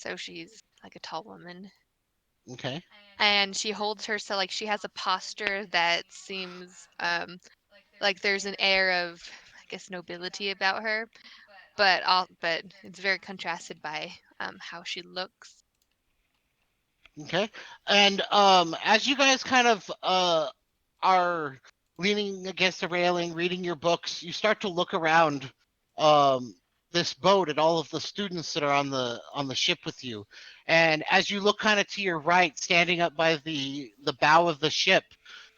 So she's like a tall woman. Okay. And she holds her so like she has a posture that seems like there's an air of I guess nobility about her, but it's very contrasted by how she looks. Okay. And as you guys kind of are leaning against the railing, reading your books, you start to look around um, this boat at all of the students that are on the ship with you. And as you look kind of to your right, standing up by the bow of the ship,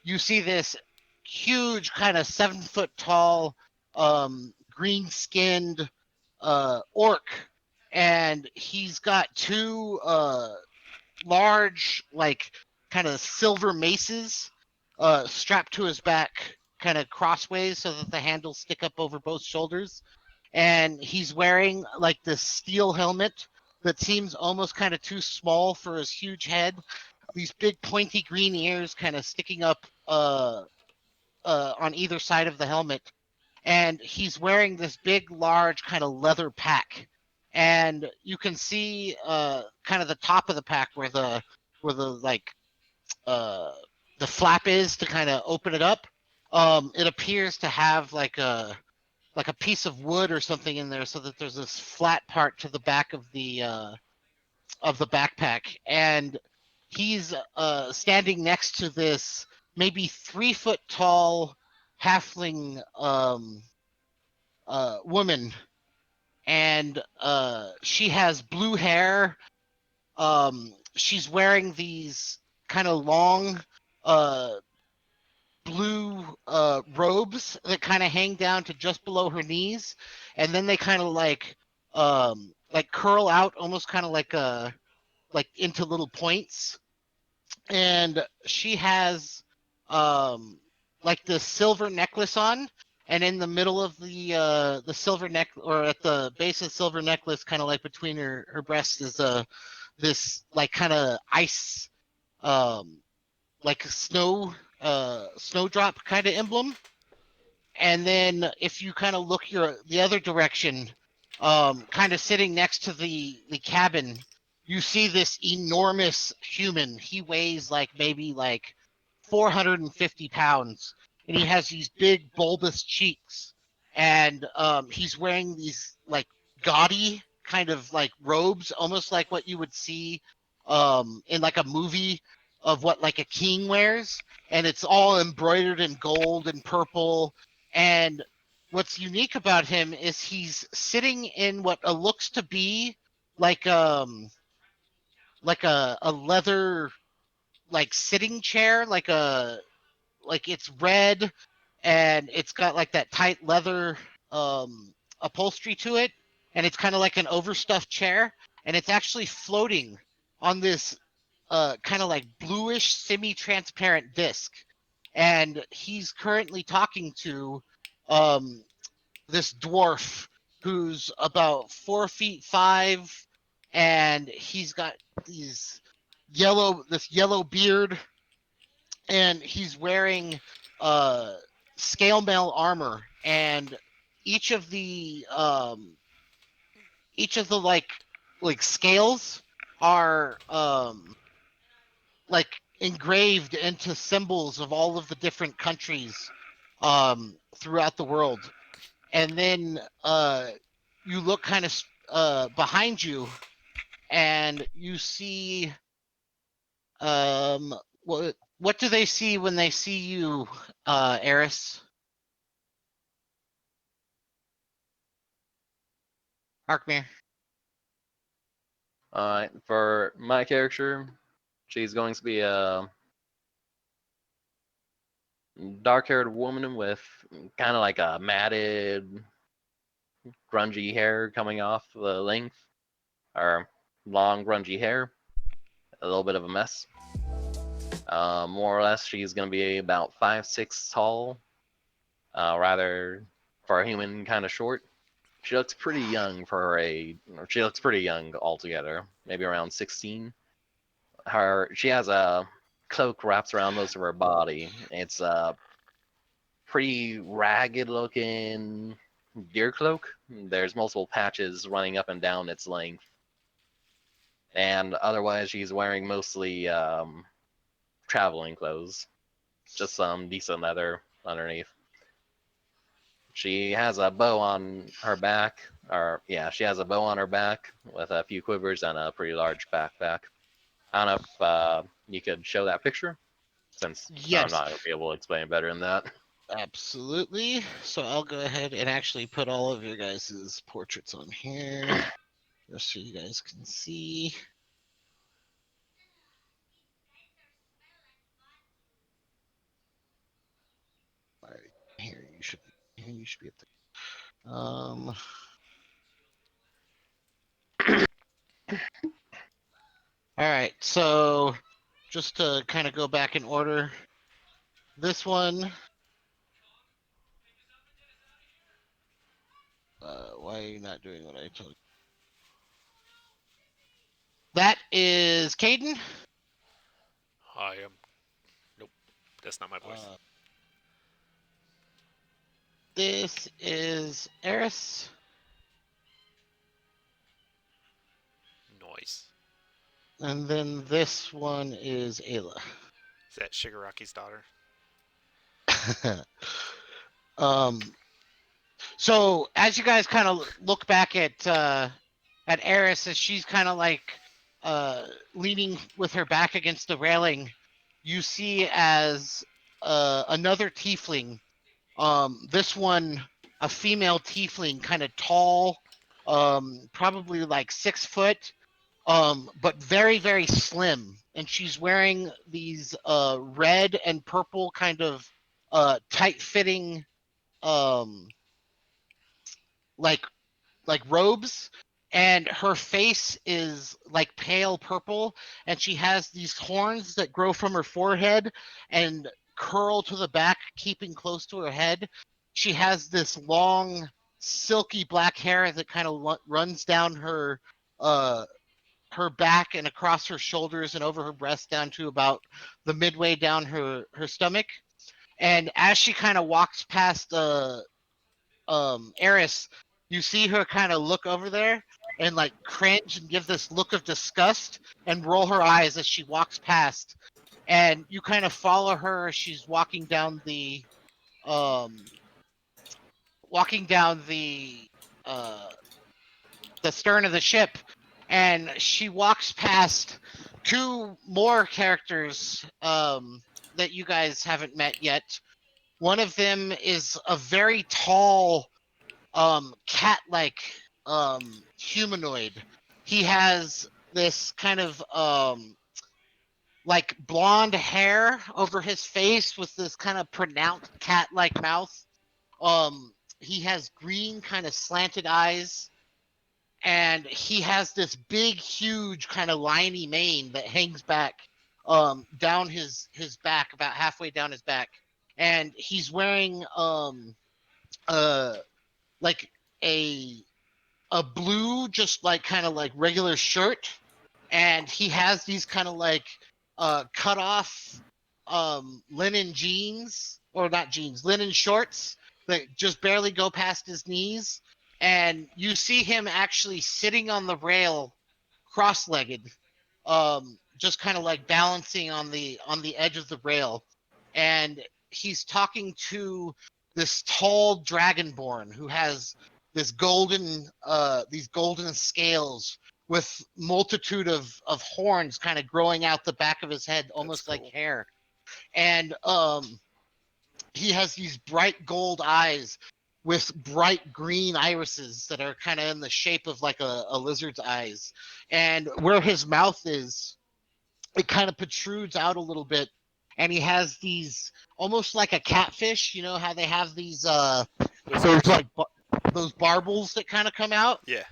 you see this huge kind of 7 foot tall, green skinned orc, and he's got two large, like, kind of silver maces strapped to his back, kind of crossways, so that the handles stick up over both shoulders. And he's wearing like this steel helmet that seems almost kind of too small for his huge head. These big pointy green ears kind of sticking up on either side of the helmet, and he's wearing this big, large kind of leather pack. And you can see kind of the top of the pack where the like uh, the flap is to kind of open it up. It appears to have like a piece of wood or something in there, so that there's this flat part to the back of the backpack. And he's standing next to this maybe 3 foot tall halfling woman, and she has blue hair. She's wearing these kind of long uh, blue robes that kind of hang down to just below her knees, and then they kind of like curl out, almost kind of like into little points. And she has um like this silver necklace on, and in the middle of the silver neck, or at the base of the silver necklace, kind of like between her breasts, is this like kind of ice, um like snowdrop kind of emblem. And then if you kind of look the other direction, kind of sitting next to the cabin, you see this enormous human. He weighs like maybe like 450 pounds, and he has these big bulbous cheeks, and he's wearing these like gaudy kind of like robes, almost like what you would see in like a movie of what like a king wears, and it's all embroidered in gold and purple. And what's unique about him is he's sitting in what looks to be like a leather like sitting chair, like it's red, and it's got like that tight leather upholstery to it, and it's kind of like an overstuffed chair, and it's actually floating on this kind of like bluish semi-transparent disc. And he's currently talking to um, this dwarf who's about 4 feet 5, and he's got these this yellow beard, and he's wearing uh scale mail armor. And each of the like scales are like engraved into symbols of all of the different countries throughout the world. And then you look kind of behind you, and you see um what do they see when they see you, Eris? Arkmir? For my character, she's going to be a dark-haired woman with kind of like a matted, grungy hair coming off the length, or long, grungy hair. A little bit of a mess. More or less, she's going to be about 5'6" tall. Rather, for a human, kind of short. She looks pretty young for her age. She looks pretty young altogether, maybe around 16. She has a cloak wrapped around most of her body. It's a pretty ragged looking deer cloak. There's multiple patches running up and down its length. And otherwise, she's wearing mostly traveling clothes, just some decent leather underneath. She has a bow on her back, or yeah, she has a bow on her back with a few quivers and a pretty large backpack. I don't know if you could show that picture, since I'm Yes, not gonna be able to explain better than that. absolutely. So I'll go ahead and actually put all of your guys' portraits on here, just so you guys can see. All right, here you should be at the. All right, so just to kind of go back in order, this one. Why are you not doing what I told you? That is Caden. I am. Nope, that's not my voice. Uh, this is Eris. Noise. And then this one is Ayla. Is that Shigaraki's daughter? um, so as you guys kind of look back at Eris as she's kind of like leaning with her back against the railing, you see as another tiefling. This one, a female tiefling, kind of tall, probably like 6 foot, but very very slim, and she's wearing these red and purple kind of tight fitting um like robes, and her face is like pale purple, and she has these horns that grow from her forehead and curl to the back, keeping close to her head. She has this long silky black hair that kind of runs down uh her back and across her shoulders and over her breast down to about the midway down her stomach. And as she kind of walks past Eris, you see her kind of look over there and like cringe and give this look of disgust and roll her eyes as she walks past. And you kind of follow her as she's um walking down uh the stern of the ship, and she walks past two more characters that you guys haven't met yet. One of them is a very tall cat-like humanoid. He has this kind of like blonde hair over his face with this kind of pronounced cat-like mouth. He has green kind of slanted eyes, and he has this big huge kind of liney mane that hangs back down his back, about halfway down his back. And he's wearing uh like a blue, just like kind of like regular shirt, and he has these kind of like cut off linen jeans, or not jeans, linen shorts that just barely go past his knees. And you see him actually sitting on the rail, cross-legged, just kind of like balancing on the edge of the rail, and he's talking to this tall dragonborn who has these golden scales with multitude of horns kind of growing out the back of his head, That's almost like cool. hair. And he has these bright gold eyes with bright green irises that are kind of in the shape of like a lizard's eyes. And where his mouth is, it kind of protrudes out a little bit. And he has these, almost like a catfish, you know how they have these those Whiskers. like those barbels that kind of come out. Yeah.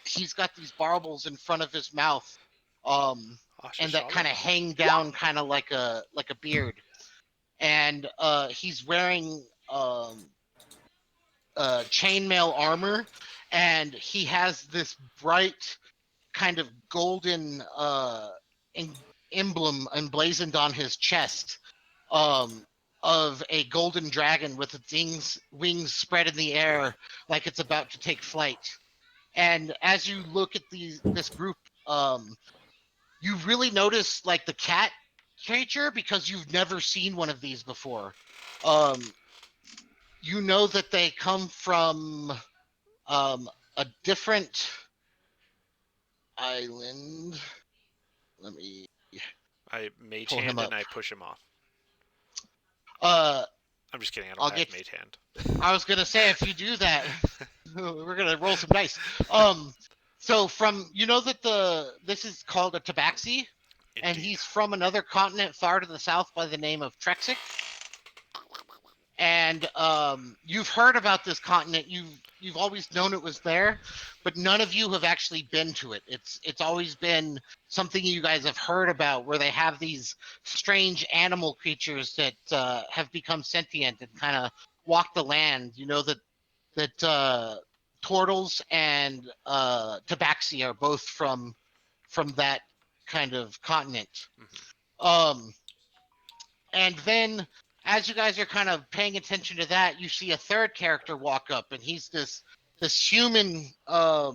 He's got these barbels in front of his mouth, um and that Asha kind of hang down kind of like a beard. And he's wearing chainmail armor, and he has this bright kind of golden emblem emblazoned on his chest, um, of a golden dragon with its wings spread in the air like it's about to take flight. And as you look at this group, um, you really notice like the cat creature because you've never seen one of these before. You know that they come from a different island. Let me I mage pull him hand and up. I push him off. Uh, I'm just kidding. I don't I'll have get. mage hand. I was gonna say if you do that, we're gonna roll some dice. So from you know that this is called a tabaxi, and Indeed. he's from another continent far to the south by the name of Trexic. And you've heard about this continent. You've always known it was there, but none of you have actually been to it. It's always been something you guys have heard about, where they have these strange animal creatures that have become sentient and kind of walk the land. You know that turtles and tabaxi are both from that kind of continent. Hmm. Um, and then as you guys are kind of paying attention to that, you see a third character walk up, and he's this human uh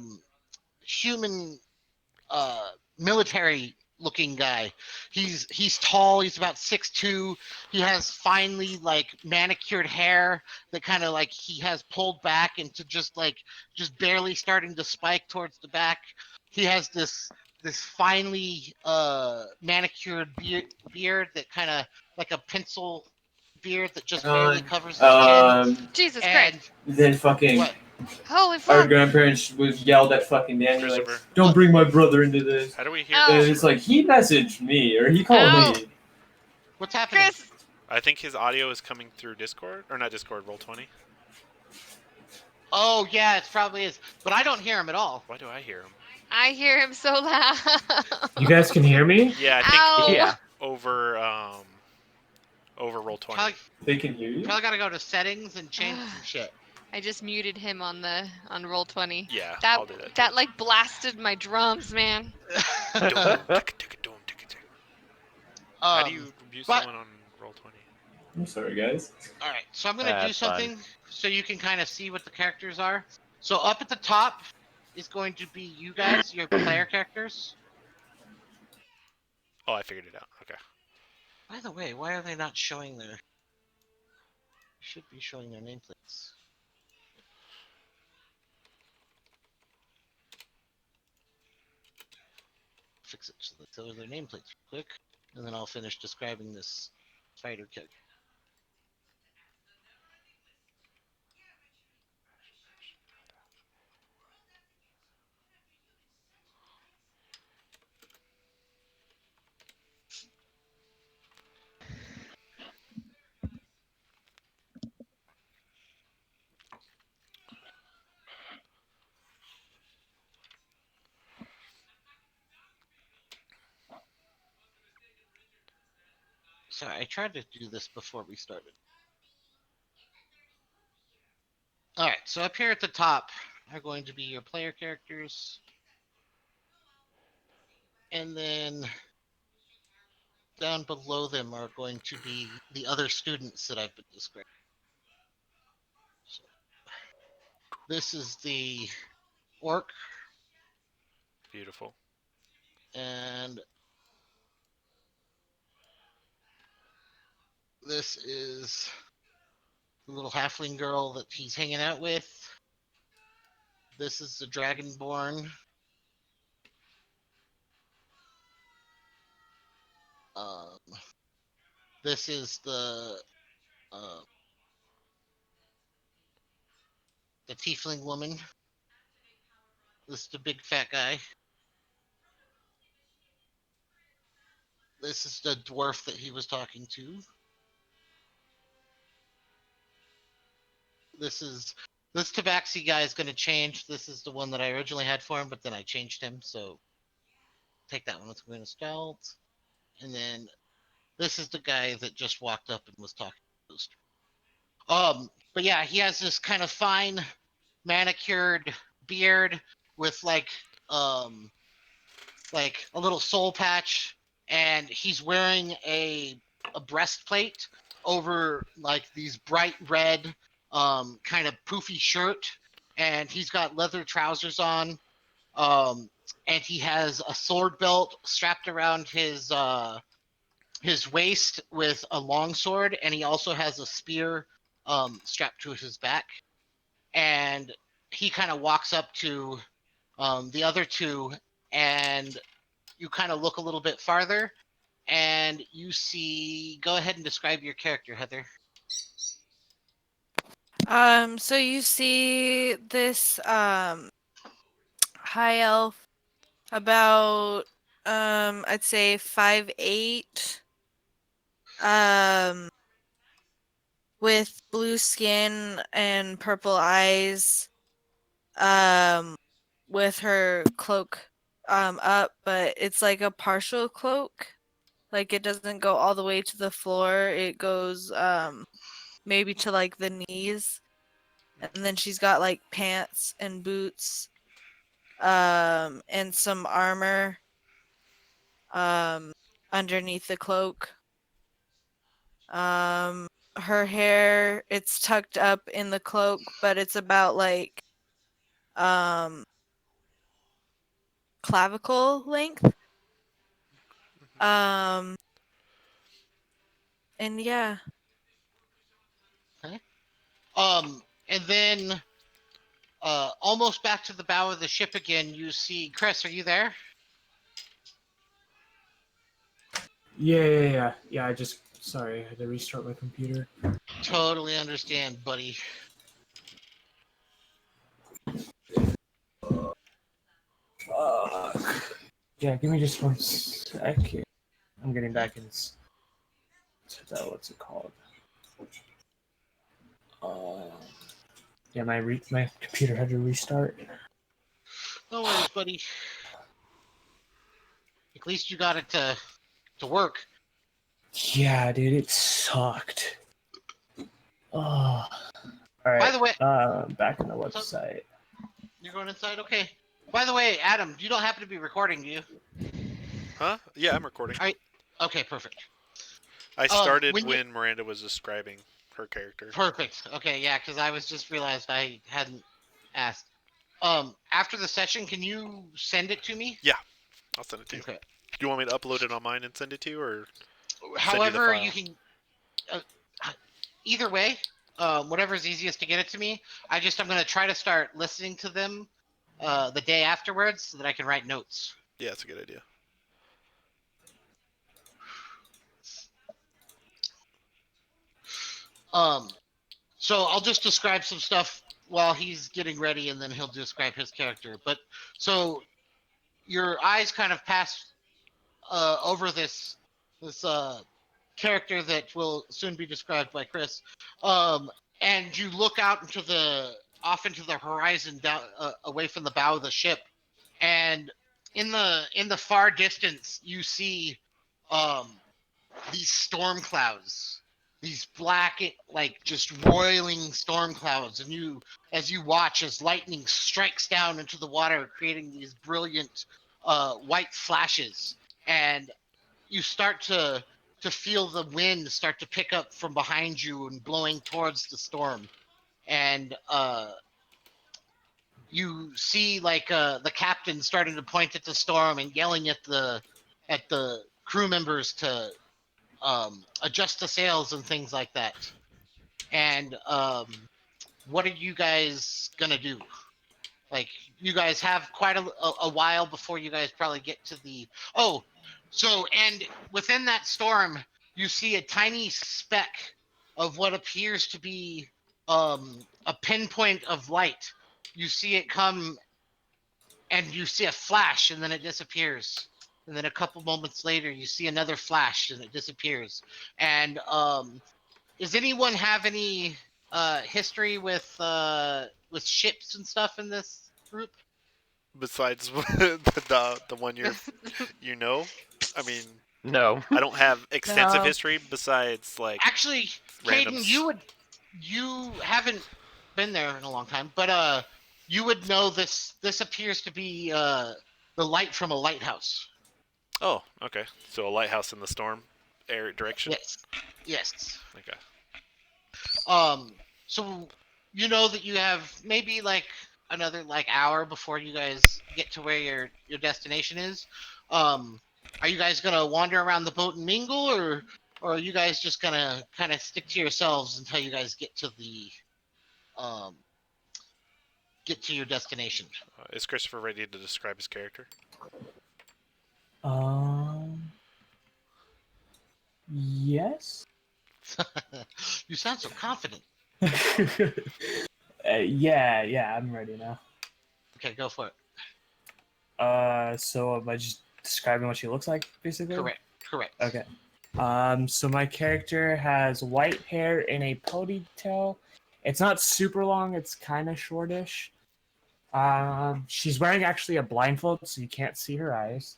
military looking guy. He's tall, he's about 6'2". He has finely like manicured hair that kind of like he has pulled back into just barely starting to spike towards the back. He has this finely manicured beard that kind of like a pencil beard that just barely on. covers his chin. Jesus Christ. And Then fucking what Holy our fuck. grandparents would yelled at fucking Daniel like, Christopher, "Don't what bring my brother into this." how do we hear Ow. And it's Christopher? like he messaged me or he called Ow. me. what's happening? Chris. I think his audio is coming through Discord, or not Discord, Roll20. Oh yeah, it probably is, but I don't hear him at all. Why do I hear him? I hear him so loud. You guys can hear me? Yeah, I think Ow. Yeah. over Roll20. Probably, They can hear you? probably gotta go to settings and change some shit. I just muted him on roll 20. Yeah, That I'll do that. that like blasted my drums, man. How do um, you mute but someone on Roll20? I'm sorry, guys. all right, so I'm gonna do That's fun. something so you can kind of see what the characters are. So up at the top is going to be you guys, your player characters. Oh, I figured it out. Okay. By the way, why are they not showing their? Should be showing their nameplates. Fix it so that those are their nameplates real quick, and then I'll finish describing this fighter character. Sorry, I tried to do this before we started. All right, so up here at the top are going to be your player characters, and then down below them are going to be the other students that I've been describing. So this is the orc, Beautiful. and this is the little halfling girl that he's hanging out with. This is the dragonborn. Um, this is uh, the tiefling woman. This is the big fat guy. This is the dwarf that he was talking to. This tabaxi guy is going to change. This is the one that I originally had for him, but then I changed him. So take that one. It's going to install. And then this is the guy that just walked up and was talking to us. But yeah, he has this kind of fine manicured beard with like a little soul patch, and he's wearing a breastplate over like these bright red kind of poofy shirt, and he's got leather trousers on, um and he has a sword belt strapped around his waist with a long sword, and he also has a spear strapped to his back. And he kind of walks up to the other two, and you kind of look a little bit farther, and you see. Go ahead and describe your character, Heather. So you see this high elf about I'd say 5'8", um with blue skin and purple eyes, um with her cloak up, but it's like a partial cloak. Like it doesn't go all the way to the floor. It goes maybe to like the knees. And then she's got like pants and boots, and some armor um underneath the cloak. Um her hair, it's tucked up in the cloak, but it's about like um clavicle length. Um and yeah. Okay. And then almost back to the bow of the ship again. You see Chris. Are you there? Yeah. I just sorry, I had to restart my computer. Totally understand, buddy. Fuck. Yeah, give me just 1 second. I'm getting back in. What's it called? Uh, yeah, my computer had to restart. No worries, buddy. At least you got it to work. Yeah, dude, it sucked. Oh, all By right. the way, Back on the website. you're going inside. Okay. By the way, Adam, you don't happen to be recording, do you? Huh? Yeah, I'm recording. Okay, perfect. I started when when Miranda was describing her character. Perfect. Okay, yeah, because I was just realized I hadn't asked. After the session, can you send it to me? Yeah, I'll send it to you. Okay. Do you want me to upload it on mine and send it to you, or send you the However, file? you can. Uh, Either way, whatever's easiest to get it to me. I'm gonna try to start listening to them the day afterwards so that I can write notes. Yeah, that's a good idea. So I'll just describe some stuff while he's getting ready, and then he'll describe his character. But so your eyes kind of pass over this character that will soon be described by Chris, and you look out off into the horizon, down away from the bow of the ship, and in the far distance you see um, these storm clouds, these black, like just roiling storm clouds, and as you watch as lightning strikes down into the water, creating these brilliant white flashes, and you start to feel the wind start to pick up from behind you and blowing towards the storm, and you see like the captain starting to point at the storm and yelling at the crew members to adjust the sails and things like that. And what are you guys gonna do? Like, you guys have quite a while before you guys probably get to the. Oh, so, and within that storm, you see a tiny speck of what appears to be a pinpoint of light. You see it come, and you see a flash, and then it disappears. And then a couple moments later, you see another flash, and it disappears. And does anyone have any history with ships and stuff in this group? Besides the one you know, I mean, No. I don't have extensive No. history besides like Actually, random. Caden, you haven't been there in a long time, but you would know this. This appears to be the light from a lighthouse. Oh, okay. So a lighthouse in the storm air direction. Yes, yes. Okay. Um, so you know that you have maybe like another like hour before you guys get to where your destination is. Are you guys gonna wander around the boat and mingle, or are you guys just gonna kind of stick to yourselves until you guys um get to your destination? Is Christopher ready to describe his character? Um. Yes. You sound so confident. Yeah, I'm ready now. Okay, go for it. So am I just describing what she looks like, basically? Correct. Okay. So my character has white hair in a ponytail. It's not super long, it's kind of shortish. She's wearing actually a blindfold, so you can't see her eyes.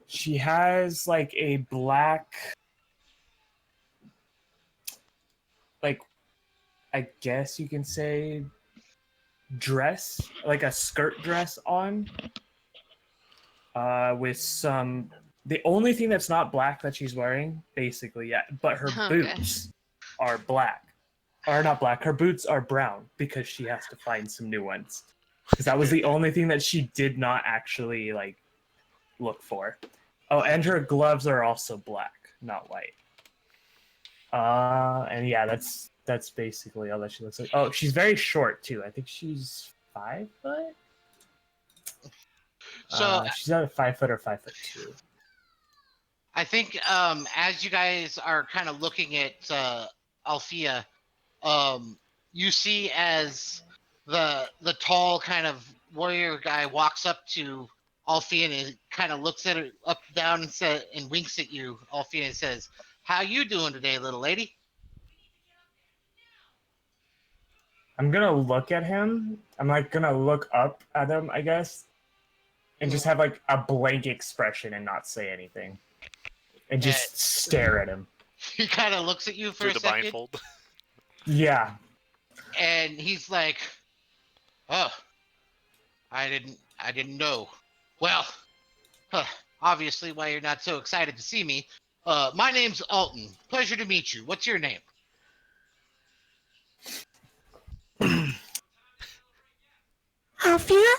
She has like a black, like, I guess you can say, dress, like a skirt dress on, with some. The only thing that's not black that she's wearing, basically, yeah, but her Okay. boots are black. Or not black, her boots are brown because she has to find some new ones. Because that was the only thing that she did not actually, like, look for. Oh, and her gloves are also black, not white. And yeah, that's basically all that she looks like. Oh, she's very short too. I think she's 5 foot. So She's either 5 foot or 5'2". I think as you guys are kind of looking at Althea, you see as the tall kind of warrior guy walks up to Althea and he kind of looks at her up down and winks at you, Althea, and says, "How you doing today, little lady?" I'm gonna look at him. I'm like gonna look up at him, I guess, and just have like a blank expression and not say anything, and And just stare at him. he kind of looks at you for Through a the second, blindfold. Yeah. and he's like, "Oh, I didn't know. Well, huh, obviously why you're not so excited to see me. My name's Alton. Pleasure to meet you. What's your name?" Althea?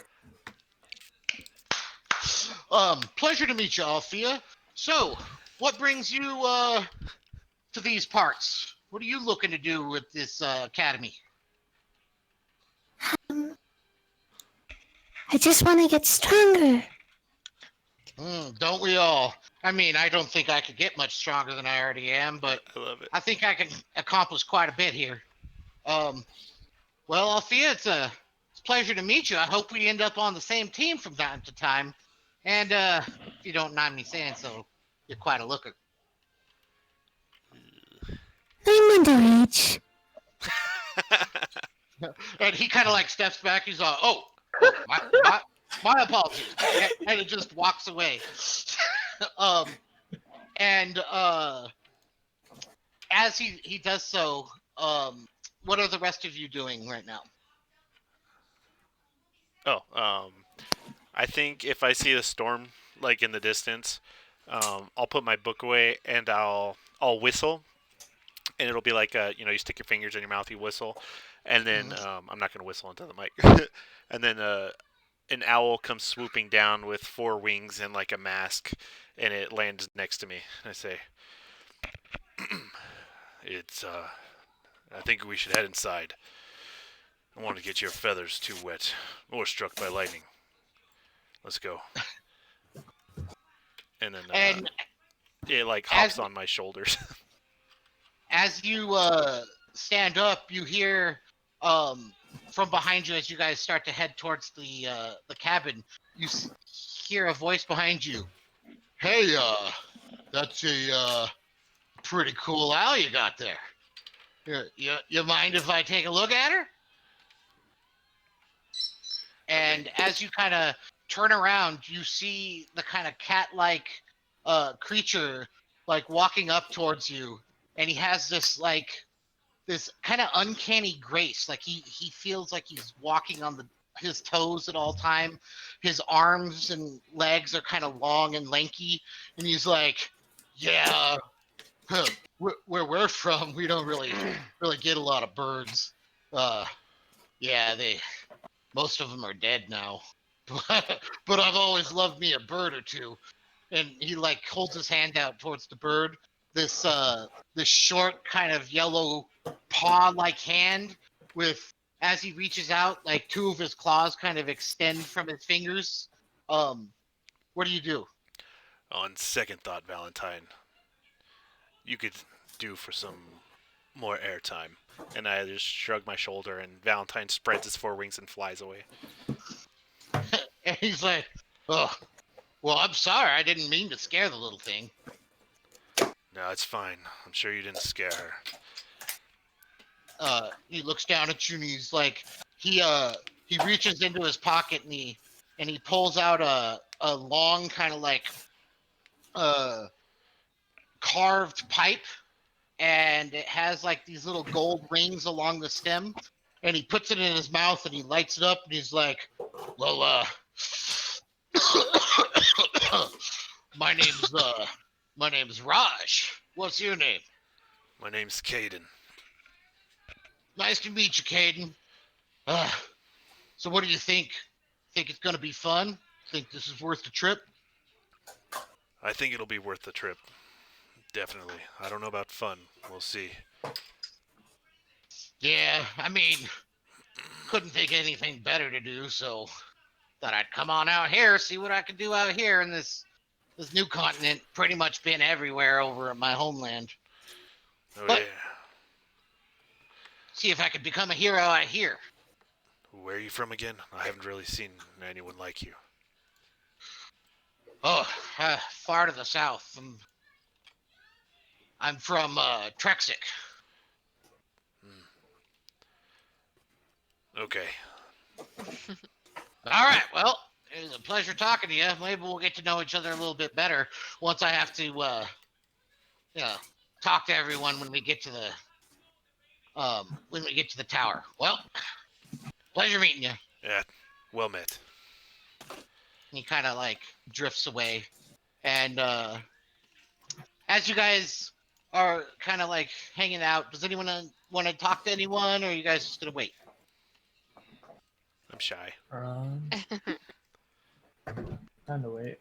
Pleasure to meet you, Althea. So, what brings you to these parts? What are you looking to do with this academy? I just want to get stronger. Don't we all? I mean, I don't think I could get much stronger than I already am, but I love it. I think I can accomplish quite a bit here. Well, Althea, it's a pleasure to meet you. I hope we end up on the same team from time to time. And if you don't mind me saying so, you're quite a looker. I'm underage. And he kind of like steps back. He's like, "Oh, my apologies," and it just walks away. um, and as he does so, what are the rest of you doing right now? Oh, I think if I see the storm like in the distance, I'll put my book away and I'll whistle, and it'll be like you stick your fingers in your mouth, you whistle, and then I'm not gonna whistle into the mic, and then an owl comes swooping down with 4 wings and like a mask, and it lands next to me. I say, "It's I think we should head inside. I want to get your feathers too wet or struck by lightning. Let's go." And then And it like as hops on my shoulders. as you stand up, you hear from behind you as you guys start to head towards the cabin. You hear a voice behind you. "Hey, that's a pretty cool owl you got there. You mind if I take a look at her?" And as you kind of turn around, you see the kind of cat-like creature like walking up towards you, and he has this kind of uncanny grace. Like he feels like he's walking on his toes at all time. His arms and legs are kind of long and lanky, and he's like, "Yeah, huh, where we're from, we don't really get a lot of birds. Yeah, they Most of them are dead now. But I've always loved me a bird or two. And he like holds his hand out towards the bird. This short kind of yellow paw like hand with as he reaches out, like two of his claws kind of extend from his fingers. Um, what do you do? On second thought, Valentine, you could do for some more airtime. And I just shrug my shoulder, and Valentine spreads his four wings and flies away. And he's like, "Oh, well, I'm sorry. I didn't mean to scare the little thing." No, it's fine. I'm sure you didn't scare her. He looks down at you and he's like, he reaches into his pocket and he pulls out a long kind of like uh carved pipe, and it has like these little gold rings along the stem, and he puts it in his mouth and he lights it up and he's like, "Well, my name's my name's Raj. What's your name?" My name's Caden. "Nice to meet you, Caden. Uh, so what do you think? Think it's gonna be fun? Think this is worth the trip?" I think it'll be worth the trip. Definitely. I don't know about fun. We'll see. "Yeah, I mean, couldn't think of anything better to do, so thought I'd come on out here, see what I could do out here in this new continent. Pretty much been everywhere over at my homeland. Oh, But yeah. see if I could become a hero out here." Where are you from again? I haven't really seen anyone like you. "Oh, far to the south. I'm from Trexic." Okay. "All right, well, it was a pleasure talking to you. Maybe we'll get to know each other a little bit better once I have to, yeah, talk to everyone when we get to the tower. Well, pleasure meeting you." Yeah. Well met. He kind of like drifts away, and as you guys are kind of like hanging out, does anyone want to talk to anyone, or are you guys just gonna wait? I'm shy. Time to wait.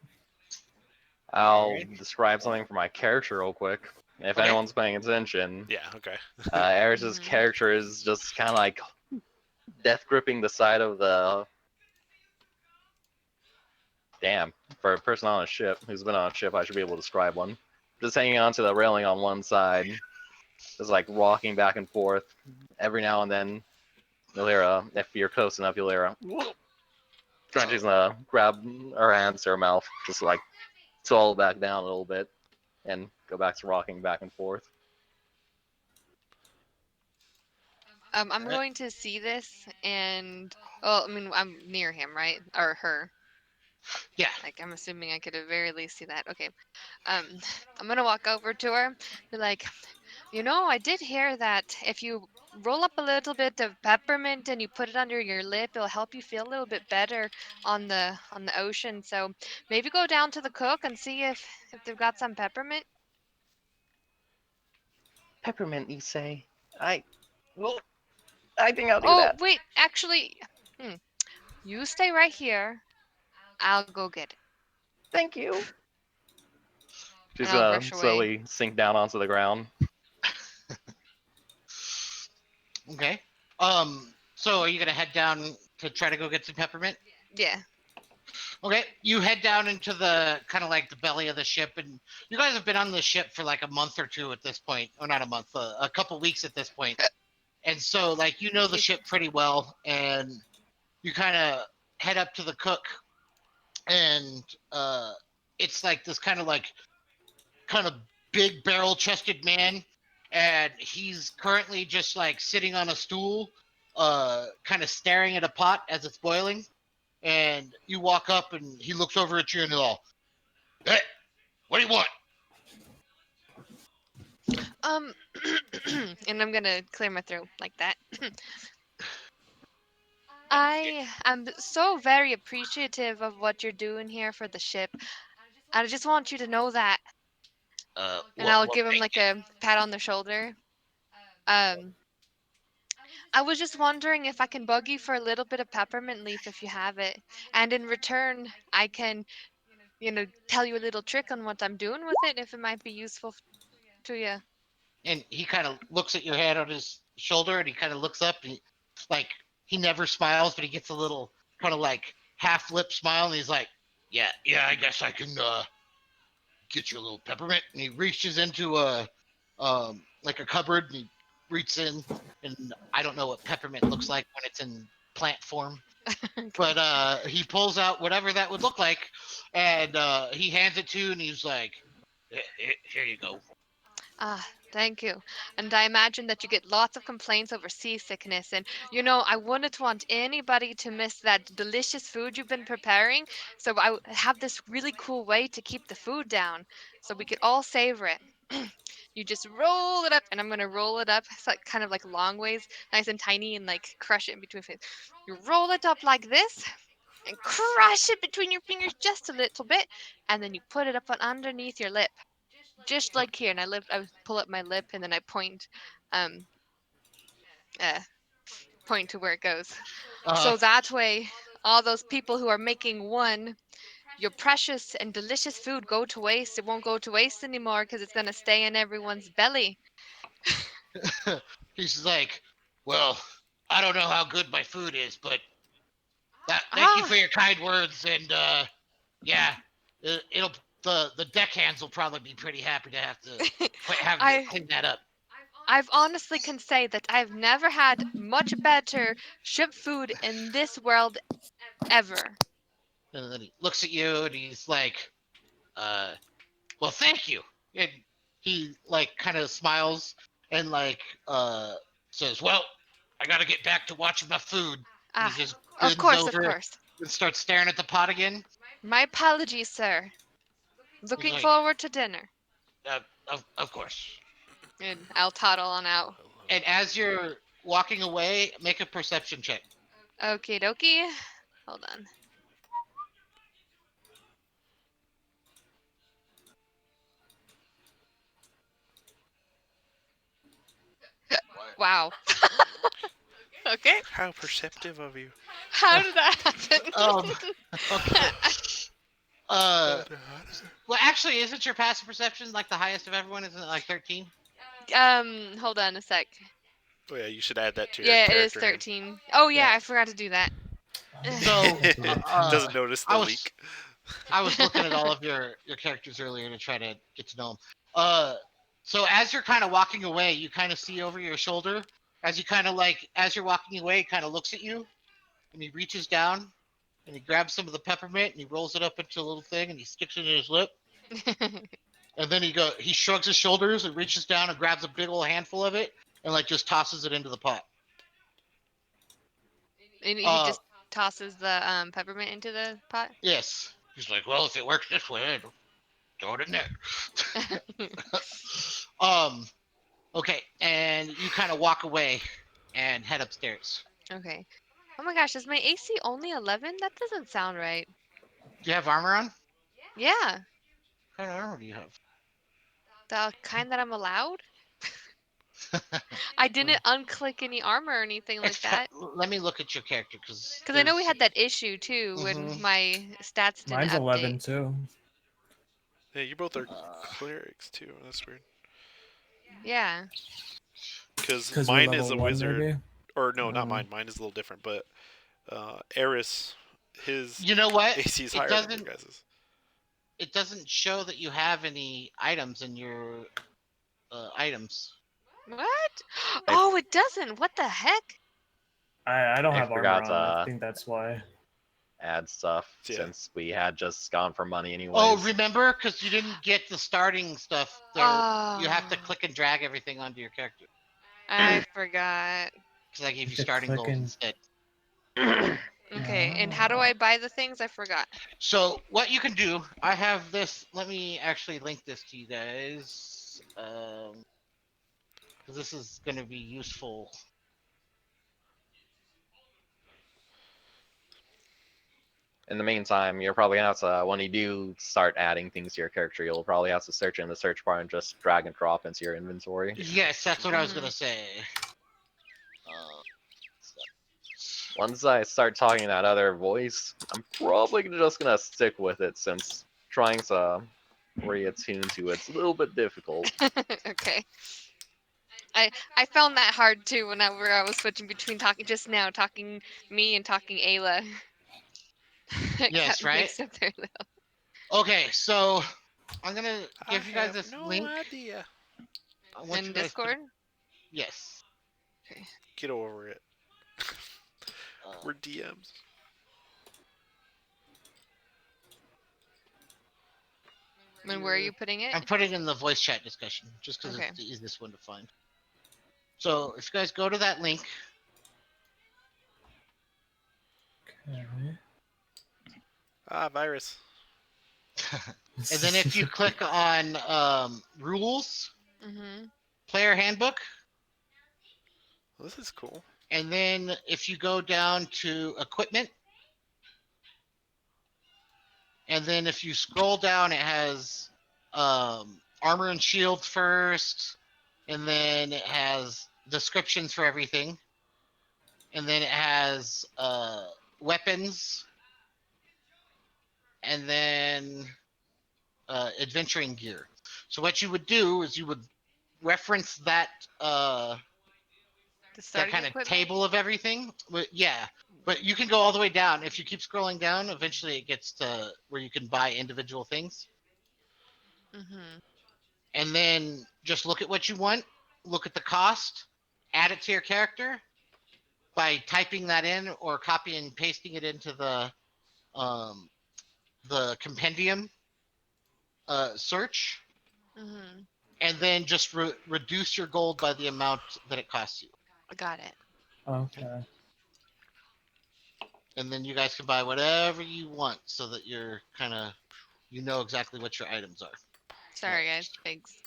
All I'll right. describe something for my character real quick. If Okay. anyone's paying attention, Yeah, okay. Eris's Mhm. character is just kind of like death gripping the side of the. Damn, for a person on a ship who's been on a ship, I should be able to describe one. Just hanging onto the railing on one side, just like rocking back and forth. Every now and then, you'll hear if you're close enough, you'll hear trying to grab her hands to her mouth, just like swallow back down a little bit, and go back to rocking back and forth. I'm All right. going to see this, and well, I mean, I'm near him, right, or her. Yeah. Like, I'm assuming I could at very least see that. Okay. Um, I'm gonna walk over to her, be like, I did hear that if you roll up a little bit of peppermint and you put it under your lip, it'll help you feel a little bit better on the ocean. So maybe go down to the cook and see if they've got some peppermint. Peppermint, you say? I, well, I think I'll do Oh, that. wait, actually, hmm, you stay right here. I'll go get it, Thank you. and She's I'll gonna rush away. slowly sink down onto the ground. Okay. So are you gonna head down to try to go get some peppermint? Yeah. Okay. You head down into the kind of like the belly of the ship, and you guys have been on the ship for like a month or two at this point, or not a month, a couple weeks at this point. And so like you know the It's ship pretty well, and you kind of head up to the cook, and it's like this kind of big barrel chested man, and he's currently just like sitting on a stool, kind of staring at a pot as it's boiling. And you walk up and he looks over at you and he's all, "Hey, what do you want?" um, and I'm gonna clear my throat like that. I am so very appreciative of what you're doing here for the ship. I just want you to know that. And What I'll what give him make like a pat on the shoulder. Um, I was just wondering if I can bug you for a little bit of peppermint leaf if you have it. And in return, I can, tell you a little trick on what I'm doing with it if it might be useful to you. And he kind of looks at your hand on his shoulder, and he kind of looks up, and like he never smiles, but he gets a little kind of like half lip smile, and he's like, "Yeah, yeah, I guess I can get you a little peppermint." And he reaches into a like a cupboard, and he reaches in, and I don't know what peppermint looks like when it's in plant form, but he pulls out whatever that would look like, and he hands it to you, and he's like, Here you go." Ah, thank you. And I imagine that you get lots of complaints over seasickness. And, I wouldn't want anybody to miss that delicious food you've been preparing. So have this really cool way to keep the food down so we could all savor it. You just roll it up, and I'm going to roll it up. It's like kind of like long ways, nice and tiny, and like crush it in between fingers. You roll it up like this and crush it between your fingers just a little bit. And then you put it up on underneath your lip just like here, and I pull up my lip, and then I um, uh, point to where it goes. Uh, So that way, all those people who are making your precious and delicious food go to waste. It won't go to waste anymore because it's gonna stay in everyone's belly. he's like, "Well, I don't know how good my food is, but thank you Ah, for your kind words, and yeah, it'll the deckhands will probably be pretty happy to have to I clean that up." I've honestly can say that I've never had much better ship food in this world ever. And then he looks at you, and he's like, uh, "Well, thank you." And he like kind of smiles and like says, "Well, I got to get back to watching my food." And he Ah, just of bends course, of over course. and starts staring at the pot again. My apologies, sir. He's Looking like, forward to dinner. of course." And I'll toddle on out. And as you're walking away, make a perception check. Okie dokie. Hold on. Wow. Okay. How perceptive of you. How did that happen? Um, okay. Uh, well, actually, isn't your passive perception like the highest of everyone? Isn't it like 13? Hold on a sec. Oh yeah, you should add that to your Yeah, it is character name. 13. Oh yeah, Yeah. I forgot to do that. So, Doesn't notice the I leak. was looking at all of your characters earlier to try to get to know them. So as you're kind of walking away, you kind of see over your shoulder as you kind of like as you're walking away, he kind of looks at you, and he reaches down and he grabs some of the peppermint and he rolls it up into a little thing and he sticks it in his lip. And then he shrugs his shoulders and reaches down and grabs a big old handful of it and like just tosses it into the pot. And he Uh, just tosses the peppermint into the pot. yes. He's like, well, if it works this way, I'll throw it in there. um, okay, and you kind of walk away and head upstairs. Okay. Oh my gosh, is my AC only 11? That doesn't sound right. Do you have armor on? Yeah, What kind of armor do you have? the kind that I'm allowed. I didn't unclick any armor or anything like that. Let me look at your character because Because I know we had that issue too when Mhm. my stats didn't Mine's 11 update. too. Yeah, you both are Uh, clerics too. That's weird. Yeah. Because Because we're mine is level a 1, wizard, maybe? or no, not Oh. mine. Mine is a little different. But Eris, his you know what? AC is It higher than your doesn't. guys's. It doesn't show that you have any items in your items. What? Oh, it doesn't. What the heck? I don't I have armor forgot on. I to think that's why. add stuff Yeah. since we had just gone for money anyways. Oh, remember? Because you didn't get the starting stuff. There, you have to Oh, click and drag everything onto your character. I forgot. Because I gave you To starting click gold and- instead. Okay, and how do I buy the things? I forgot. So what you can do, I have this. Let me actually link this to you guys, because this is going to be useful. In the meantime, you're probably gonna have to, when you do start adding things to your character, you'll probably have to search in the search bar and just drag and drop into your inventory. Yes, that's what I was Mhm. going to say. Once I start talking that other voice, I'm probably just gonna stick with it since trying to reattune to it's a little bit difficult. Okay. I found that hard too whenever I was switching between talking just now, talking me and talking Ayla. It got Yes, right? mixed up there a little. Okay, so I'm gonna I give you guys have this no link. idea. I want In you guys to Discord? yes. Okay. Get over it. Uh, We're DMs. And where are you putting it? I'm putting in the voice chat discussion just because Okay. it's the easiest one to find. So if you guys go to that link, Okay. Ah, virus. and then if you click on rules, Mhm. player handbook, Well, this is cool. and then if you go down to equipment, and then if you scroll down, it has armor and shield first, and then it has descriptions for everything, and then it has weapons, and then adventuring gear. So what you would do is you would reference The that starting kind of equipment? table of everything. Yeah, but you can go all the way down. If you keep scrolling down, eventually it gets to where you can buy individual things, Mhm. and then just look at what you want, look at the cost, add it to your character by typing that in or copying and pasting it into um, the compendium search, Mhm. and then just reduce your gold by the amount that it costs you. Got it. Okay. Okay. And then you guys can buy whatever you want so that you're kind of you know exactly what your items are. Sorry guys. Thanks.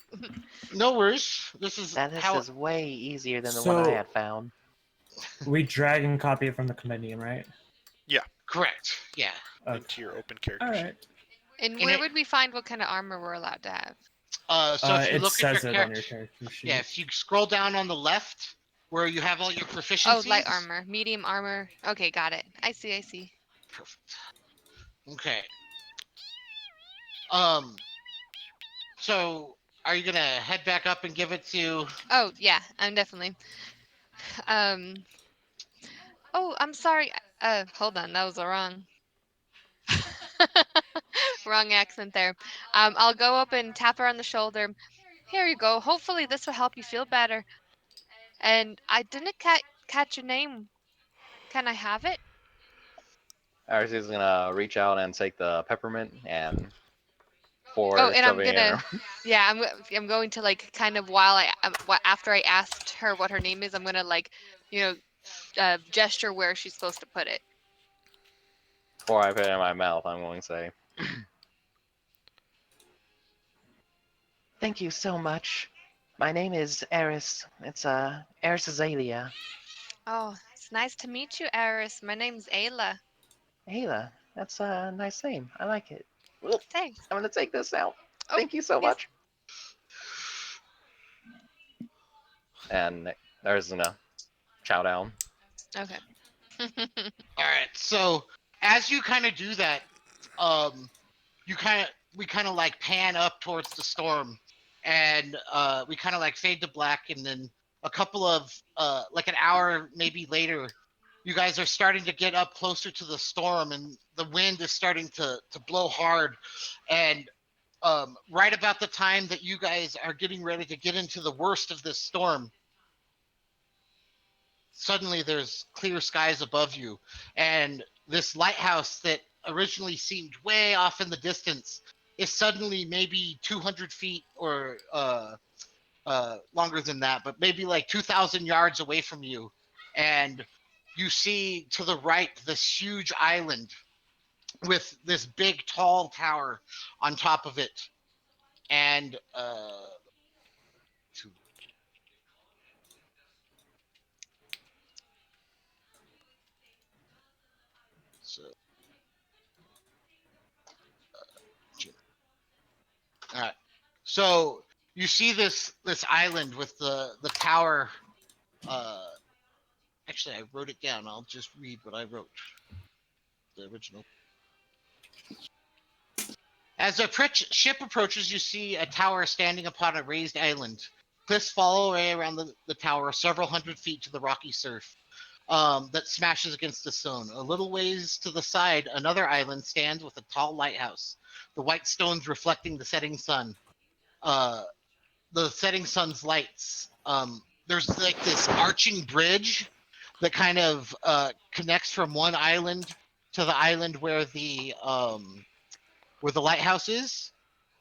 No worries. This is This how is way easier than the one I So had found. we drag and copy it from the compendium, right? Yeah, correct. Yeah. Okay. into your open character All sheet. right. And And where it would we find what kind of armor we're allowed to have? so if you It look at your says it on character, your character yeah, sheet. if you scroll down on the left where you have all your Oh, light proficiencies. armor, medium armor. Okay, got it. I see. I see. Perfect. Okay. Um. So are you gonna head back up and give it to? Oh yeah, I'm definitely. Um. Oh, I'm sorry. Hold on. That was a wrong. Wrong accent there. I'll go up and tap her on the shoulder. Here you go. Hopefully this will help you feel better. And I didn't catch your name. Can I have it? Arcee's gonna reach out and take the peppermint and Oh, for and I'm shoving it in gonna, her. yeah, I'm going to like kind of while after I asked her what her name is, I'm gonna like, you know, gesture where she's supposed to put it. Before I put it in my mouth, I'm going to say, "Thank you so much. My name is Eris. It's Eris Azalea. Oh, it's nice to meet you, Eris. My name's Ayla. Ayla, that's a nice name. I like it. Well, Thanks. I'm gonna take this now. Oh, Thank you so yes. much." And there's gonna chow down. Okay. All right. So as you kind of do that, um, you kind of we kind of like pan up towards the storm, and we kind of like fade to black, and then a couple of like an hour maybe later, you guys are starting to get up closer to the storm, and the wind is starting to blow hard, and right about the time that you guys are getting ready to get into the worst of this storm, suddenly there's clear skies above you, and this lighthouse that originally seemed way off in the distance is suddenly maybe 200 feet or longer than that, but maybe like 2,000 yards away from you. And you see to the right this huge island with this big tall tower on top of it. And so, all right. So you see this island with the tower, uh, Actually, I wrote it down. I'll just read what I wrote. The original. As the ship approaches, you see a tower standing upon a raised island. Cliffs fall away around the tower, several hundred feet to the rocky surf that smashes against the stone. A little ways to the side, another island stands with a tall lighthouse, the white stones reflecting the setting sun. Uh, the setting sun's lights. There's like this arching bridge that kind of connects from one island to the island where the lighthouse is.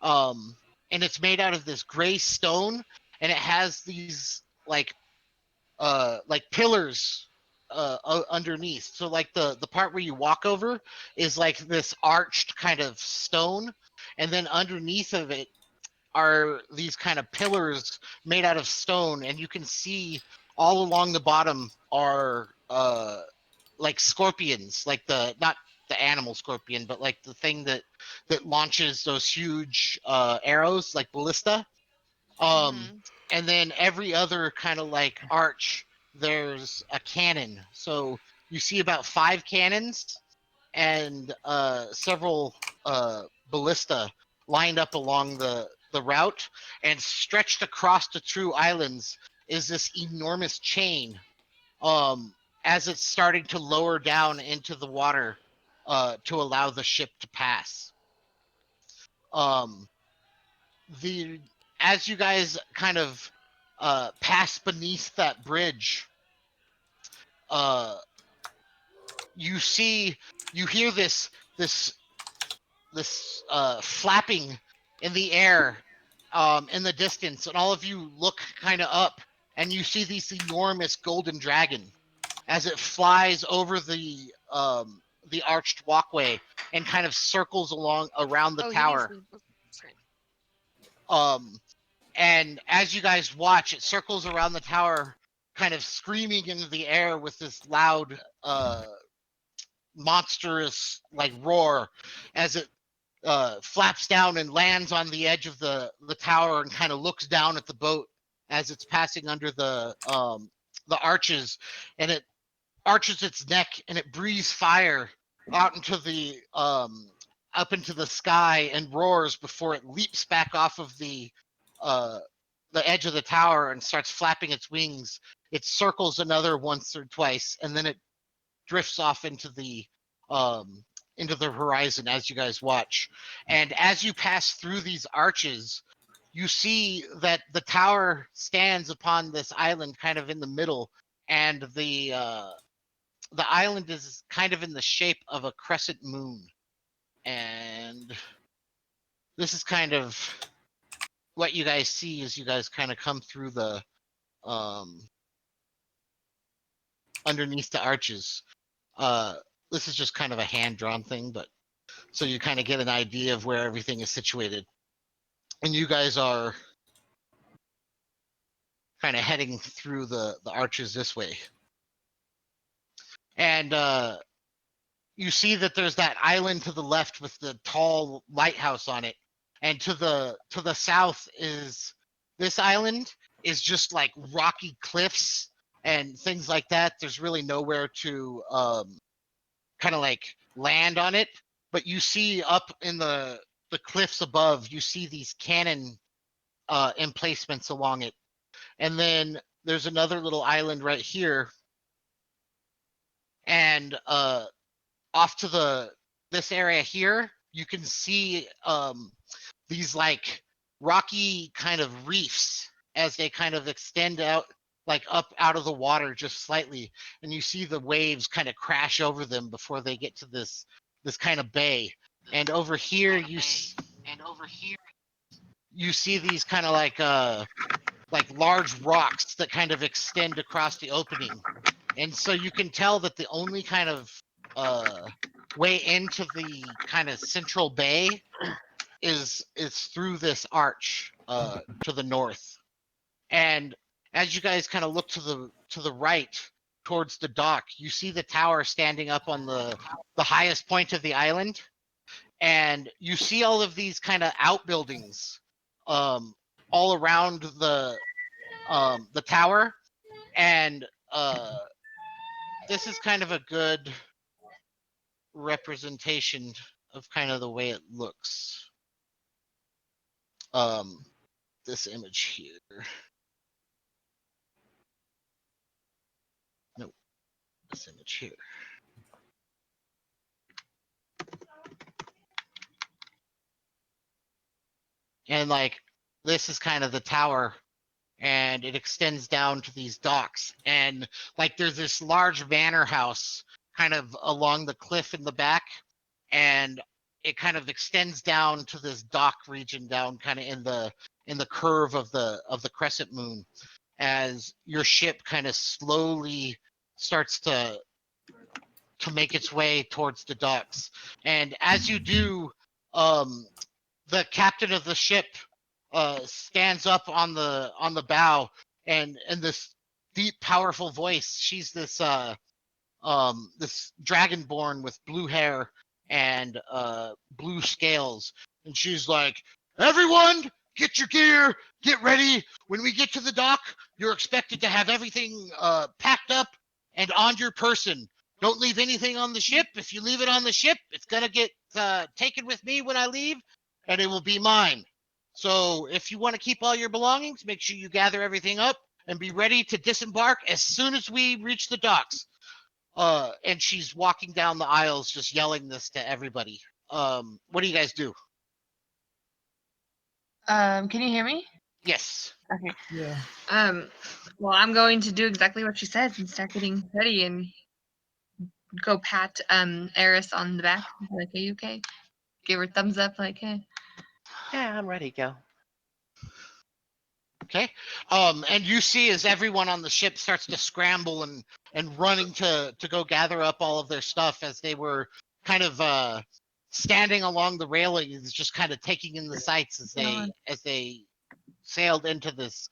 Um, and it's made out of this gray stone, and it has these like pillars underneath. So like the part where you walk over is like this arched kind of stone, and then underneath of it are these kind of pillars made out of stone, and you can see all along the bottom are like scorpions, like the not the animal scorpion, but like the thing that launches those huge arrows, like ballista. Um, Mhm. and then every other kind of like arch, there's a cannon. So you see about 5 cannons and several ballista lined up along the route, and stretched across the true islands is this enormous chain. Um, as it's starting to lower down into the water to allow the ship to pass. Um, the as you guys kind of pass beneath that bridge, uh, you see you hear this flapping in the air in the distance, and all of you look kind of up, and you see this enormous golden dragon as it flies over the arched walkway and kind of circles along around the Oh, he needs tower. to. Sorry. Um, and as you guys watch, it circles around the tower, kind of screaming into the air with this loud, monstrous like roar as it flaps down and lands on the edge of the tower and kind of looks down at the boat as it's passing under the arches, and it arches its neck and it breathes fire out into the up into the sky and roars before it leaps back off of uh, the edge of the tower and starts flapping its wings. It circles another once or twice, and then it drifts off um, into the horizon as you guys watch. And as you pass through these arches, you see that the tower stands upon this island, kind of in the middle, and the island is kind of in the shape of a crescent moon. And this is kind of what you guys see as you guys kind of come through the um, underneath the arches. Uh, this is just kind of a hand drawn thing, but so you kind of get an idea of where everything is situated. And you guys are kind of heading through the arches this way. And you see that there's that island to the left with the tall lighthouse on it, and to the south is this island is just like rocky cliffs and things like that. There's really nowhere to kind of like land on it, but you see up in the cliffs above, you see these cannon emplacements along it, and then there's another little island right here, and off to this area here, you can see these like rocky kind of reefs as they kind of extend out like up out of the water just slightly, and you see the waves kind of crash over them before they get to this kind of bay. And over here you see these kind of like large rocks that kind of extend across the opening, and so you can tell that the only kind of uh way into the kind of central bay is through this arch to the north. And as you guys kind of look to the right towards the dock, you see the tower standing up on the highest point of the island, and you see all of these kind of outbuildings um all around the tower, and this is kind of a good representation of kind of the way it looks. This image here. No, this image here. And like this is kind of the tower, and it extends down to these docks, and like there's this large manor house kind of along the cliff in the back, and it kind of extends down to this dock region down kind of in the curve of the crescent moon, as your ship kind of slowly starts to make its way towards the docks. And as you do, um the captain of the ship stands up on the bow, and in this deep powerful voice, she's this dragonborn with blue hair and blue scales, and she's like, everyone get your gear, get ready. When we get to the dock, you're expected to have everything packed up and on your person. Don't leave anything on the ship. If you leave it on the ship, it's gonna get taken with me when I leave, and it will be mine. So if you want to keep all your belongings, make sure you gather everything up and be ready to disembark as soon as we reach the docks. And she's walking down the aisles just yelling this to everybody. What do you guys do? Can you hear me? Yes. Okay. Yeah. Well, I'm going to do exactly what she says and start getting ready and go pat Eris on the back. Like, are you okay? Give her a thumbs up, like, hey. Yeah, I'm ready, go. Okay. And you see as everyone on the ship starts to scramble and running to go gather up all of their stuff, as they were kind of standing along the railings, just kind of taking in the sights as they sailed into this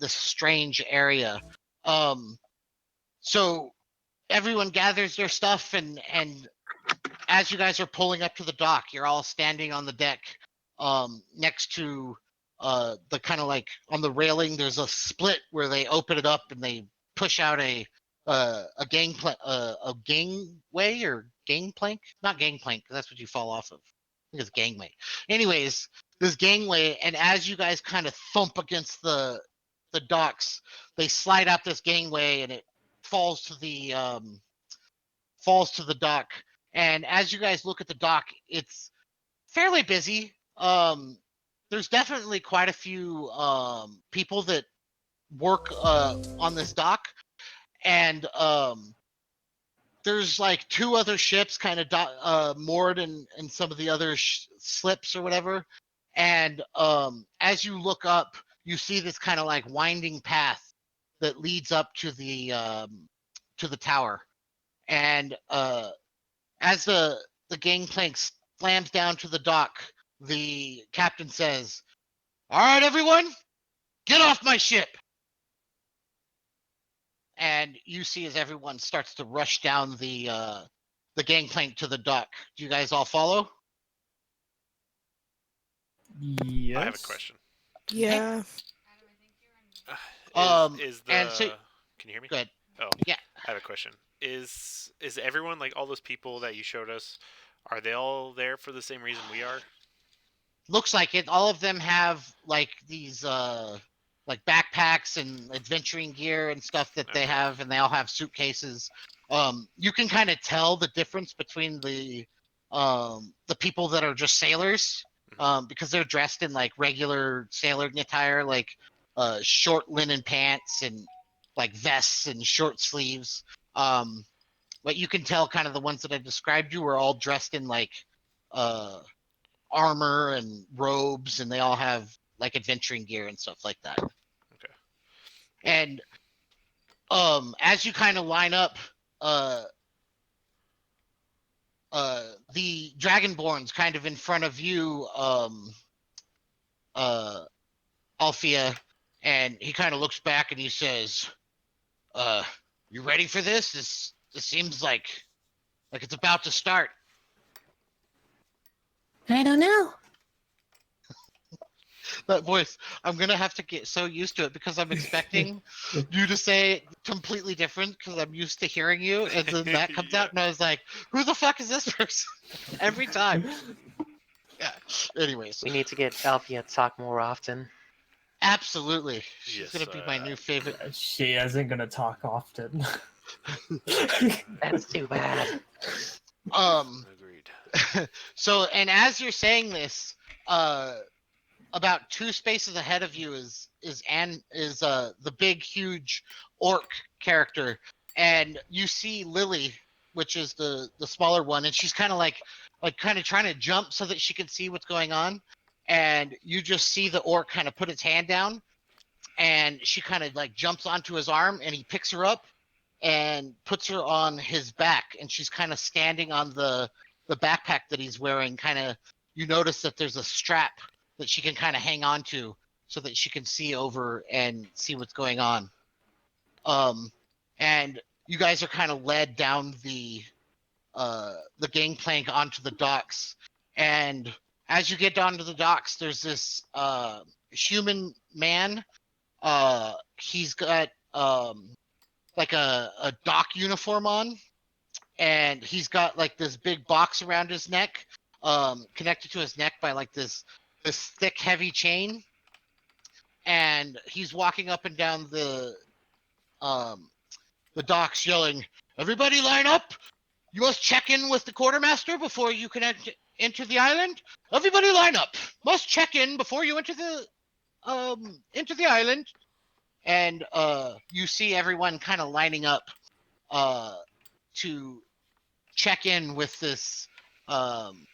strange area. So everyone gathers their stuff, and as you guys are pulling up to the dock, you're all standing on the deck, next to the kind of like on the railing. There's a split where they open it up and they push out a gangway or gangplank, not gangplank, 'cause that's what you fall off of. I think it's gangway. Anyways, this gangway, and as you guys kind of thump against the docks, they slide up this gangway, and it falls to the dock. And as you guys look at the dock, it's fairly busy. There's definitely quite a few people that work on this dock, and there's like two other ships kind of moored in some of the other slips or whatever. And as you look up, you see this kind of like winding path that leads up to the tower. And as the gangplank slams down to the dock, the captain says, "All right, everyone, get off my ship." And you see as everyone starts to rush down the gangplank to the dock. Do you guys all follow? Yes. I have a question. Yeah. Is And so, the Can you hear me? good. Oh, Yeah. I have a question. Is everyone, like all those people that you showed us, are they all there for the same reason we are? Looks like it. All of them have like these like backpacks and adventuring gear and stuff that they Okay. have, and they all have suitcases. You can kind of tell the difference between the people that are just sailors, because they're dressed in like regular sailor attire, like short linen pants and like vests and short sleeves. But you can tell kind of the ones that I described you were all dressed in like uh armor and robes, and they all have like adventuring gear and stuff like that. Okay. And as you kind of line up, uh the dragonborn's kind of in front of you, uh Althea, and he kind of looks back and he says, you ready for this? This seems like it's about to start. I don't know. that voice. I'm gonna have to get so used to it because I'm expecting you to say it completely different because I'm used to hearing you, and then that comes Yeah. out, and I was like, "Who the fuck is this person?" Every time. Yeah. Anyways, We need to get Alfia to talk more often. absolutely, she's Yes. gonna be my new favorite. She isn't gonna talk often. That's too bad. Um. Agreed. So, and as you're saying this, uh, about two spaces ahead of you is the big huge orc character, and you see Lily, which is the smaller one, and she's kind of like kind of trying to jump so that she can see what's going on, and you just see the orc kind of put its hand down, and she kind of like jumps onto his arm, and he picks her up and puts her on his back, and she's kind of standing on the backpack that he's wearing. Kind of, you notice that there's a strap that she can kind of hang on to so that she can see over and see what's going on. And you guys are kind of led down the gangplank onto the docks, and as you get down to the docks, there's this human man. He's got like a dock uniform on, and he's got like this big box around his neck, connected to his neck by like this thick heavy chain, and he's walking up and down um the docks yelling, "Everybody line up! You must check in with the quartermaster before you can enter the island. Everybody line up! Must check in before you enter the island." And you see everyone kind of lining up uh to check in with um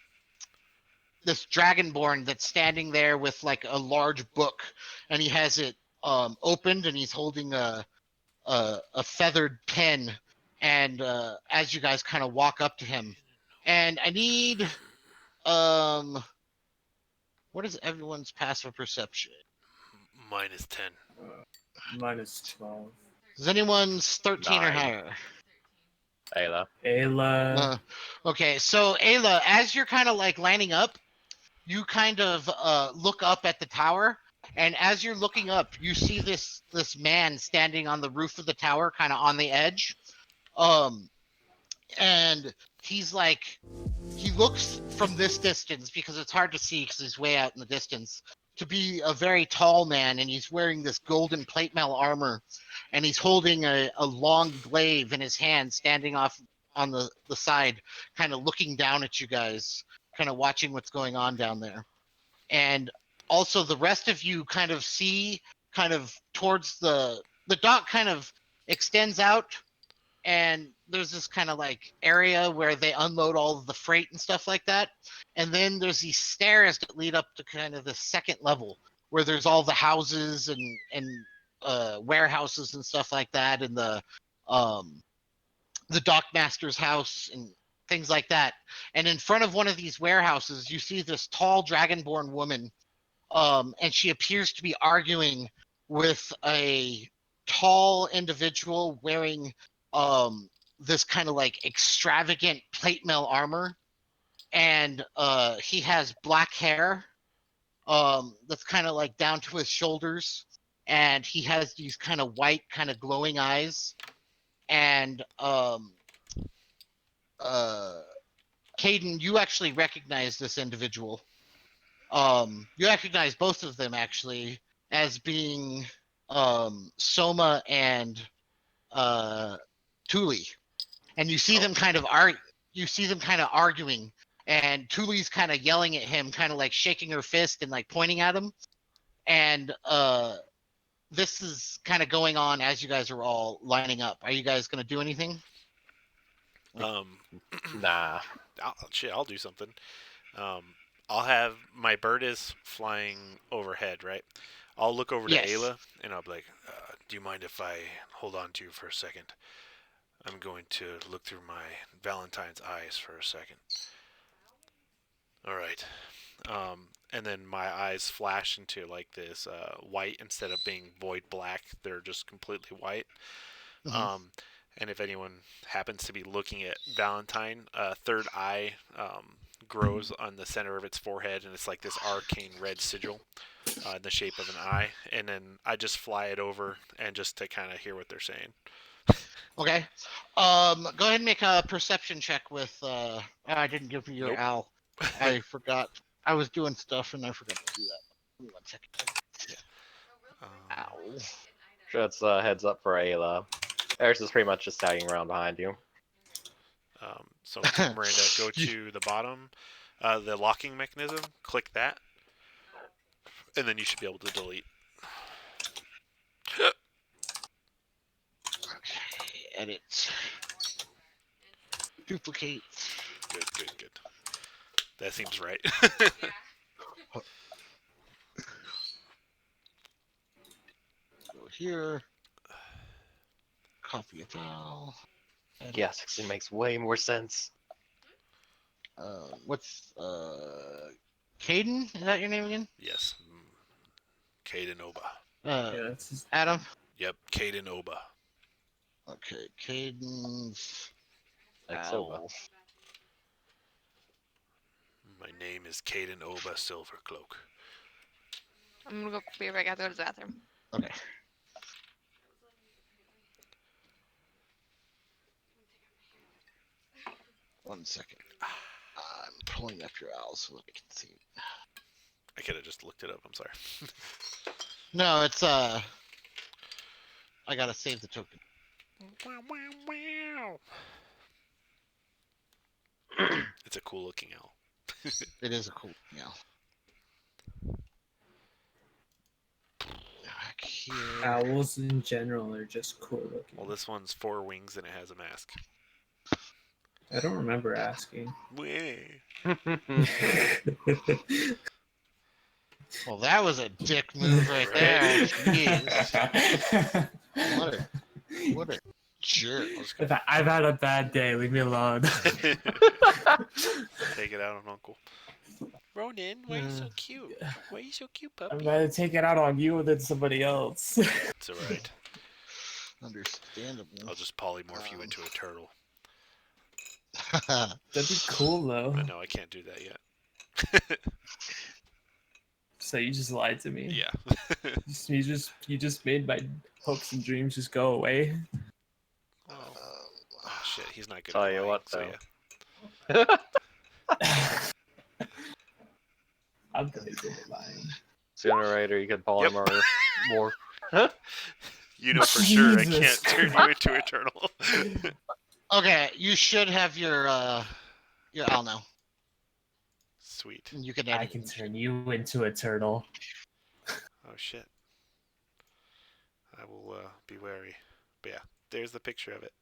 this dragonborn that's standing there with like a large book, and he has it opened, and he's holding a feathered pen, and as you guys kind of walk up to him, and I need um what is everyone's passive perception? -10. -12. Is anyone's 13 or 9. higher? Ayla. Ayla. Okay, so Ayla, as you're kind of like lining up, you kind of look up at the tower, and as you're looking up, you see this man standing on the roof of the tower, kind of on the edge. Um, and he's like, he looks from this distance because it's hard to see because he's way out in the distance, to be a very tall man, and he's wearing this golden plate mail armor, and he's holding a long glaive in his hand, standing off on the side, kind of looking down at you guys, kind of watching what's going on down there. And also the rest of you kind of see kind of towards the dock kind of extends out, and there's this kind of like area where they unload all of the freight and stuff like that, and then there's these stairs that lead up to kind of the second level where there's all the houses and warehouses and stuff like that, and um the dockmaster's house and things like that. And in front of one of these warehouses, you see this tall dragonborn woman, and she appears to be arguing with a tall individual wearing this kind of like extravagant plate mail armor, and he has black hair that's kind of like down to his shoulders, and he has these kind of white, kind of glowing eyes, and uh, Caden, you actually recognize this individual. You recognize both of them actually as being Soma and uh, Thule, and you see them kind of arguing, and Thule's kind of yelling at him, kind of like shaking her fist and like pointing at him, and this is kind of going on as you guys are all lining up. Are you guys going to do anything? Um, Nah. I'll do something. Um, I'll have my bird is flying overhead, right? I'll look over to Yes. Ayla and I'll be like, "Do you mind if I hold on to you for a second? I'm going to look through my Valentine's eyes for a second." All right. And then my eyes flash into like this white instead of being void black. They're just completely white. Mhm. And if anyone happens to be looking at Valentine, third eye grows on the center of its forehead, and it's like this arcane red sigil. in the shape of an eye, and then I just fly it over and just to kind of hear what they're saying. Okay. Go ahead and make a perception check with. I didn't give you your Nope. owl. I forgot. I was doing stuff and I forgot to do that. Give me 1 second. Ow. Sure, it's heads up for Ayla. Eris is pretty much just tagging around behind you. So Miranda, go to the bottom, the locking mechanism. Click that, and then you should be able to delete. Okay. Edit. Duplicate. Good. That seems right. Go here. Copy it all. Edit. Yeah, 16 makes way more sense. What's Caden? Is that your name again? Yes. Caden Oba. Yeah, that's just... Adam. Yep, Caden Oba. Okay, Caden's Like Soba. owl. My name is Caden Oba Silvercloak. I'm gonna go be right back. I have to go to the bathroom. Okay. One second. I'm pulling up your owl so that I can see. I could have just looked it up. I'm sorry. No, it's I gotta save the token. It's a cool looking owl. It is a cool owl. Back here. Owls in general are just cool looking. Well, this one's 4 wings and it has a mask. I don't remember asking. Well, that was a dick move right there. Jeez. What a jerk. I've had a bad day. Leave me alone. Take it out on Uncle. Ronan, why are you so cute? Why are you so cute, puppy? I'm going to take it out on you than somebody else. It's alright. Understandable. I'll just polymorph you into a turtle. That'd be cool, though. I know I can't do that yet. So you just lied to me. Yeah. You just made my hopes and dreams just go away. Oh shit, he's not good. Tell at you lying, what, so though. yeah. I'm pretty good at lying. Sooner or later, you could polymorph more. You know for sure I Jesus can't turn you into a turtle. Okay, you should have your owl now. Sweet. You can I edit can it. turn you into a turtle. Oh shit. I will be wary. But yeah, there's the picture of it.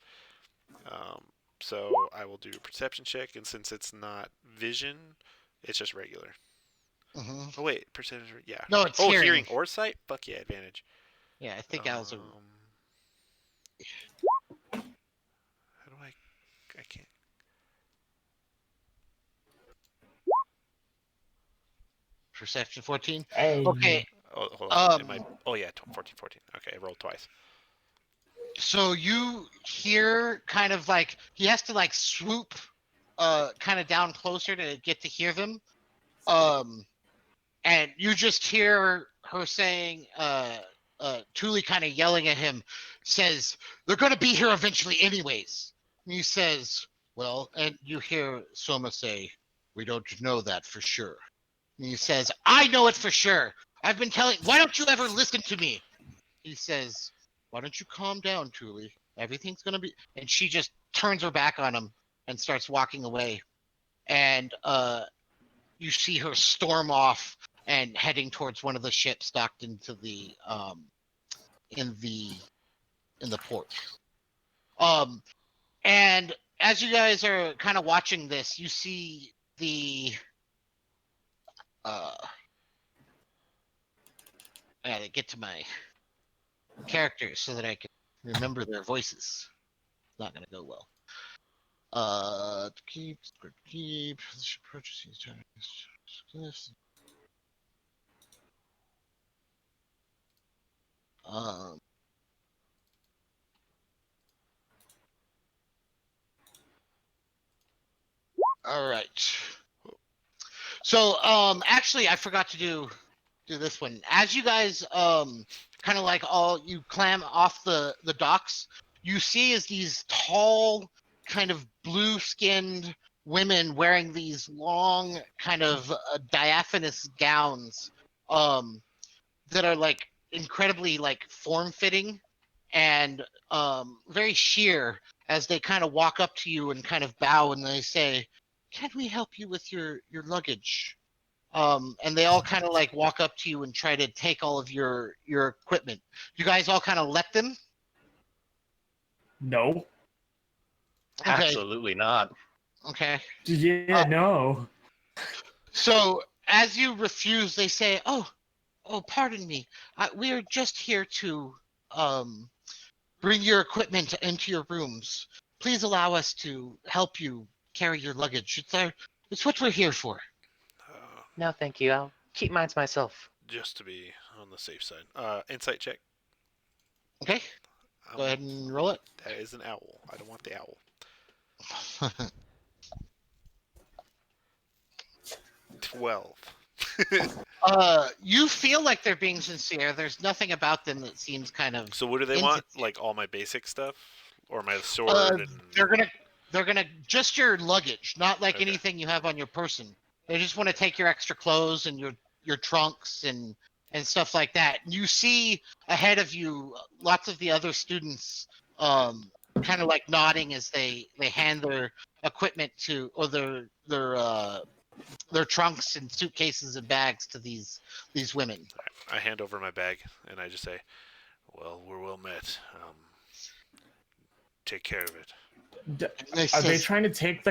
So I will do a perception check, and since it's not vision, it's just regular. Mhm. Oh wait, perception. Yeah. No, it's oh, hearing. or sight. Fuck yeah, advantage. Yeah, I think owls are. How do I can't. Perception 14. Hey. Okay, Oh, hold on. Oh yeah, 14. Okay, I rolled twice. so you hear kind of like he has to like swoop kind of down closer to get to hear them. And you just hear her saying Thule kind of yelling at him, says, "They're gonna be here eventually anyways." And he says, "Well," and you hear Soma say, "We don't know that for sure." And he says, "I know it for sure. I've been telling, why don't you ever listen to me?" He says, "Why don't you calm down, Thule? Everything's gonna be," and she just turns her back on him and starts walking away. And you see her storm off and heading towards one of the ships docked into the in the port. And as you guys are kind of watching this, you see the I gotta get to my characters so that I can remember their voices. It's not gonna go well. To keep. Purchasing this. All right. So, actually, I forgot to do do this one. As you guys kind of like all you climb off the docks, you see as these tall, kind of blue-skinned women wearing these long, kind of diaphanous gowns, that are like incredibly like form-fitting and very sheer as they kind of walk up to you and kind of bow and they say, "Can we help you with your luggage?" And they all kind of like walk up to you and try to take all of your equipment. You guys all kind of let them. No. Okay. Absolutely not. Okay. Yeah, no. So as you refuse, they say, "Oh, pardon me. We are just here to um, bring your equipment into your rooms. Please allow us to help you carry your luggage. It's what we're here for." Uh, No, thank you. I'll keep mine to myself. just to be on the safe side. Insight check. Okay. Go Um, ahead and roll it. that is an owl. I don't want the owl. 12. You feel like they're being sincere. There's nothing about them that seems kind of So what do they want? insincere. Like all my basic stuff, or my Uh, sword and they're gonna they're gonna just your luggage, not like okay. anything you have on your person. They just want to take your extra clothes and your trunks and stuff like that. And you see ahead of you lots of the other students kind of like nodding as they hand their equipment to or their trunks and suitcases and bags to these women. I hand over my bag and I just say, "Well, we're well met. Take care of it." D- And they Are they says, trying to take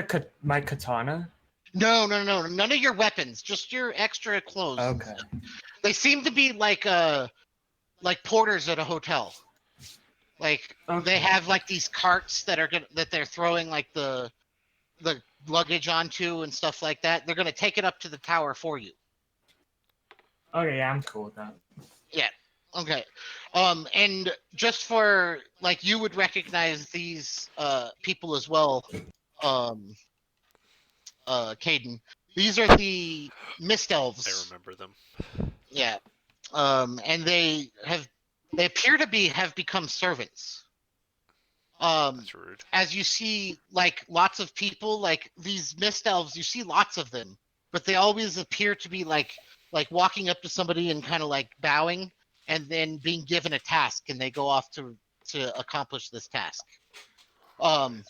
my katana? no, no, no, none of your weapons, just your extra clothes. Okay. They seem to be like porters at a hotel. Like they Okay. have like these carts that they're throwing like the luggage onto and stuff like that. They're gonna take it up to the tower for you. Okay, yeah, I'm cool with that. Yeah. Okay. And just for like you would recognize these people as well, um, Caden. These are the Mist I Elves. remember them. Yeah. And they appear to have become servants. That's rude. As you see like lots of people, like these Mist Elves, you see lots of them, but they always appear to be like walking up to somebody and kind of like bowing and then being given a task and they go off to accomplish this task. Um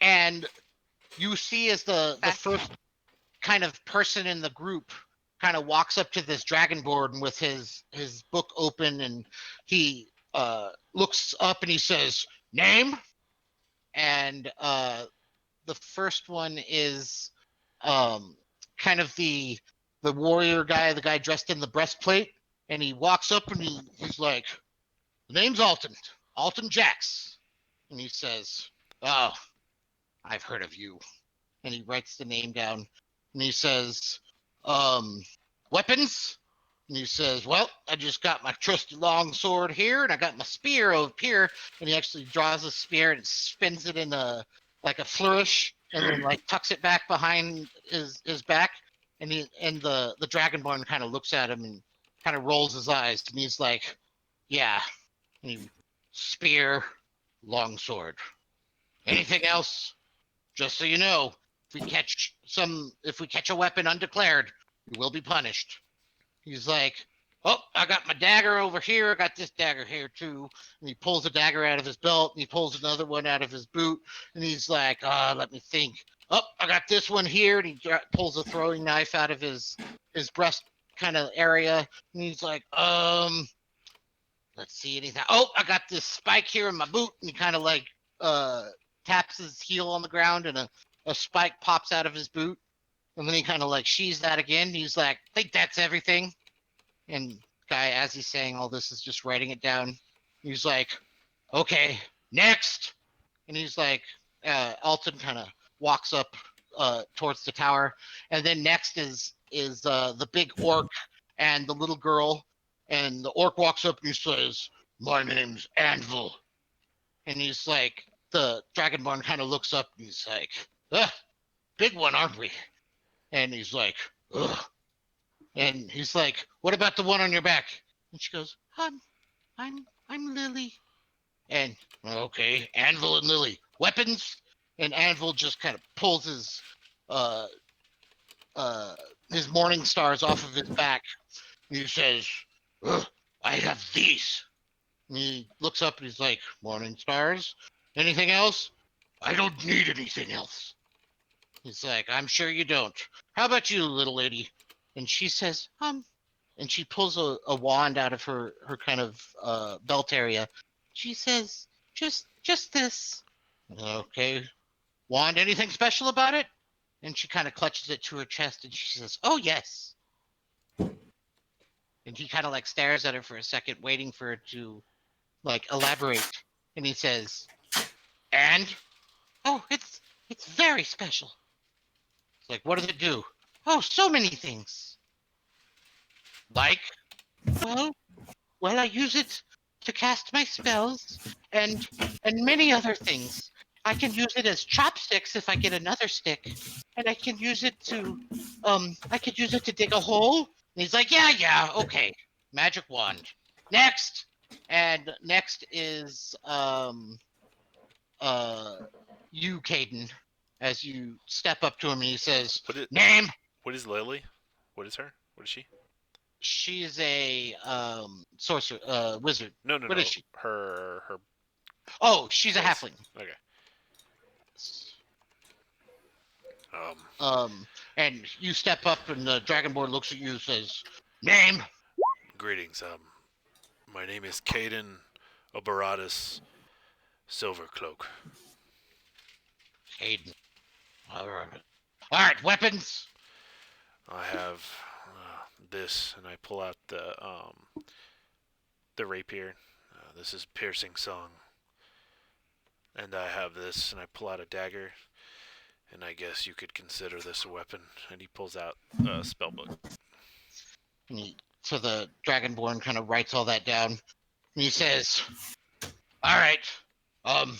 and you see as the Back. first kind of person in the group kind of walks up to this dragonborn with his book open and he looks up and he says, "Name?" And the first one is um kind of the warrior guy, the guy dressed in the breastplate, and he walks up and he's like, "The name's Alton Jax." And he says, "Oh, I've heard of you." And he writes the name down and he says, um, "Weapons?" And he says, "Well, I just got my trusty long sword here and I got my spear over here." And he actually draws a spear and spins it in a like a flourish and then like tucks it back behind his back. And the dragonborn kind of looks at him and kind of rolls his eyes and he's like, "Yeah." And he, "Spear, long sword. Anything else? Just so you know, if we catch a weapon undeclared, you will be punished." He's like, "Oh, I got my dagger over here. I got this dagger here too." And he pulls a dagger out of his belt and he pulls another one out of his boot. And he's like, "Let me think. Oh, I got this one here." And he pulls a throwing knife out of his breast kind of area. And he's like, "Let's see anything. Oh, I got this spike here in my boot." And he kind of like uh taps his heel on the ground and a spike pops out of his boot. And then he kind of like sheaths that again. He's like, "Think that's everything." And guy, as he's saying all this, is just writing it down. He's like, "Okay, next." And he's like, Alton kind of walks up towards the tower, and then next is the big orc and the little girl, and the orc walks up and he says, "My name's Anvil." And he's like, the dragonborn kind of looks up and he's like, "Ugh, big one, aren't we?" And he's like, "Ugh." And he's like, "What about the one on your back?" And she goes, I'm Lily." And okay, Anvil and Lily, weapons. And Anvil just kind of pulls uh uh his morning stars off of his back. And he says, "Ugh, I have these." And he looks up and he's like, "Morning stars? Anything else?" "I don't need anything else." He's like, "I'm sure you don't. How about you, little lady?" And she says, and she pulls a wand out of her kind of belt area. She says, just this." "Okay. Wand, anything special about it?" And she kind of clutches it to her chest and she says, "Oh yes." And he kind of like stares at her for a second, waiting for her to like elaborate. And he says, "And oh, it's very special." It's like, "What does it do?" "Oh, so many things." "Like?" "Well, I use it to cast my spells and many other things. I can use it as chopsticks if I get another stick, and I could use it to dig a hole." And he's like, "Yeah, okay. Magic wand. Next." And next is uh you, Caden, as you step up to him and he says, What is "Name." what is Lily? What is her? What is she? She's a sorcerer, wizard. No, no, What is no. she? Her Oh, she's a race. halfling. Okay. Um, Um, and you step up, and the dragonborn looks at you and says, "Name." greetings. My name is Caden Oberatus Silvercloak. Hayden. All right. All right. Weapons. I have this, and I pull out the rapier. This is piercing song, and I have this, and I pull out a dagger, and I guess you could consider this a weapon. And he pulls out a spellbook. And so the dragonborn kind of writes all that down, and he says, "All right. Um,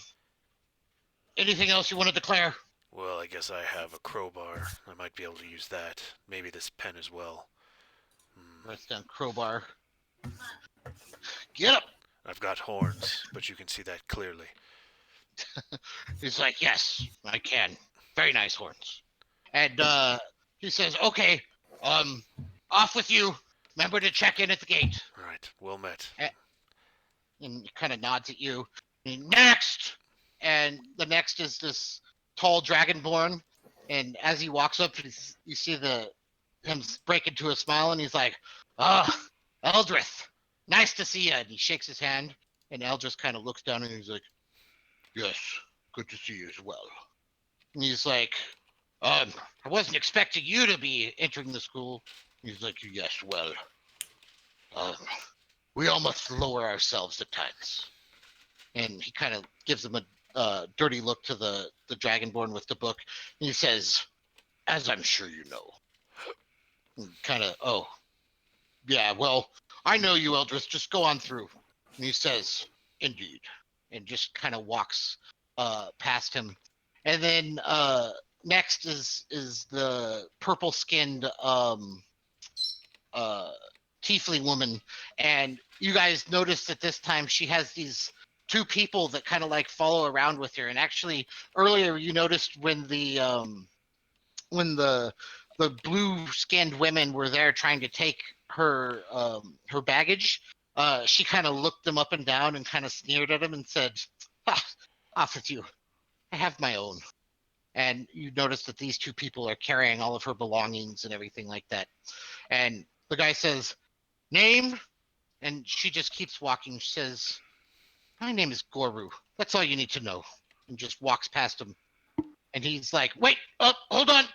anything else you want to declare?" Well, I guess I have a crowbar. I might be able to use that. Maybe this pen as well. Writes down crowbar. Get up. I've got horns, but you can see that clearly. He's like, "Yes, I can. Very nice horns." And he says, "Okay. Um, off with you. Remember to check in at the gate." All right, well met. And kind of nods at you. "Next." And the next is this tall dragonborn. And as he walks up, you see him break into a smile, and he's like, "Ah, Eldrith, nice to see you." And he shakes his hand, and Eldrith kind of looks down, and he's like, "Yes, good to see you as well." And he's like, "I wasn't expecting you to be entering the school." He's like, "Yes, well, um, we all must lower ourselves at times." And he kind of gives him a dirty look to the dragonborn with the book. And he says, "As I'm sure you know." Kind of, "Oh, yeah, well, I know you, Eldris. Just go on through." And he says, "Indeed." And just kind of walks past him. And then next is the purple skinned uh, tiefling woman. And you guys notice that this time she has these two people that kind of like follow around with her. And actually, earlier you noticed when the blue skinned women were there trying to take her baggage. She kind of looked them up and down and kind of sneered at him and said, "Ah, off with you. I have my own." And you notice that these two people are carrying all of her belongings and everything like that. And the guy says, "Name?" And she just keeps walking. She says, "My name is Goru. That's all you need to know." And just walks past him. And he's like, "Wait, hold on.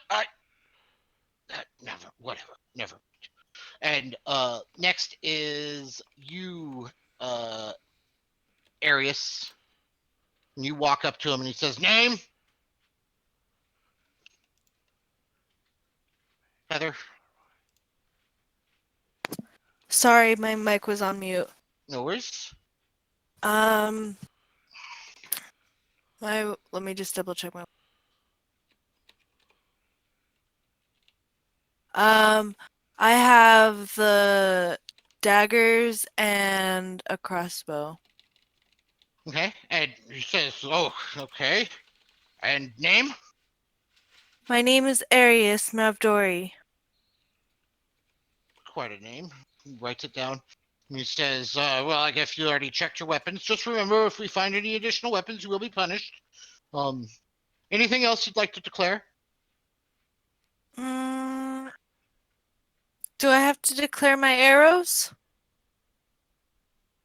Never, whatever, never." And next is you, uh, Arius. And you walk up to him and he says, "Name?" "Heather." Sorry, my mic was on mute. "No worries." Um, let me just double check my. Um, I have the daggers and a crossbow. Okay, and he says, "Oh, okay." And name? My name is Arius Mavdori. Quite a name. He writes it down. And he says, "Well, I guess you already checked your weapons. Just remember, if we find any additional weapons, you will be punished." Um, Anything else you'd like to declare? Mm, do I have to declare my arrows?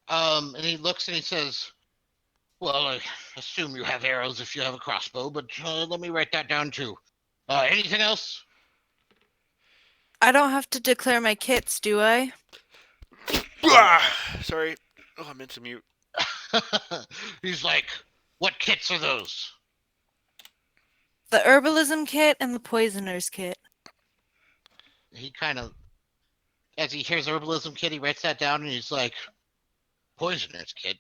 And he looks and he says, "Well, I assume you have arrows if you have a crossbow, but let me write that down too. Anything else?" I don't have to declare my kits, do I? Sorry. Oh, I meant to mute. He's like, "What kits are those?" The herbalism kit and the poisoner's kit. He kind of, as he hears herbalism kit, he writes that down and he's like, "Poisonous kit."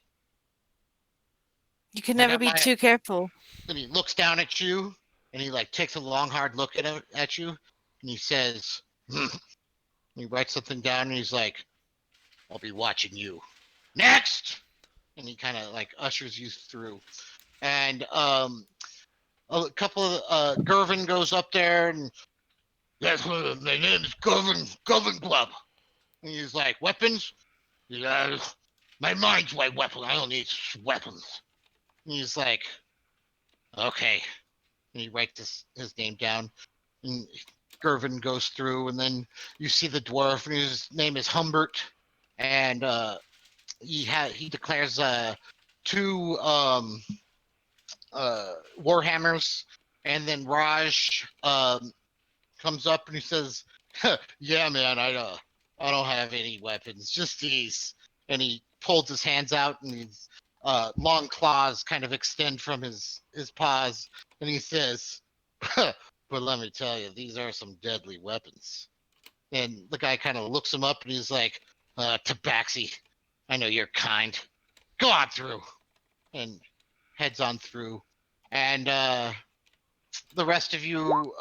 You can I never got be my. too careful. Then he looks down at you and he like takes a long, hard look at you and he says, "Hmm." He writes something down and he's like, "I'll be watching you." Next! And he kind of like ushers you through. And a couple of Gervin goes up there and, "Yes, my name is Gervin Glub." And he's like, "Weapons?" "Yeah, my mind's my weapon. I don't need weapons." And he's like, "Okay." And he writes his name down. And Gervin goes through, and then you see the dwarf, and his name is Humbert, and he declares two warhammers, and then Raj comes up and he says, "Yeah, man, I don't have any weapons, just these." And he pulls his hands out, and his long claws kind of extend from his paws, and he says, "But let me tell you, these are some deadly weapons." And the guy kind of looks him up, and he's like, "Tabaxi, I know you're kind. Go on through," and heads on through, and the rest of you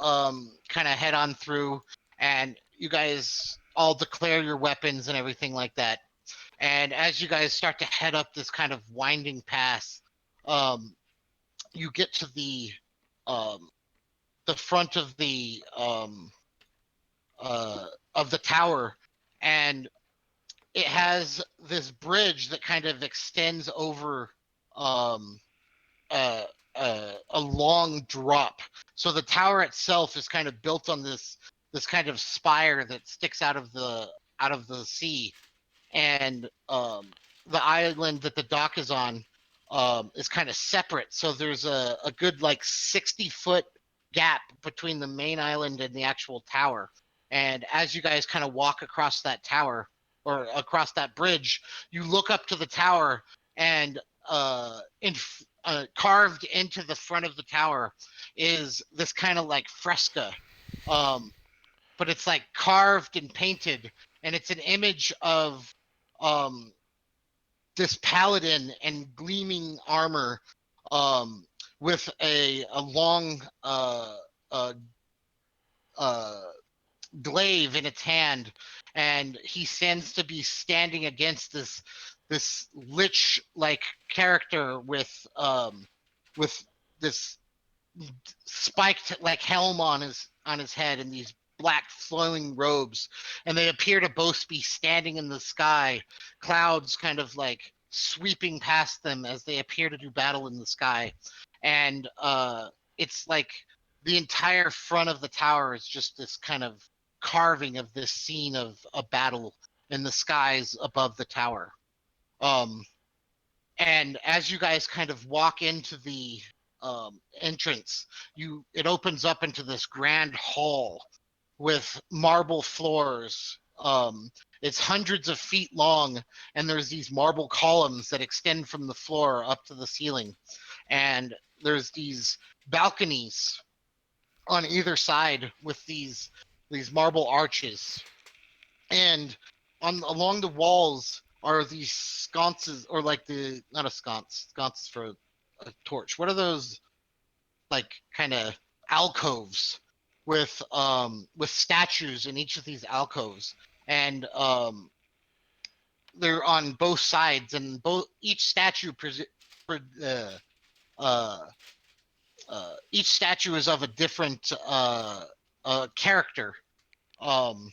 kind of head on through, and you guys all declare your weapons and everything like that. And as you guys start to head up this kind of winding path, um, you get to um, the front of the tower, and it has this bridge that kind of extends over um, uh, a long drop. So the tower itself is kind of built on this kind of spire that sticks out of the sea, and the island that the dock is on is kind of separate. So there's a good like 60-foot gap between the main island and the actual tower. And as you guys kind of walk across that tower or across that bridge, you look up to the tower, and carved into the front of the tower is this kind of like fresca, um, but it's like carved and painted, and it's an image of um, this paladin in gleaming armor, um, with a long uh, uh, glaive in its hand, and he seems to be standing against this lich like character with this spiked like helm on his head and these black flowing robes, and they appear to both be standing in the sky, clouds kind of like sweeping past them as they appear to do battle in the sky. And it's like the entire front of the tower is just this kind of carving of this scene of a battle in the skies above the tower. um and as you guys kind of walk into the entrance, you it opens up into this grand hall with marble floors. It's hundreds of feet long, and there's these marble columns that extend from the floor up to the ceiling. And there's these balconies on either side with these marble arches, and on along the walls are these sconces, or like the not a sconce for a torch. What are those, like kind of alcoves with statues in each of these alcoves, and they're on both sides, and each statue uh, uh, each statue is of a different character. Um,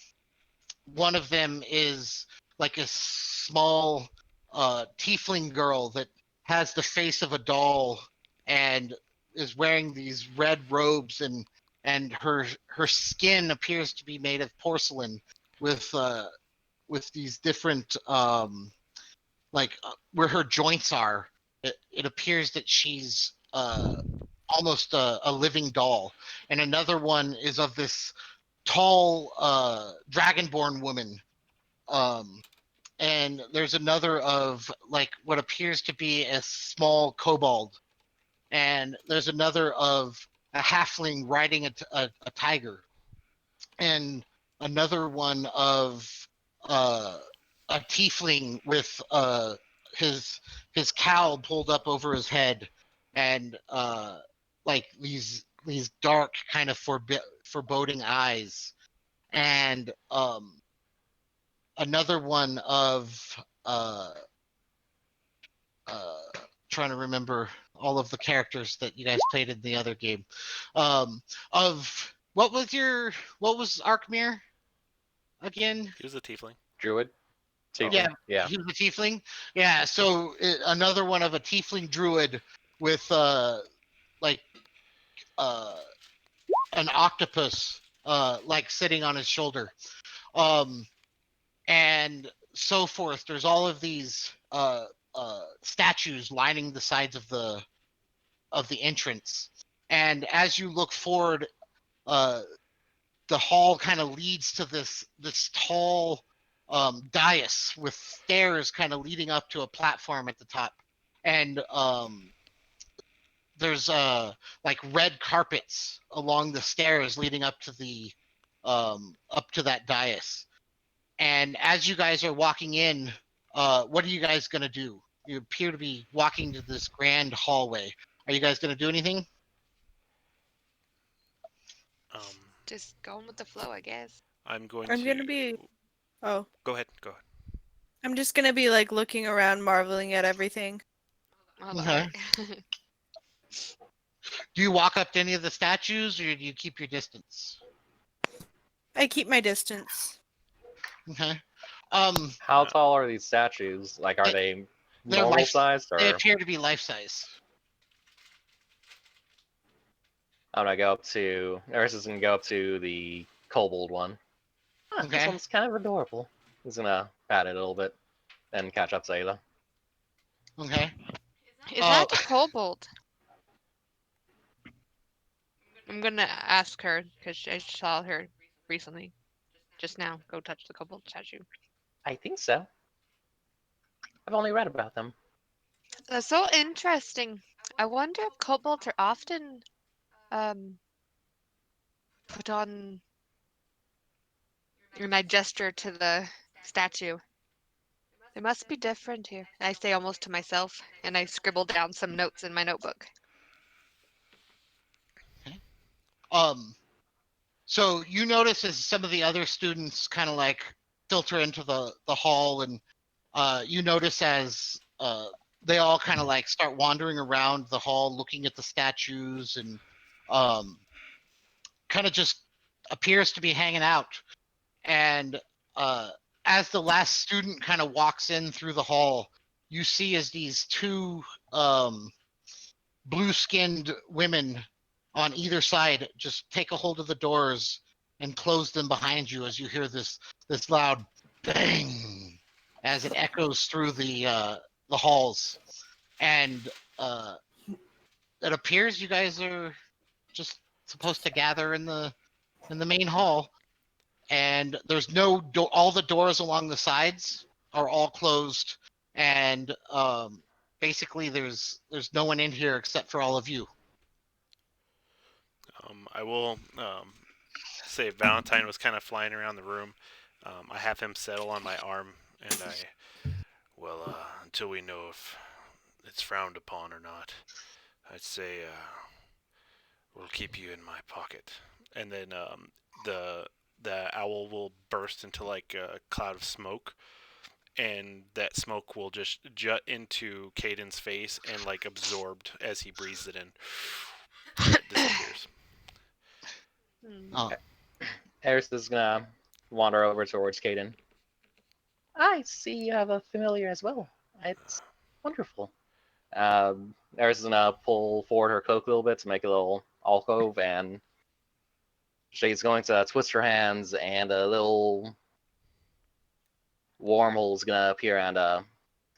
One of them is like a small tiefling girl that has the face of a doll and is wearing these red robes, and her skin appears to be made of porcelain with these different where her joints are. It appears that she's almost a living doll. And another one is of this tall dragonborn woman. Um, and there's another of like what appears to be a small kobold. And there's another of a halfling riding a tiger. And another one of uh, a tiefling with his his cowl pulled up over his head, and like these dark kind of foreboding eyes, and another one of uh, uh, trying to remember all of the characters that you guys played in the other game. Of what was Arkmir again? He was a tiefling. Druid? Yeah, Tiefling? Yeah. he was a tiefling. Yeah, so another one of a tiefling druid with like uh an octopus like sitting on his shoulder. Um and so forth. There's all of these statues lining the sides of the entrance. And as you look forward, uh the hall kind of leads to this tall dais with stairs kind of leading up to a platform at the top, and there's like red carpets along the stairs leading up to that dais. And as you guys are walking in, what are you guys gonna do? You appear to be walking to this grand hallway. Are you guys gonna do anything? Um, Just going with the flow, I guess. I'm going I'm to gonna be. Oh, go ahead. Go ahead. I'm just gonna be like looking around, marveling at everything. All Okay. right. Do you walk up to any of the statues, or do you keep your distance? I keep my distance. Okay. How Uh, tall are these statues? Like, are they They're normal sized, they or appear to be life size. I'm gonna go up to Eris is gonna go up to the kobold one. This Okay. one's kind of adorable. He's gonna pat it a little bit and catch up to Zayla. Okay. Is Uh, that a kobold? I'm gonna ask her because I saw her recently, just now. Go touch the kobold statue. I think so. I've only read about them. That's so interesting. I wonder if kobolds are often um put on, and I gesture to the statue. It must be different here. I say almost to myself, and I scribble down some notes in my notebook. okay. Um, so you notice as some of the other students kind of like filter into the hall, and you notice as they all kind of like start wandering around the hall, looking at the statues, and um, kind of just appears to be hanging out. And uh, as the last student kind of walks in through the hall, you see as these two um, blue-skinned women on either side just take a hold of the doors and close them behind you as you hear this loud bang as it echoes through the halls. And it appears you guys are just supposed to gather in the main hall, and there's no all the doors along the sides are all closed, and basically there's no one in here except for all of you. I will say Valentine was kind of flying around the room. I have him settle on my arm, and until we know if it's frowned upon or not, I'd say we'll keep you in my pocket. and then the owl will burst into like a cloud of smoke, and that smoke will just jut into Caden's face and like absorbed as he breathes it in, and it disappears. Hmm. Oh, Eris is gonna wander over towards Caden. I see you have a familiar as well. It's wonderful. Eris is gonna pull forward her cloak a little bit to make a little alcove, and she's going to twist her hands, and a little wormhole is gonna appear, and a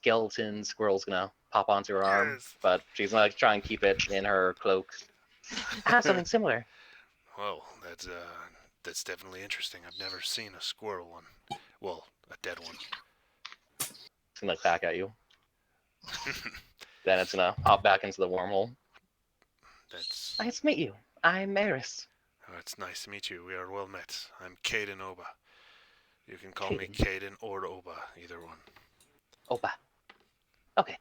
skeleton squirrel's gonna pop onto her arm. Yes. But she's gonna try and keep it in her cloak. I have something similar. Well, that's definitely interesting. I've never seen a squirrel one. Well, a dead one. It's gonna look back at you. Then it's gonna hop back into the wormhole. That's Nice to meet you. I'm Eris. it's nice to meet you. We are well met. I'm Caden Oba. You can call me Caden. Caden or Oba, either one. Opa. Okay.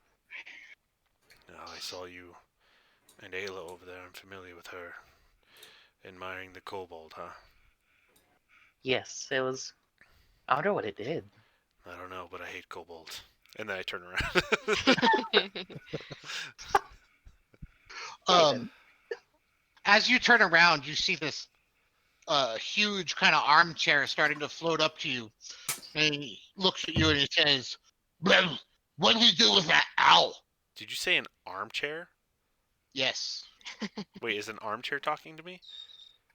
Now I saw you and Ayla over there. I'm familiar with her. Admiring the kobold, huh? Yes, it was. I wonder what it did. I don't know, but I hate kobolds. And then I turn around. Caden. As you turn around, you see this huge kind of armchair starting to float up to you, and he looks at you and he says, "Well, what did you do with that owl?" Did you say an armchair? Yes. Wait, is an armchair talking to me?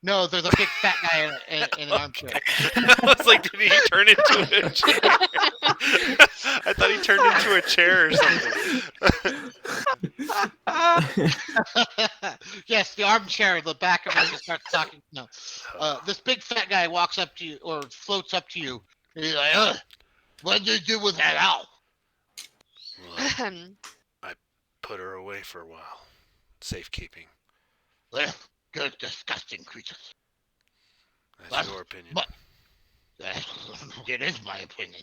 No, there's a big fat guy in an armchair. I was like, did he turn into a chair? I thought he turned into a chair or something. Yes, the armchair, the back of it just starts talking. No. This big fat guy walks up to you or floats up to you. And he's like, what did you do with that owl? Well, I put her away for a while. Safekeeping. Well, good, disgusting creatures. That's your opinion. But it is my opinion.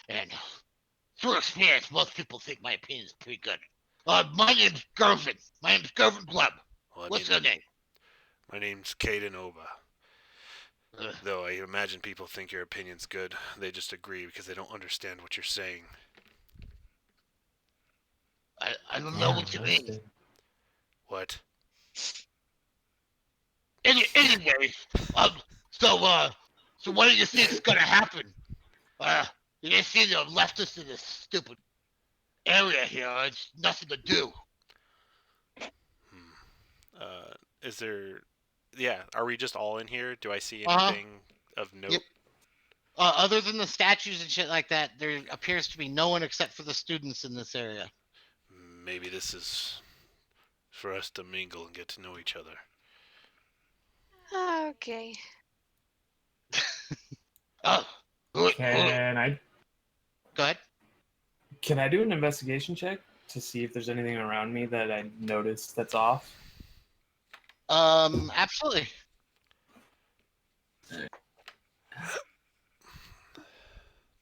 And through experience, most people think my opinion is pretty good. My name's Gervin. My name's Gervin Gleb. Well, What's your name? My name's Caden Oba. Uh, Though I imagine people think your opinion's good, they just agree because they don't understand what you're saying. I don't know what you mean. What? Anyway, so what do you think's gonna happen? You guys seem to have left us in this stupid area here. It's nothing to do. Is there? Yeah. Are we just all in here? Do I see Uh-huh. anything of note? Yep. Other than the statues and shit like that, there appears to be no one except for the students in this area. Maybe this is for us to mingle and get to know each other. Okay. Oh, go Can I ahead. can I do an investigation check to see if there's anything around me that I noticed that's off? Absolutely.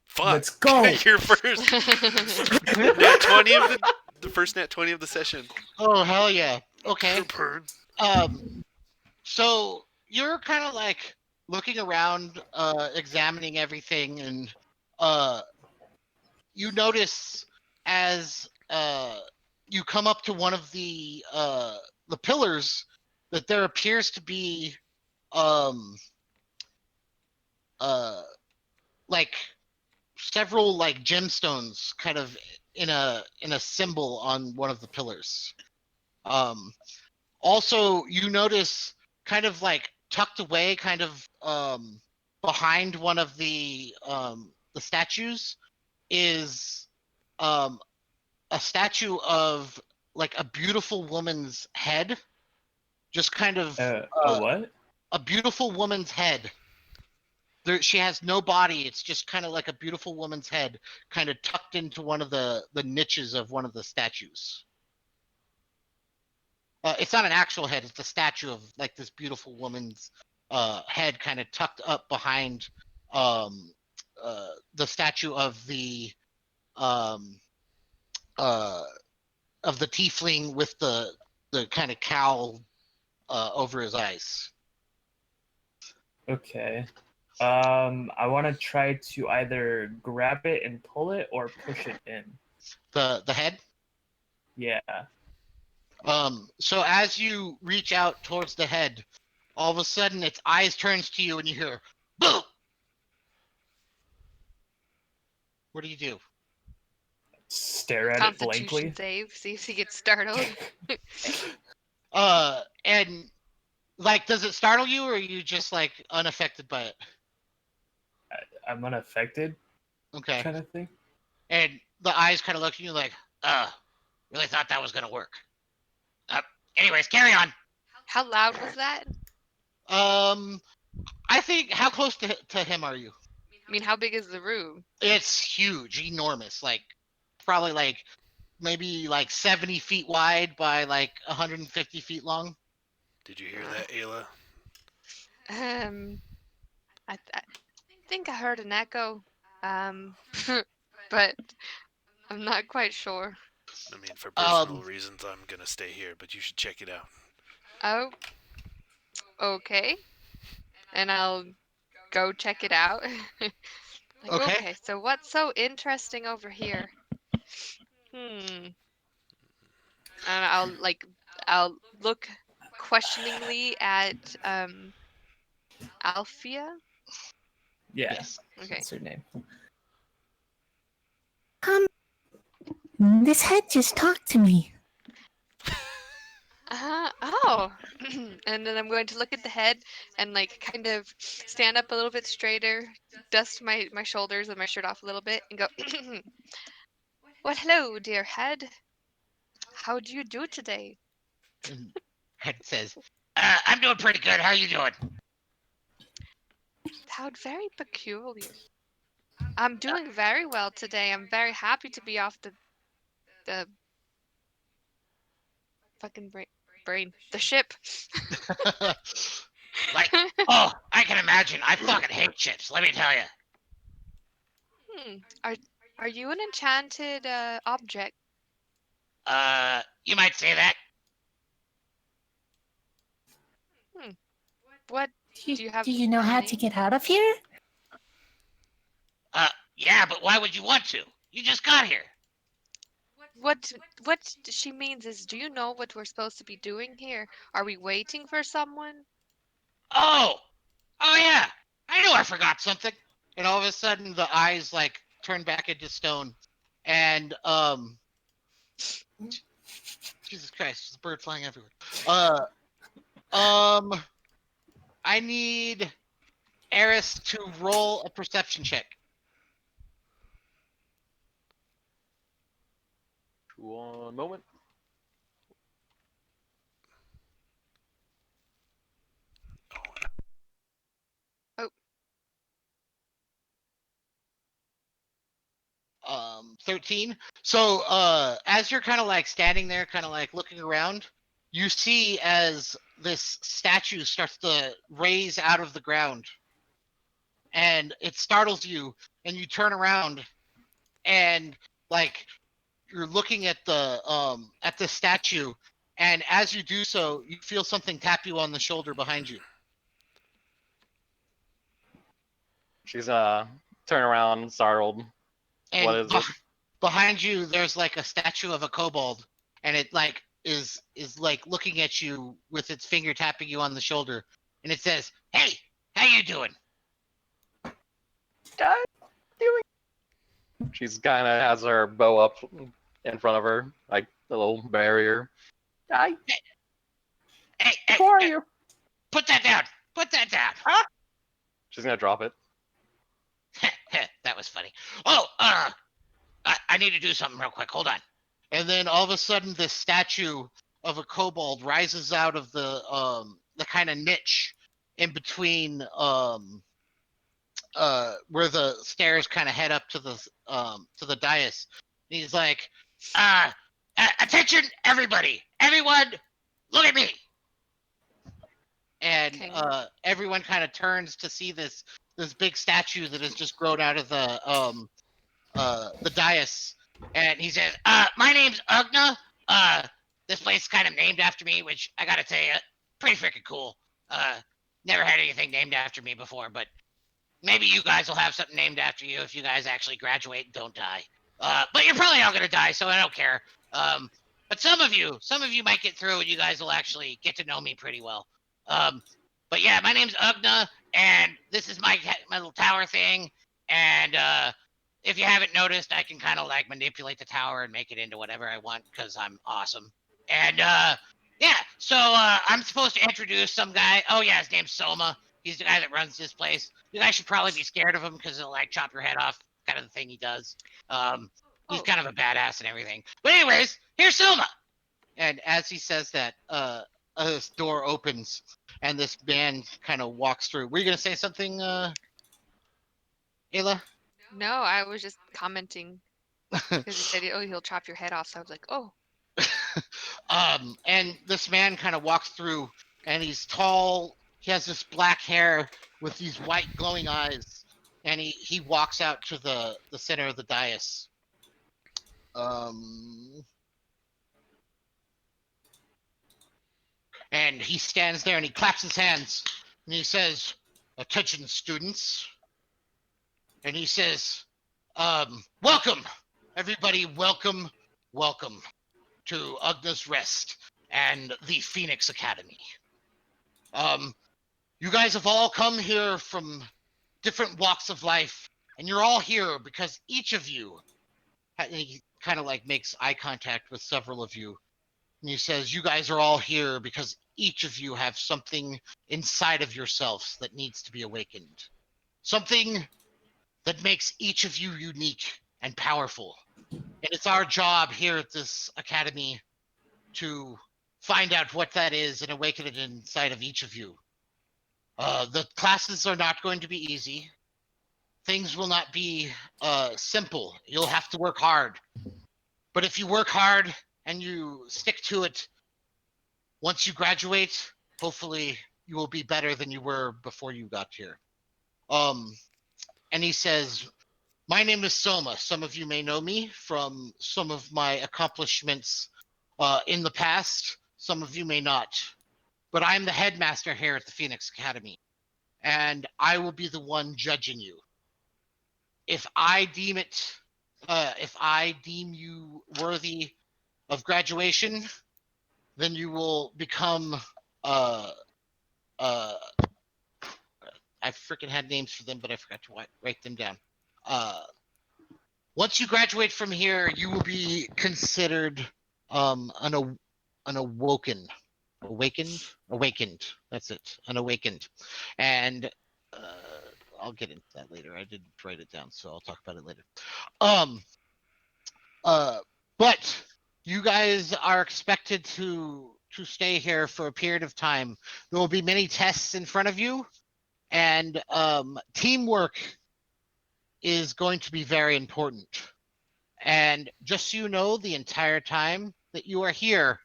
Fuck. Let's go. You're first. Nat 20 of the first nat 20 of the session. Oh, hell yeah. Okay. Super. So you're kind of like looking around, examining everything, and you notice as you come up to one of the pillars that there appears to be like several like gemstones kind of in a symbol on one of the pillars. Also, you notice kind of like tucked away, kind of behind one of the statues is a statue of like a beautiful woman's head, just kind of A what? a beautiful woman's head. She has no body. It's just kind of like a beautiful woman's head, kind of tucked into one of the niches of one of the statues. It's not an actual head. It's a statue of like this beautiful woman's head, kind of tucked up behind the statue of the tiefling with the kind of cowl over his eyes. Okay. I want to try to either grab it and pull it or push it in. The head. Yeah. So as you reach out towards the head, all of a sudden its eyes turns to you and you hear boom. What do? Stare at it Constitution blankly. save. See if he gets startled. And like, does it startle you, or are you just like unaffected by it? I'm unaffected, Okay. kind of thing. And the eyes kind of look at you like, really thought that was gonna work. Anyways, carry on. How loud was that? Um, I think, how close to him are you? I mean, how big is the room? It's huge, enormous, like probably like maybe like 70 feet wide by like 150 feet long. Did you hear that, Ayla? Um, I think I heard an echo. Um, but I'm not quite sure. I mean, for Um, personal reasons, I'm gonna stay here, but you should check it out. Oh, okay. And I'll go check it out. Like, okay. okay, so what's so interesting over here? And I'll look questioningly at Alfia. Yeah. Yes. Okay. That's her name. This head just talked to me. Oh. And then I'm going to look at the head and like kind of stand up a little bit straighter, dust my shoulders and my shirt off a little bit and go, "Well, hello, dear head. How do you do today?" And head says, I'm doing pretty good. How you doing? Sound very peculiar. I'm doing very well today. I'm very happy to be off the fucking the ship. Like, oh, I can imagine. I fucking hate chips. Let me tell you. Hmm. Are you an enchanted object? You might say that. What Do do you have do you know a how name? to get out of here? Yeah, but why would you want to? You just got here. What she means is, do you know what we're supposed to be doing here? Are we waiting for someone? Oh, oh yeah. I knew I forgot something. And all of a sudden, the eyes like turn back into stone, and Jesus Christ, there's a bird flying everywhere. Um, I need Eris to roll a perception check. One moment. Oh, 13. So as you're kind of like standing there, kind of like looking around, you see as this statue starts to raise out of the ground, and it startles you, and you turn around, and like you're looking at the statue, and as you do so, you feel something tap you on the shoulder behind you. She's turn around, startled. What And is it? behind you there's like a statue of a kobold, and it like is like looking at you with its finger tapping you on the shoulder, and it says, "Hey, how you doing?" She's kind of has her bow up in front of her, like a little barrier. Hi, Hey, who are you? put that down. Put that down. She's gonna drop it. That was funny. Oh, I need to do something real quick. Hold on. And then all of a sudden, this statue of a kobold rises out of the kind of niche in between where the stairs kind of head up to the dais. And he's like, attention, everybody, everyone, look at me. And okay. everyone kind of turns to see this big statue that has just grown out of the dais. And he says, my name's Ugna. This place is kind of named after me, which I gotta tell you, pretty freaking cool. never had anything named after me before, but maybe you guys will have something named after you if you guys actually graduate and don't die. But you're probably all gonna die, so I don't care. But some of you might get through, and you guys will actually get to know me pretty well. Um, but yeah, my name's Ugna, and this is my little tower thing. And if you haven't noticed, I can kind of like manipulate the tower and make it into whatever I want because I'm awesome. And yeah, so I'm supposed to introduce some guy. Oh yeah, his name's Soma. He's the guy that runs this place. You guys should probably be scared of him because he'll like chop your head off, kind of the thing he does. He's Oh, kind of a badass and everything. But anyways, here's Soma. And as he says that, this door opens and this man kind of walks through. Were you gonna say something, Ayla? no, I was just commenting because he said, "Oh, he'll chop your head off." So I was like, "Oh, And this man kind of walks through, and he's tall. He has this black hair with these white glowing eyes, and he walks out to the center of the dais. Um, and he stands there and he claps his hands and he says, "Attention, students!" And he says, "Welcome, everybody. Welcome, welcome to Ugna's Rest and the Phoenix Academy. Um, you guys have all come here from different walks of life, and you're all here because each of you," and he kind of like makes eye contact with several of you, and he says, "You guys are all here because each of you have something inside of yourselves that needs to be awakened. Something that makes each of you unique and powerful. And it's our job here at this academy to find out what that is and awaken it inside of each of you. The classes are not going to be easy. Things will not be simple. You'll have to work hard. But if you work hard and you stick to it, once you graduate, hopefully you will be better than you were before you got here." And he says, "My name is Soma. Some of you may know me from some of my accomplishments in the past. Some of you may not. But I'm the headmaster here at the Phoenix Academy, and I will be the one judging you. If I deem you worthy of graduation, then you will become uh uh I freaking had names for them, but I forgot to write them down. Uh, Once you graduate from here, you will be considered an awakened. That's it, an awakened, and I'll get into that later. I didn't write it down, so I'll talk about it later. Um, uh, but you guys are expected to stay here for a period of time. There will be many tests in front of you, and teamwork is going to be very important. And just so you know, the entire time that you are here,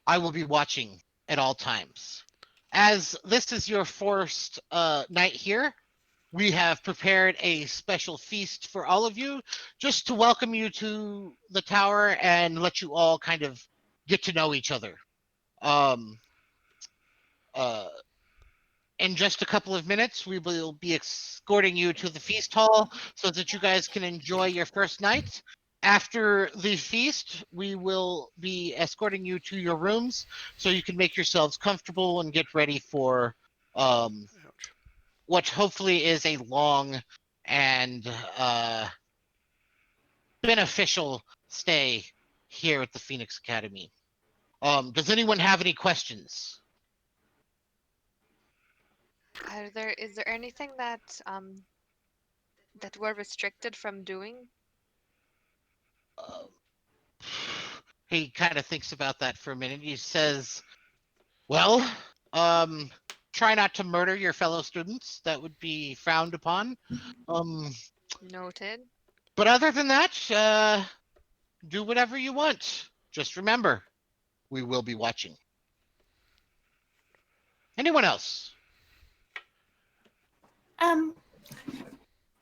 I will be watching at all times. As this is your first night here, we have prepared a special feast for all of you just to welcome you to the tower and let you all kind of get to know each other. Um, uh, in just a couple of minutes, we will be escorting you to the feast hall so that you guys can enjoy your first night. After the feast, we will be escorting you to your rooms so you can make yourselves comfortable and get ready for um, Ouch. what hopefully is a long and beneficial stay here at the Phoenix Academy. Does anyone have any questions? is there anything that we're restricted from doing?" Uh, he kind of thinks about that for a minute. He says, "Well, um, try not to murder your fellow students. That would be frowned upon. Um, Noted. but other than that, do whatever you want. Just remember, we will be watching." Anyone else? Um,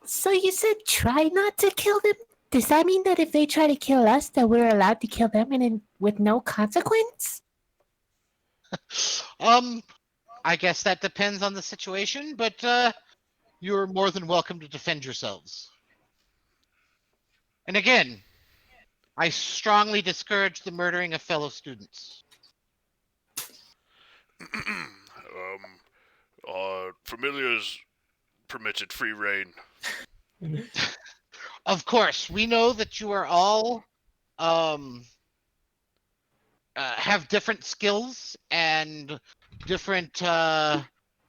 so you said try not to kill them? Does that mean that if they try to kill us, that we're allowed to kill them and with no consequence? Um, I guess that depends on the situation, but you're more than welcome to defend yourselves. And again, I strongly discourage the murdering of fellow students. Familiars permitted free reign. Of course, we know that you are all um, have different skills and different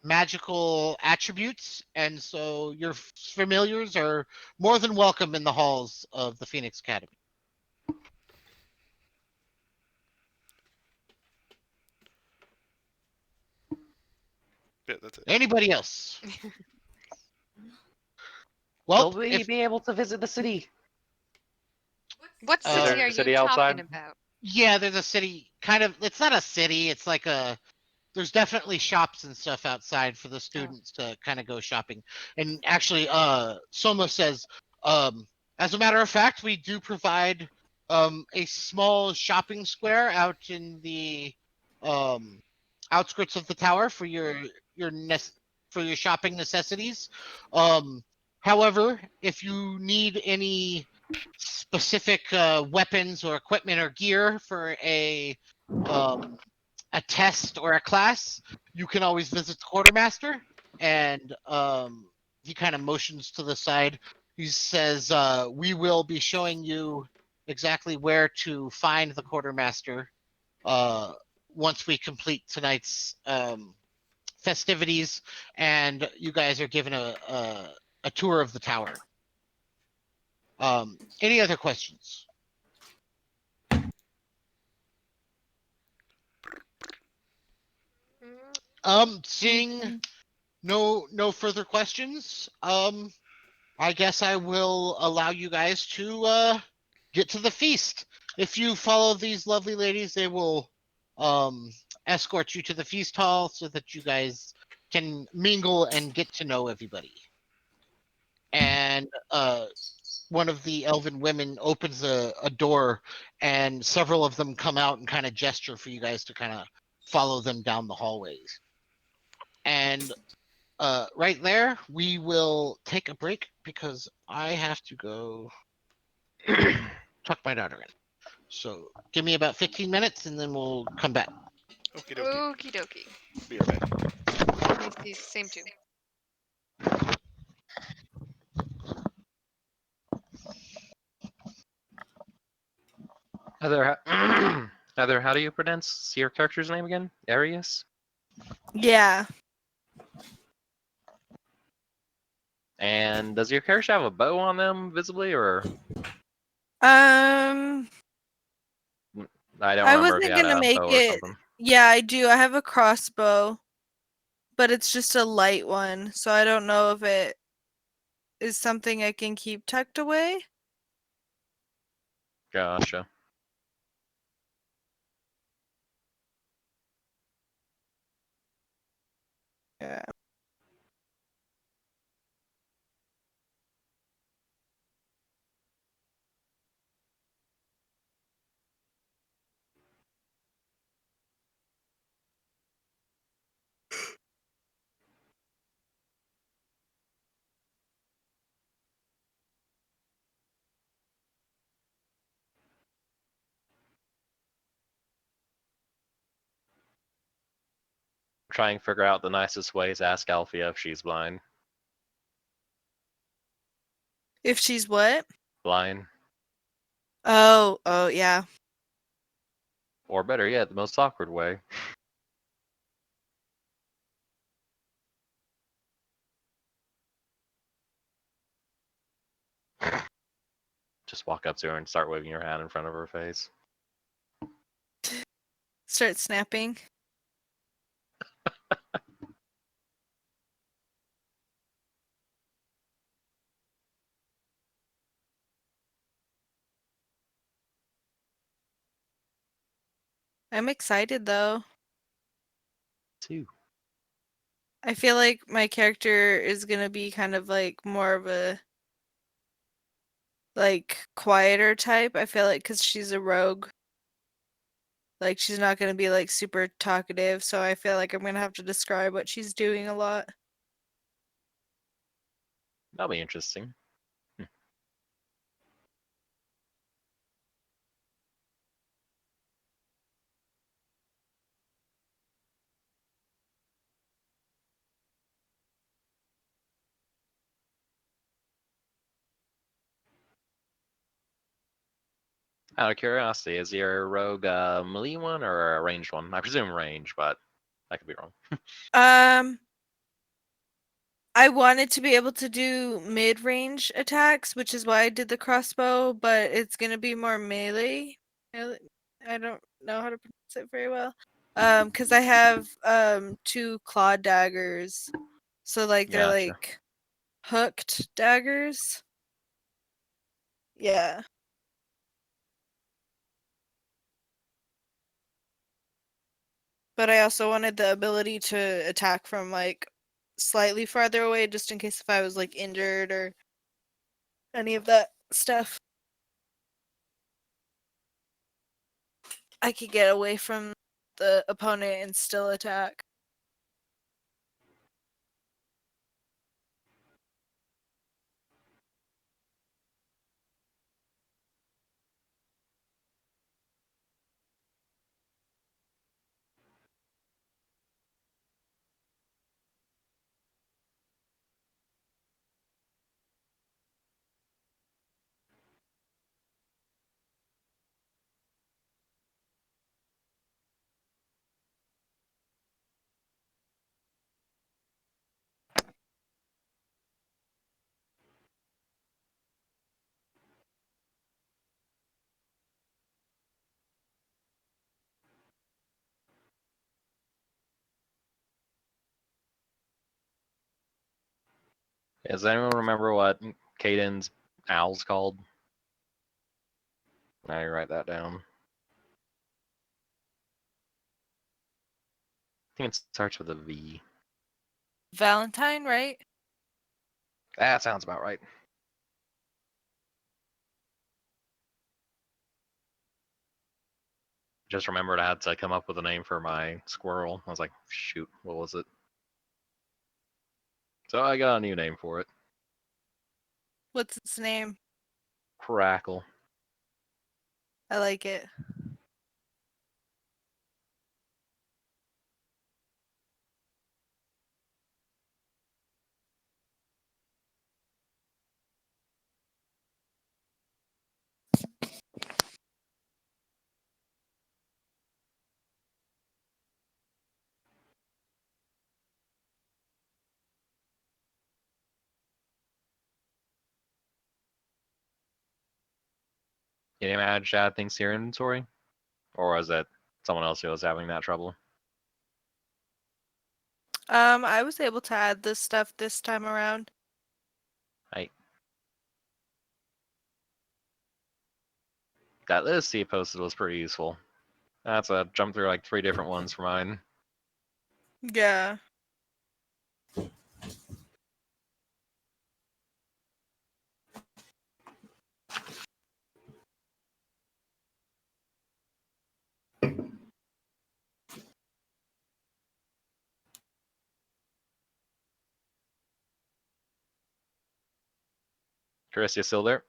magical attributes, and so your familiars are more than welcome in the halls of the Phoenix Academy. Yeah, that's it. Anybody else? Will Well, we if be able to visit the city? What Is city uh, there are a you city outside? talking about? yeah, there's a city. Kind of, it's not a city. It's like a. There's definitely shops and stuff outside for the Oh. students to kind of go shopping. And actually, Soma says, um, as a matter of fact, we do provide a small shopping square out in the um, outskirts of the tower for your for your shopping necessities. Um, However, if you need any specific weapons or equipment or gear for um, a test or a class, you can always visit the quartermaster. And he kind of motions to the side. He says, "We will be showing you exactly where to find the quartermaster uh, once we complete tonight's festivities, and you guys are given a tour of the tower." Any other questions? Seeing no further questions, I guess I will allow you guys to get to the feast. If you follow these lovely ladies, they will um escort you to the feast hall so that you guys can mingle and get to know everybody. And one of the elven women opens a door, and several of them come out and kind of gesture for you guys to kind of follow them down the hallways. And right there, we will take a break because I have to go tuck my daughter in. So give me about 15 minutes and then we'll come back. Okie dokie. Okie dokie. Be right back. I see. Same too. Heather, Heather, how do you pronounce your character's name again? Arius? Yeah. And does your character have a bow on them visibly, or Um, I don't I remember if you wasn't had gonna a make bow or it. something. Yeah, I do. I have a crossbow, but it's just a light one, so I don't know if it is something I can keep tucked away. Gotcha. Yeah. Try and figure out the nicest ways to ask Alfia if she's blind. If she's what? Blind. Oh, yeah. Or better yet, the most awkward way. Just walk up to her and start waving your hand in front of her face. Start snapping. I'm excited though. Too. I feel like my character is gonna be kind of like more of a like quieter type. I feel like because she's a rogue, Like she's not gonna be like super talkative, so I feel like I'm gonna have to describe what she's doing a lot. That'll be interesting. Out of curiosity, is your rogue a melee one or a ranged one? I presume range, but I could be wrong. Um, I wanted to be able to do mid-range attacks, which is why I did the crossbow, but it's gonna be more melee. I don't know how to pronounce it very well. Because I have 2 claw daggers, so like they're Gotcha. like hooked daggers. Yeah. But I also wanted the ability to attack from like slightly farther away, just in case if I was like injured or any of that stuff. I could get away from the opponent and still attack. Does anyone remember what Caden's owl's called? I write that down. I think it starts with a V. Valentine, right? That sounds about right. Just remembered I had to come up with a name for my squirrel. I was like, shoot, what was it? So I got a new name for it. What's its name? Crackle. I like it. Can you manage to add things to your inventory? Or is it someone else who was having that trouble? I was able to add this stuff this time around. That list he posted was pretty useful. That's a jump through like 3 different ones for mine. Yeah. Chris, you still there?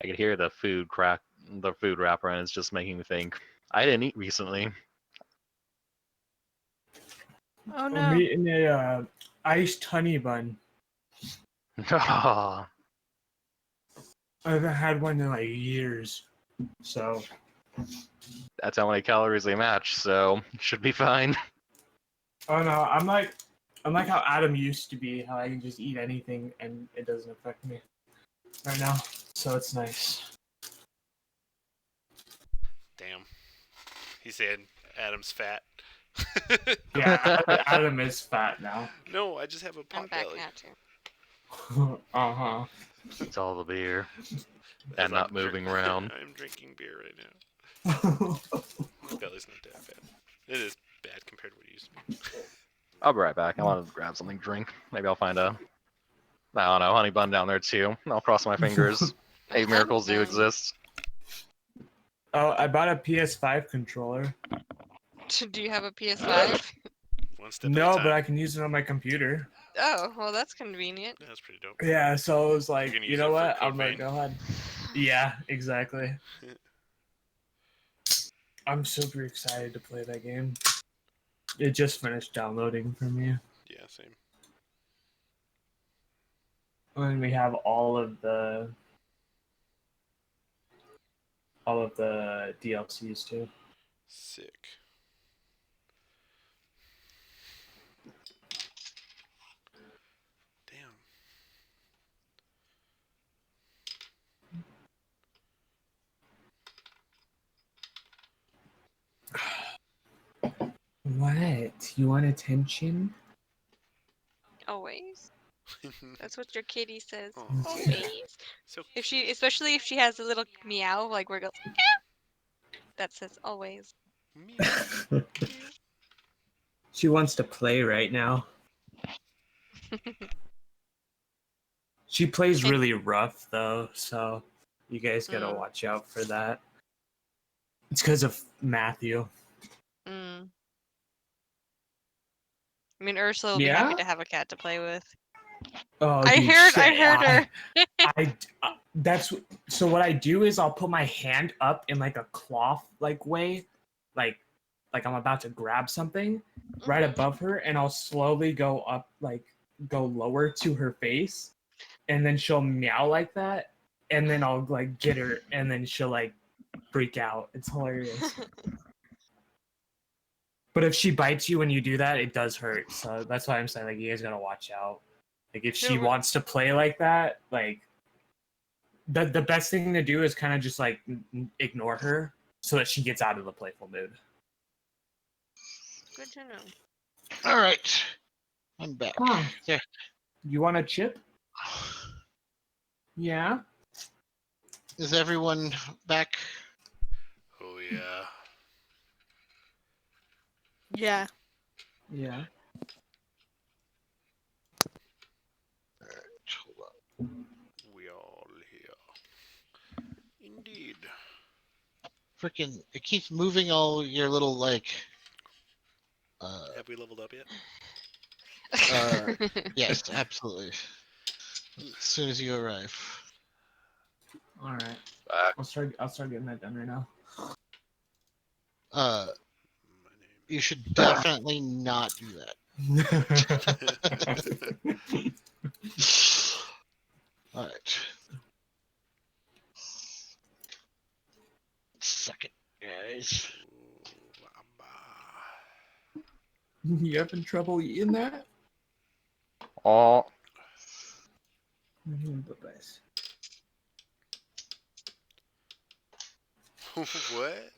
I could hear the food wrapper, and it's just making me think. I didn't eat recently. Oh I'm no. eating a iced honey bun. Oh, I haven't had one in like years. So that's how many calories they match, so should be fine. oh no, I'm like how Adam used to be, how I can just eat anything and it doesn't affect me right now. So it's nice. Damn. He said Adam's fat. Yeah, Adam is fat now. No, I just have a I'm pot back belly. now too. Uh-huh. It's all the beer As and not moving around. I'm drinking beer right now. My belly's not that bad. It is bad compared to what it used to be. I'll be right back. I want to grab something to drink. Maybe I'll find a, I don't know, honey bun down there too. I'll cross my fingers. Hey, miracles do done. exist. Oh, I bought a PS5 controller. Do you have a PS5? One step at a No, time. but I can use it on my computer. Oh, well, that's convenient. Yeah, that's pretty dope. Yeah, so I was You're like, gonna you use know it for what? Code I'm gonna Vein? go ahead. Yeah, exactly. I'm super excited to play that game. It just finished downloading for me. Yeah, same. And we have all of the DLCs too. Sick. Damn. What? You want attention? Always. That's what your kitty says. Aw. Always. So Especially if she has a little meow, like where it goes, that says always. meow. She wants to play right now. She plays really rough though, so you guys gotta watch out for that. It's because of Matthew. Mm. I mean, Ursula will be Yeah? happy to have a cat to play with. Oh, I dude, heard shit. her. That's so. What I do is I'll put my hand up in like a cloth like way, like I'm about to grab something right above her, and I'll slowly go up, like go lower to her face, and then she'll meow like that, and then I'll like get her, and then she'll like freak out. It's hilarious. But if she bites you when you do that, it does hurt. So that's why I'm saying, like, you guys gotta watch out. Like, if she wants to play like that, like, the best thing to do is kind of just like ignore her so that she gets out of the playful mood. Good to know. All right, I'm back. Huh. There. You want a chip? Yeah. Is everyone back? Oh yeah. Yeah. Yeah. Hold on. We all here. Indeed. Freaking! It keeps moving all your little like. Have we leveled up yet? Yes, absolutely. As soon as you arrive. All right. Back. I'll start getting that done right now. My name. You should definitely not do that. All right. Second, guys. Ooh, You having trouble eating that? Oh, what?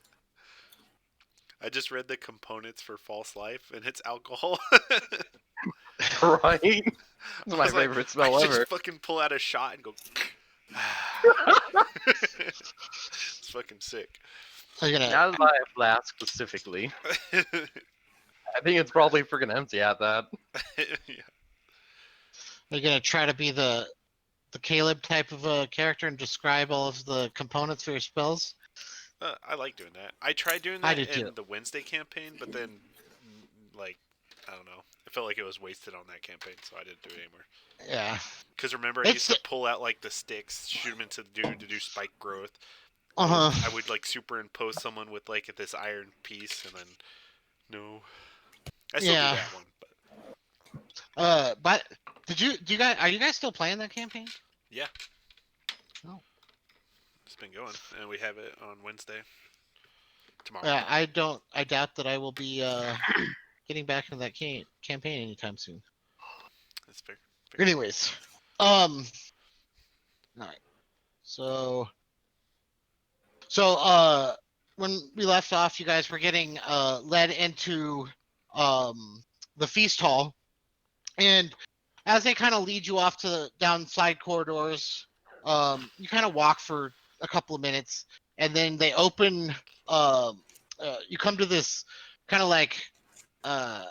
I just read the components for False Life, and it's alcohol. right? It's I my was like, favorite smell I ever. just fucking pull out a shot and go. It's fucking sick. I'm gonna. Now that I have flask specifically, I think it's probably freaking empty at that. Yeah. Are you gonna try to be the Caleb type of a character and describe all of the components for your spells? I like doing that. I tried doing I that do in too. the Wednesday campaign, but then, like, I don't know. I felt like it was wasted on that campaign, so I didn't do it anymore. Yeah. Because remember, I used to pull out like the sticks, shoot them into the dude to do spike growth. I would like superimpose someone with like this iron piece, and then no, I still do that one. But do you guys are you guys still playing that campaign? Yeah. Oh. It's been going, and we have it on Wednesday. Tomorrow. Yeah, I doubt that I will be getting back into that campaign anytime soon. That's fair. Anyways, all right. So when we left off, you guys were getting led into the feast hall. And as they kind of lead you off to down side corridors, you kind of walk for a couple of minutes, and then they open. You come to this kind of like uh,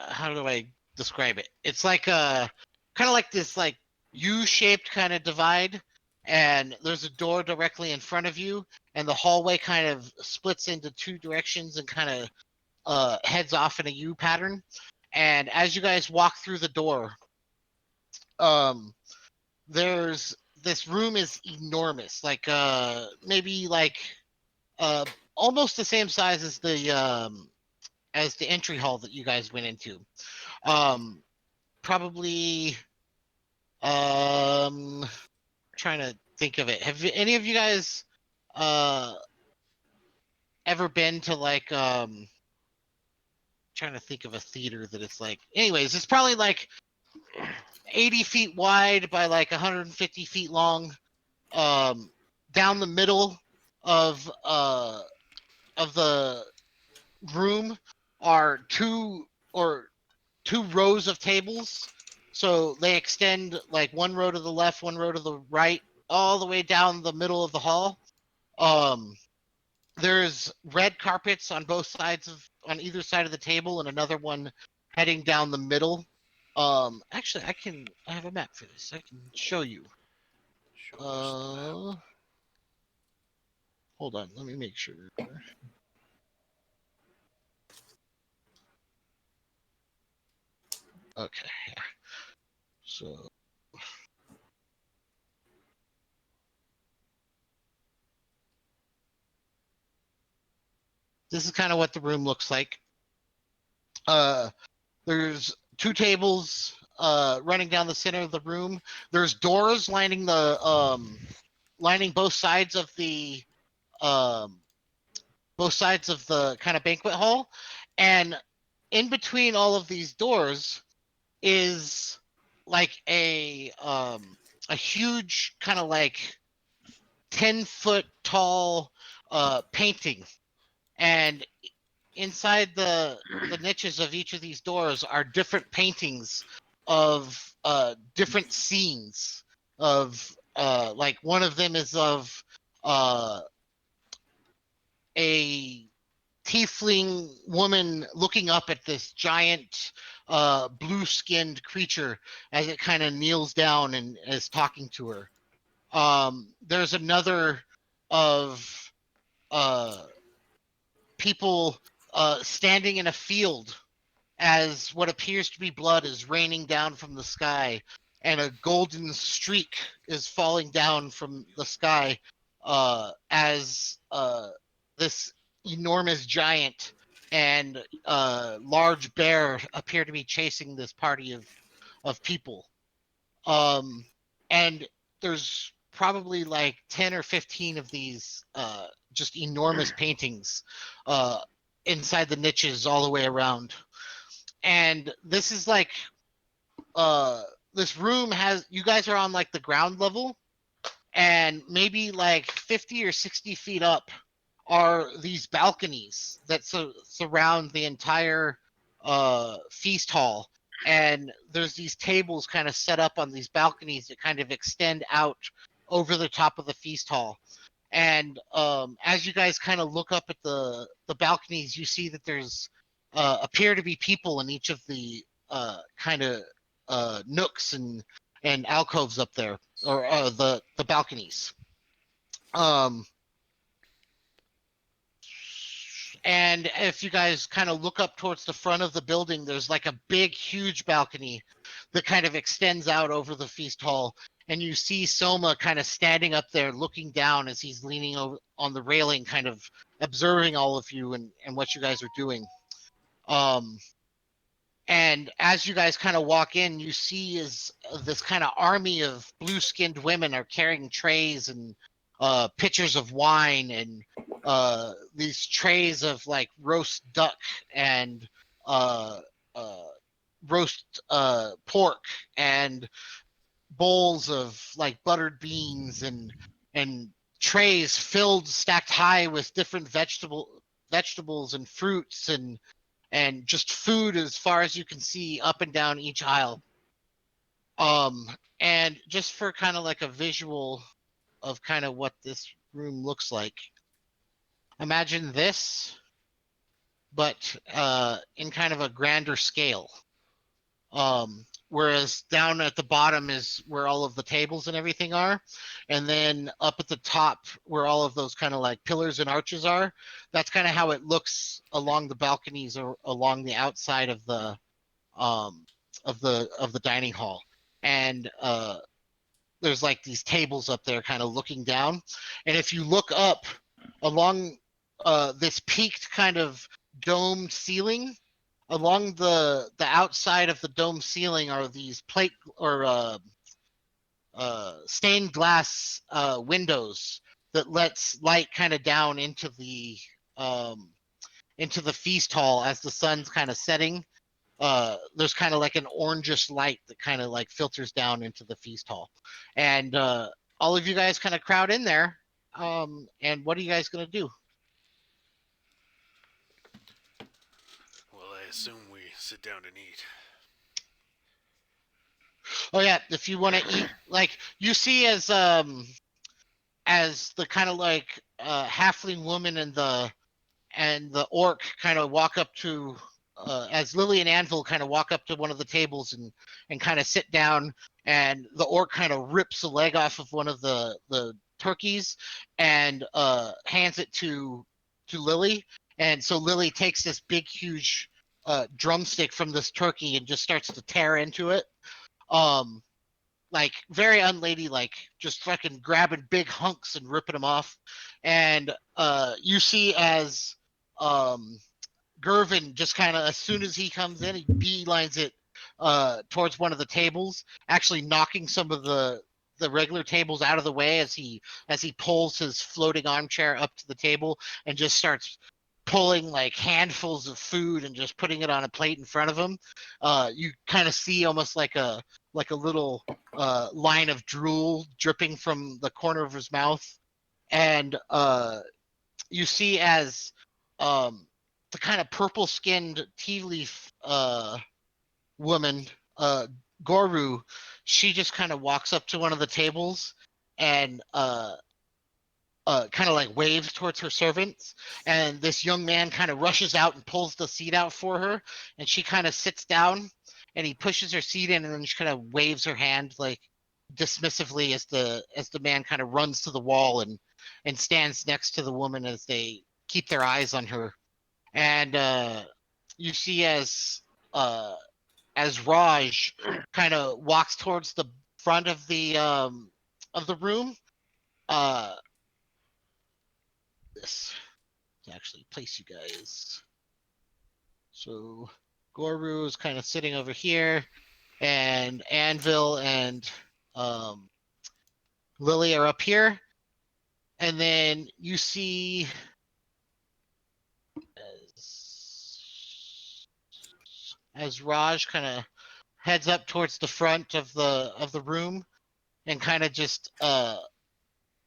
how do I describe it? It's like kind of like this like U-shaped kind of divide, and there's a door directly in front of you, and the hallway kind of splits into two directions and kind of heads off in a U pattern. And as you guys walk through the door, um, there's this room is enormous, like maybe like uh almost the same size as the entry hall that you guys went into. Um, Probably trying to think of it. Have any of you guys uh ever been to like trying to think of a theater that it's like anyways, it's probably like 80 feet wide by like 150 feet long. Um, Down the middle of uh of the room are two rows of tables. So they extend like one row to the left, one row to the right, all the way down the middle of the hall. Um, there's red carpets on both sides of on either side of the table, and another one heading down the middle. Actually, I have a map for this. I can show you. Show us the map. Uh, Hold on. Let me make sure. Okay. So this is kind of what the room looks like. Uh, there's two tables running down the center of the room. There's doors lining um, both sides of the kind of banquet hall, and in between all of these doors is like a huge kind of like 10-foot tall painting, and inside the niches of each of these doors are different paintings of different scenes of like one of them is of uh a tiefling woman looking up at this giant blue-skinned creature as it kind of kneels down and is talking to her. There's another of uh people standing in a field as what appears to be blood is raining down from the sky, and a golden streak is falling down from the sky as this enormous giant and large bear appear to be chasing this party of people. Um, and there's probably like 10 or 15 of these just enormous paintings uh, inside the niches all the way around. And this is like uh, this room has you guys are on like the ground level, and maybe like 50 or 60 feet up are these balconies that surround the entire feast hall, and there's these tables kind of set up on these balconies that kind of extend out over the top of the feast hall. And as you guys kind of look up at the balconies, you see that there's appear to be people in each of the kind of nooks and alcoves up there, or the balconies. Um, and if you guys kind of look up towards the front of the building, there's like a big, huge balcony that kind of extends out over the feast hall. And you see Soma kind of standing up there looking down as he's leaning over on the railing, kind of observing all of you and what you guys are doing. Um, and as you guys kind of walk in, you see is this kind of army of blue-skinned women are carrying trays and pitchers of wine and these trays of like roast duck and uh, uh, roast pork and bowls of like buttered beans and trays filled stacked high with different vegetables and fruits and just food as far as you can see up and down each aisle. And just for kind of like a visual of kind of what this room looks like, imagine this, but in kind of a grander scale. Whereas down at the bottom is where all of the tables and everything are, and then up at the top where all of those kind of like pillars and arches are, that's kind of how it looks along the balconies or along the outside um of the dining hall. And there's like these tables up there kind of looking down, and if you look up along this peaked kind of domed ceiling, along the outside of the dome ceiling are these plate or stained glass windows that lets light kind of down um, into the feast hall as the sun's kind of setting. There's kind of like an orangish light that kind of like filters down into the feast hall, and all of you guys kind of crowd in there. And what are you guys gonna do? Well, I assume we sit down and eat. Oh yeah, if you want to eat, like you see as the kind of like halfling woman and the orc kind of walk up to as Lily and Anvil kind of walk up to one of the tables and kind of sit down, and the orc kind of rips a leg off of one of the turkeys and hands it to Lily, and so Lily takes this big huge drumstick from this turkey and just starts to tear into it. Um, like very unladylike, just fucking grabbing big hunks and ripping them off. And you see as um, Gervin just kind of, as soon as he comes in, he beelines it towards one of the tables, actually knocking some of the regular tables out of the way as he pulls his floating armchair up to the table and just starts pulling like handfuls of food and just putting it on a plate in front of him. You kind of see almost like a little line of drool dripping from the corner of his mouth, and you see as the kind of purple skinned tea leaf woman, Goru, she just kind of walks up to one of the tables and kind of like waves towards her servants, and this young man kind of rushes out and pulls the seat out for her, and she kind of sits down, and he pushes her seat in, and then she kind of waves her hand like dismissively as the man kind of runs to the wall and stands next to the woman as they keep their eyes on her. And you see uh, as Raj kind of walks towards the front of the room. Uh, this to actually place you guys. So Goru is kind of sitting over here, and Anvil and um, Lily are up here, and then you see as Raj kind of heads up towards the front of the room and kind of just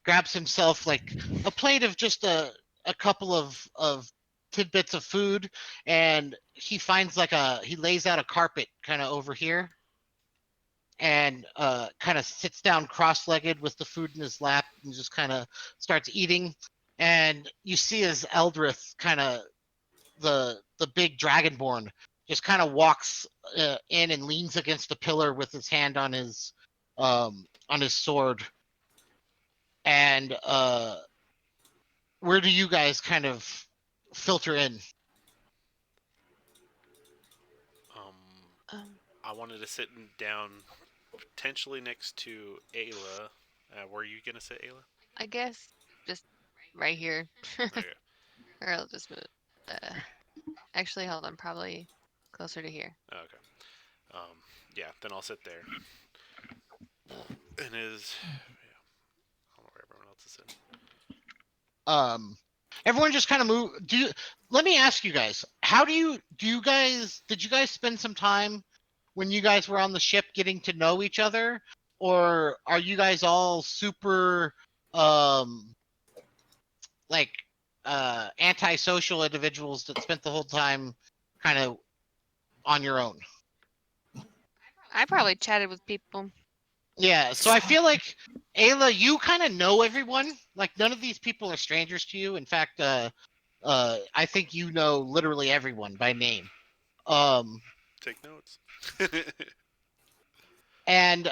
grabs himself like a plate of just a couple of tidbits of food, and he finds like he lays out a carpet kind of over here and kind of sits down cross-legged with the food in his lap and just kind of starts eating. And you see as Eldrith kind of the big dragonborn just kind of walks in and leans against a pillar with his hand on his sword. And where do you guys kind of filter in? Um, Um, I wanted to sit down potentially next to Ayla. Were you gonna sit Ayla? I guess just right here, Okay. or I'll just move. Uh, actually, hold on, probably closer to here. Okay. Um, yeah. Then I'll sit there. And is I don't know where everyone else is sitting. Everyone just kind of move. Let me ask you guys, did you guys spend some time when you guys were on the ship getting to know each other, or are you guys all super um like antisocial individuals that spent the whole time kind of on your own. I probably chatted with people. Yeah, so I feel like Ayla, you kind of know everyone. Like none of these people are strangers to you. In fact, I think you know literally everyone by name. Um, Take notes. and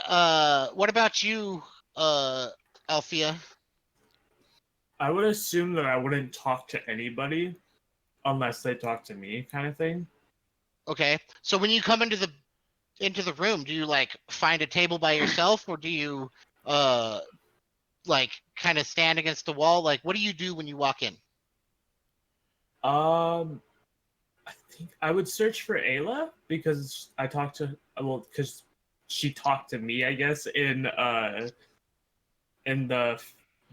what about you, Althea? I would assume that I wouldn't talk to anybody unless they talk to me, kind of thing. Okay, so when you come into the room, do you like find a table by yourself, or do you uh like kind of stand against the wall? Like, what do you do when you walk in? Um, I think I would search for Ayla because I talked to because she talked to me, I guess, in the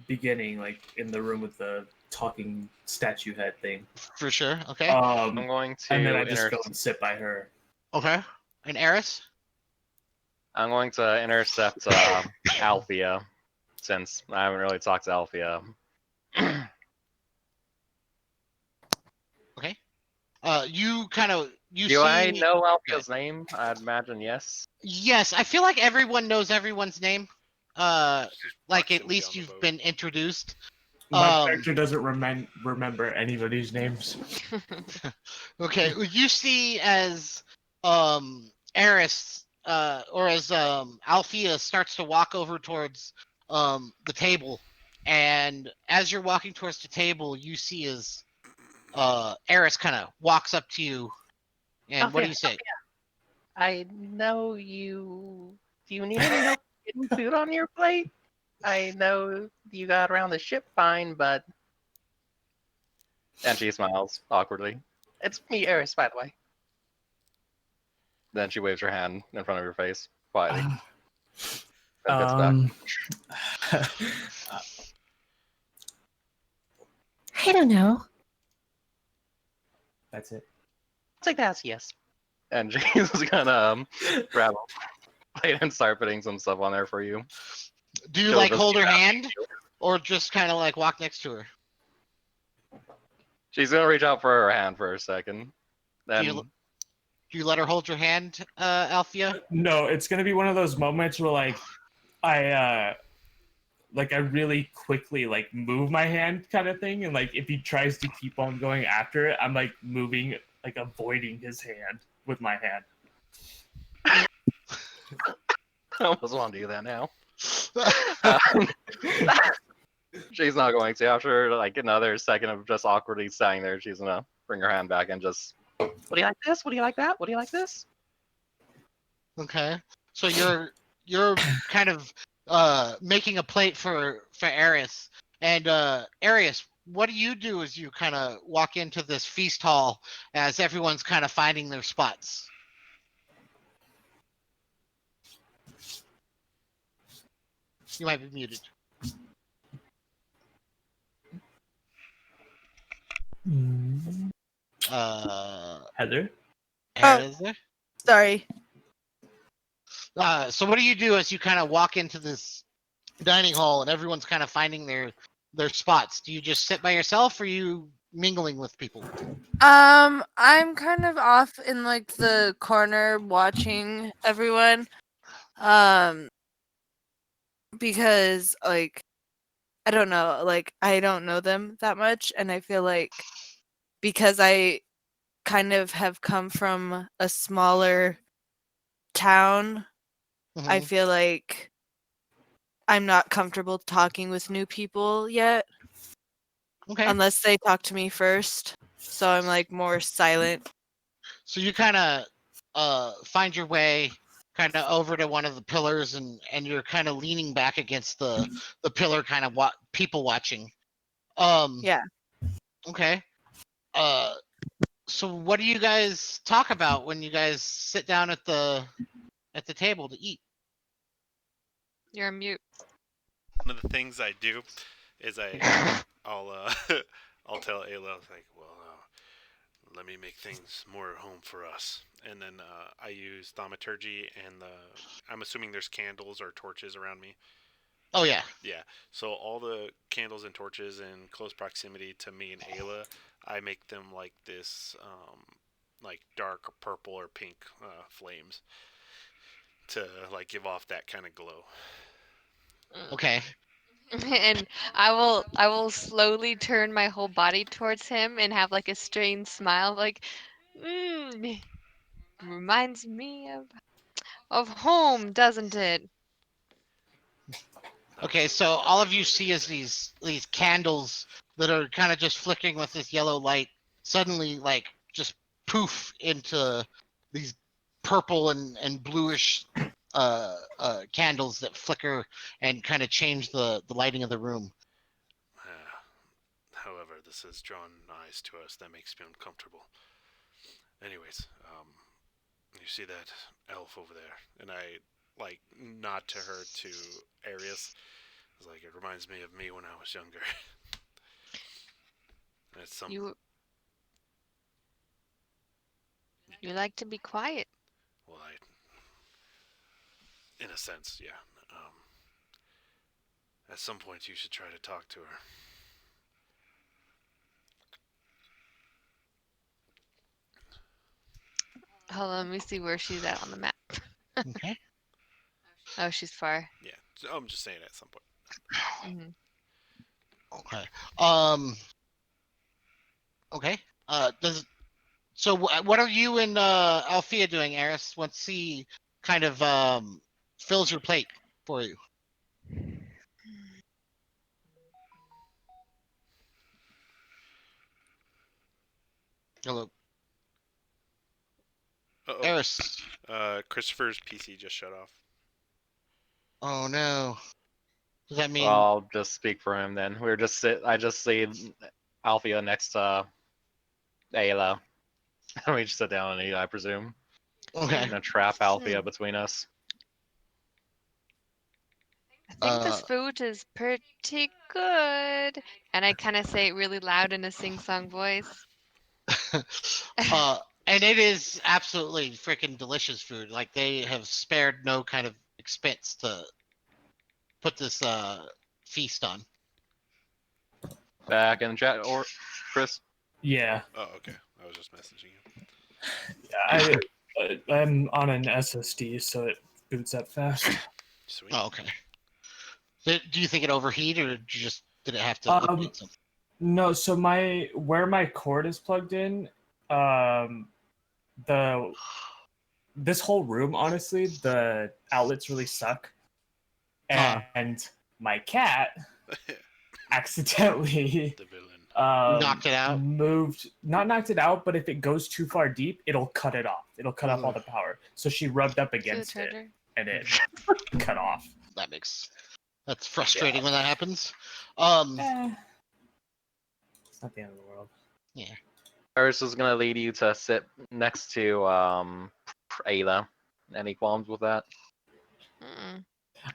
beginning, like in the room with the talking statue head thing. For sure. Okay. I'm going And then to I just go and sit by her. Okay. And Eris? I'm going to intercept Althea, since I haven't really talked to Althea. Okay. You kind of you Do I see. know Althea's name? I'd imagine yes. Yes, I feel like everyone knows everyone's name. Uh, She's like at proximity least on the you've boat. been introduced. My character doesn't remember anybody's names. Okay. You see as Eris or as Althea starts to walk over towards the table, and as you're walking towards the table, you see as Eris kind of walks up to you, and what do Althea, you say? I know you. Do you need any help getting food on your plate? I know you got around the ship fine, but. And she smiles awkwardly. It's me, Eris, by the way. Then she waves her hand in front of your face quietly. Then gets back. I don't know. That's it. I'll take that as yes. And she's gonna grab a plate and start putting some stuff on there for you. Do you She'll like just hold her hand, or just kind of like walk next to her? She's gonna reach out for her hand for a second. Then Do you let her hold your hand, Althea? No, it's gonna be one of those moments where I I really quickly like move my hand kind of thing, and like if he tries to keep on going after it, I'm like moving, like avoiding his hand with my hand. I almost want to do that now. Um, she's not going to. After like another second of just awkwardly standing there, she's gonna bring her hand back and just. What do you like this? What do you like that? What do you like this? Okay. So you're kind of making a plate for Arius. And Arius, what do you do as you kind of walk into this feast hall as everyone's kind of finding their spots? You might be muted. Heather? Heather is there? Sorry. So what do you do as you kind of walk into this dining hall and everyone's kind of finding their spots? Do you just sit by yourself, or are you mingling with people? I'm kind of off in like the corner watching everyone. Um, because like I don't know, like I don't know them that much, and I feel like because I kind of have come from a smaller town, I Mhm. feel like I'm not comfortable talking with new people yet Okay. unless they talk to me first. So I'm like more silent. So you kind of find your way kind of over to one of the pillars, and you're kind of leaning back against the pillar, kind of people watching. Um. Yeah. Okay. Uh. So what do you guys talk about when you guys sit down at the table to eat? You're on mute. One of the things I do is I'll I'll tell Ayla like, well, let me make things more at home for us, and then I use thaumaturgy and I'm assuming there's candles or torches around me. Oh yeah. Yeah. So all the candles and torches in close proximity to me and Ayla, I make them like this, like dark purple or pink flames to like give off that kind of glow. Okay. And I will slowly turn my whole body towards him and have like a strange smile, like, mm, reminds me of home, doesn't it? Okay, so Absolutely all of exactly you what I see did as say. these candles that are kind of just flickering with this yellow light suddenly like just poof into these purple and bluish candles that flicker and kind of change the lighting of the room. However, this has drawn eyes to us. That makes me uncomfortable. Anyways, you see that elf over there, and I like nod to her to Arius. It's like it reminds me of me when I was younger. It's some You you like to be quiet. well, in a sense, yeah. At some point, you should try to talk to her. Hold on, let me see where she's at on the map. Okay. Oh, she's far. Yeah, so I'm just saying at some point. Hmm. Okay. Um. Okay. Does so? What are you and Althea doing, Eris? Once he kind of fills your plate for you. Hello, Uh Eris. oh. Christopher's PC just shut off. Oh no. Does that mean I'll just speak for him then. I just see Althea next to Ayla. We just sit down and eat, I presume. okay? Gonna trap Althea Hmm. between us. I think this Uh, food is pretty good. And I kind of say it really loud in a sing-song voice. uh, and it is absolutely freaking delicious food. Like they have spared no kind of expense to put this feast on. Back in the chat, or Chris. Yeah, Oh, okay. I was just messaging you. I'm on an SSD, so it boots up fast. Sweet. Oh, okay. Do you think it overheated, or did it have to Um, update something? no, so where my cord is plugged in, um, the this whole room, honestly, the outlets really suck, Uh, and my cat accidentally The villain. knocked it out. moved, not knocked it out, but if it goes too far deep, it'll cut it off. It'll cut off all the power. So she rubbed up See the against it, charger? and it cut off. That's frustrating Yeah. when that happens. Um, Eh, it's not the end of the world. yeah. Eris is gonna lead you to sit next to Ayla. Any qualms with that? Mm-mm.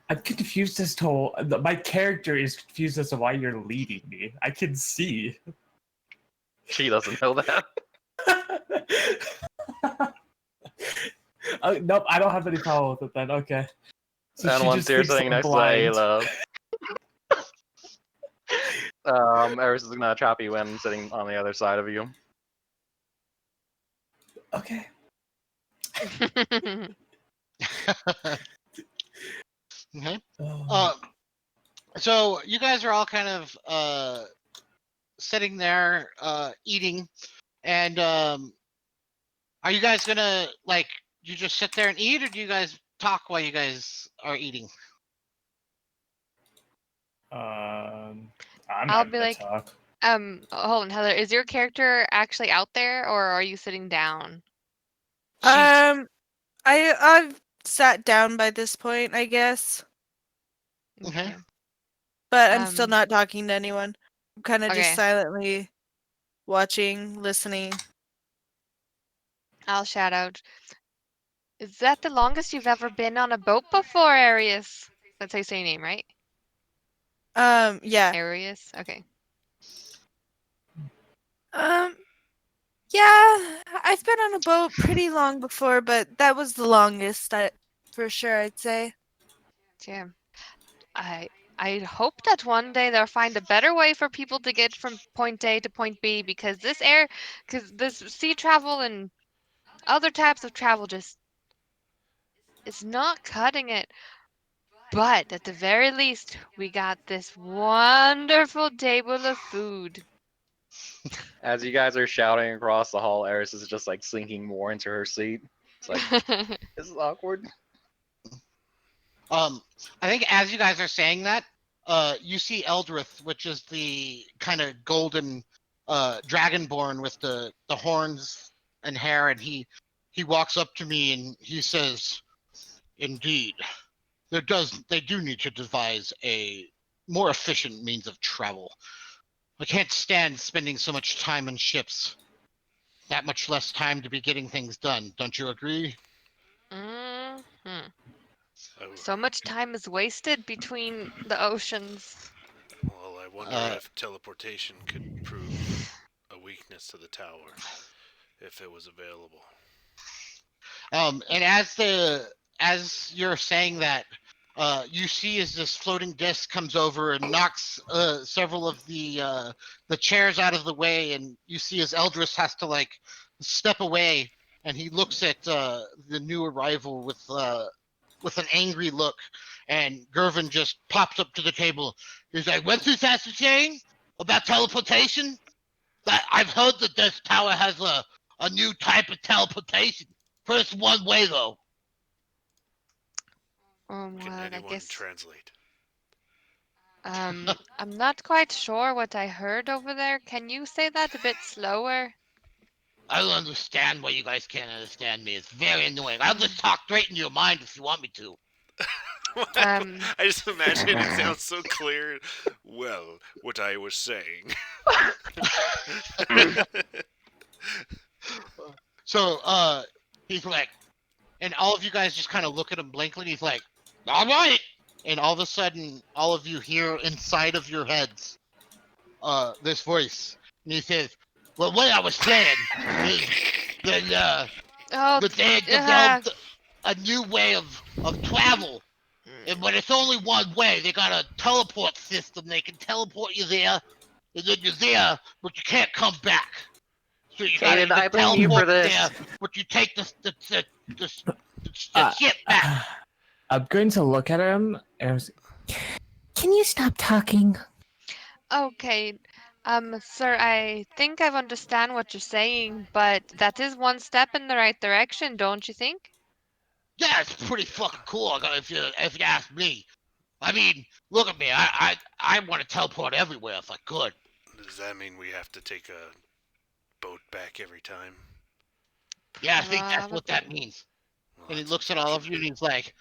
I'm confused as to my character is confused as to why you're leading me. I can see. She doesn't know that. Nope, I don't have any problem with it then. Okay. So And she once just you're thinks sitting I'm next to blind. Ayla, Eris is gonna trap you in sitting on the other side of you. Okay. Okay. Oh. So you guys are all kind of sitting there eating, and are you guys gonna like you just sit there and eat, or do you guys talk while you guys are eating? I'm I'll be gonna like, talk. hold on, Heather, is your character actually out there or are you sitting down? She's I've sat down by this point, I guess, okay. Okay. but I'm still Um, not talking to anyone. I'm kind of just okay. silently watching, listening. I'll shout out. Is that the longest you've ever been on a boat before, Arius? That's how you say your name, right? Yeah. Arius? Okay. Um, yeah, I've been on a boat pretty long before, but that was the longest, for sure, I'd say. Damn. I I hope that one day they'll find a better way for people to get from point A to point B because this sea travel and other types of travel just it's not cutting it. But at the very least, we got this wonderful table of food. As you guys are shouting across the hall, Eris is just like sinking more into her seat. It's like, this is awkward. I think as you guys are saying that, you see Eldrith, which is the kind of golden dragonborn with the horns and hair, and he walks up to me and he says, "Indeed, they do need to devise a more efficient means of travel. I can't stand spending so much time in ships. That much less time to be getting things done. Don't you agree?" hmm Oh, So much time is wasted between the oceans. well, I wonder Uh, if teleportation could prove a weakness to the tower if it was available. And as you're saying that, you see as this floating disc comes over and knocks several of the chairs out of the way, and you see as Eldris has to like step away, and he looks at the new arrival with an angry look, and Gervin just pops up to the table. He's like, "What's this has to saying about teleportation? That I've heard that this tower has a new type of teleportation. First one way though." Can Well, I anyone guess translate? I'm not quite sure what I heard over there. Can you say that a bit slower? I don't understand why you guys can't understand me. It's very annoying. I'll Mm. just talk straight into your mind if you want me to. Um, I just imagine it sounds so clear. Well, what I was saying. So he's like, and all of you guys just kind of look at him blankly. He's like, "All right," and all of a sudden, all of you hear inside of your heads this voice, and he says, "Well, what I was saying is that oh, that they had uh, developed a new way of travel. And when it's only one way, they got a teleport system. They can teleport you there, and then you're there, but you can't come back. So Kaden, the I blame you for teleport's this. there, but you take the Uh, ship back." I'm going to look at him and Can you stop talking? okay. Sir, I think I understand what you're saying, but that is one step in the right direction, don't you think? Yeah, it's pretty fucking cool. If you ask me. I mean, look at me. I want to teleport everywhere if I could. Does that mean we have to take a boat back every time? Yeah, I think that's what that Probably. means. Well, And he that's looks at all of unfortunate. you and he's like,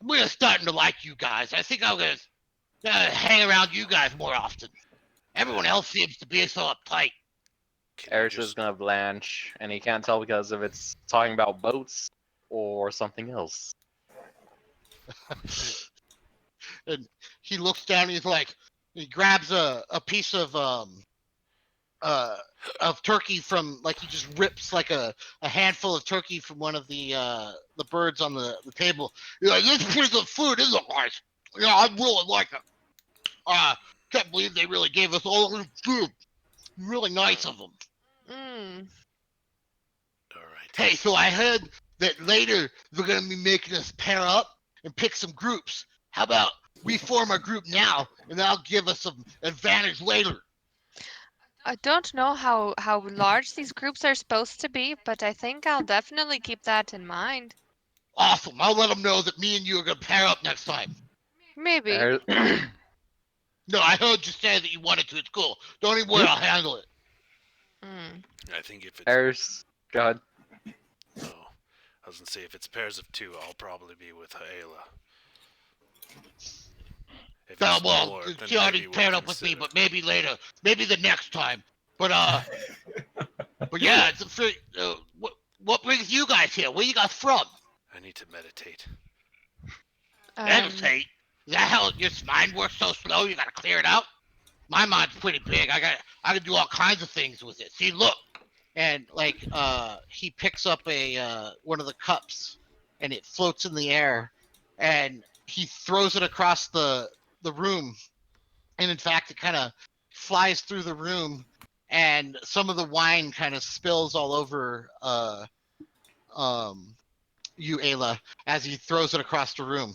we're starting to like you guys. I think I'm gonna hang around you guys more often. Everyone else seems to be so uptight. Can you Eris is just gonna blanch, and he can't tell because if it's talking about boats or something else. And he looks down and he's like, he grabs a piece uh of turkey from, like, he just rips like a handful of turkey from one of the birds on the table. He's like, "This is pretty good food, isn't it, guys? Yeah, I really like it. Can't believe they really gave us all this food. Really nice of them." Mm. all right? Hey, so I heard that later they're gonna be making us pair up and pick some groups. How about we form a group now, and that'll give us some advantage later? I don't know how large these groups are supposed to be, but I think I'll definitely keep that in mind. Awesome. I'll let them know that me and you are gonna pair up next time. Maybe. Eris, No, I heard you say that you wanted to. It's cool. Don't even worry. I'll handle it. Mm. I think if it's Eris, go ahead. oh, I was gonna say if it's pairs of two, I'll probably be with Ayla. If No, it's well, more, then she already maybe we'll paired up with me, consider. but maybe later. Maybe the next time. But but yeah, it's a free. What brings you guys here? Where you guys from? I need to meditate. Um, Meditate. Is that how your mind works so slow? You gotta clear it out. My mind's pretty big. I can do all kinds of things with it. See, look, and like he picks up a one of the cups, and it floats in the air, and he throws it across the room, and in fact, it kind of flies through the room, and some of the wine kind of spills all over um, you, Ayla, as he throws it across the room.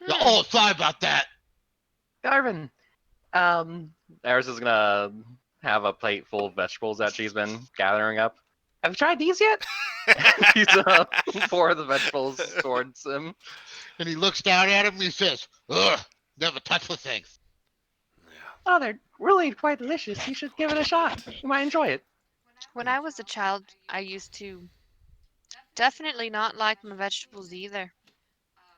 Yeah, Hmm. oh, sorry about that. Garvin, Eris is gonna have a plate full of vegetables that she's been gathering up. Have you tried these yet? He's pour the vegetables towards him. And he looks down at him and he says, ugh, never touch the things. Yeah. Oh, they're really quite delicious. You should give it a shot. You might enjoy it. When I was a child, I used to definitely not like my vegetables either.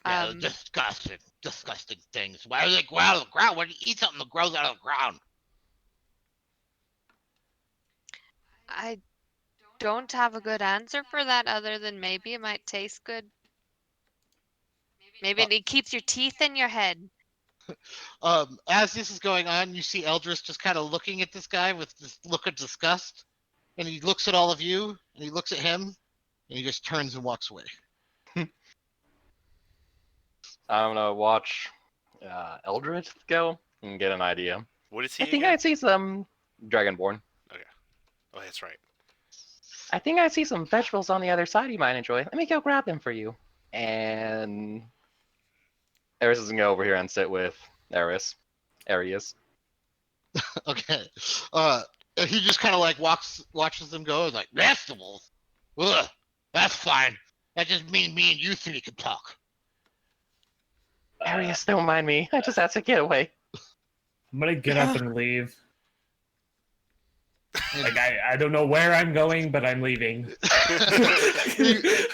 Yeah, Um, disgusting, disgusting things. Why do they grow out of the ground? Why do you eat something that grows out of the ground? I don't have a good answer for that other than maybe it might taste good. Maybe Uh, it keeps your teeth in your head. as this is going on, you see Eldris just kind of looking at this guy with this look of disgust, and he looks at all of you, and he looks at him, and he just turns and walks away. I'm gonna watch Eldritch go and get an idea. What is I he think again? I see some Dragonborn. Okay. Oh, that's right. I think I see some vegetables on the other side you might enjoy. Let me go grab them for you. And Eris is gonna go over here and sit with Eris. Arius. Okay. And he just kind of like watches them go, and like vegetables. Ugh, that's fine. That just means me and you three can talk. Arius, don't mind me. I just had to get away. I'm gonna get up and leave. Like I don't know where I'm going, but I'm leaving.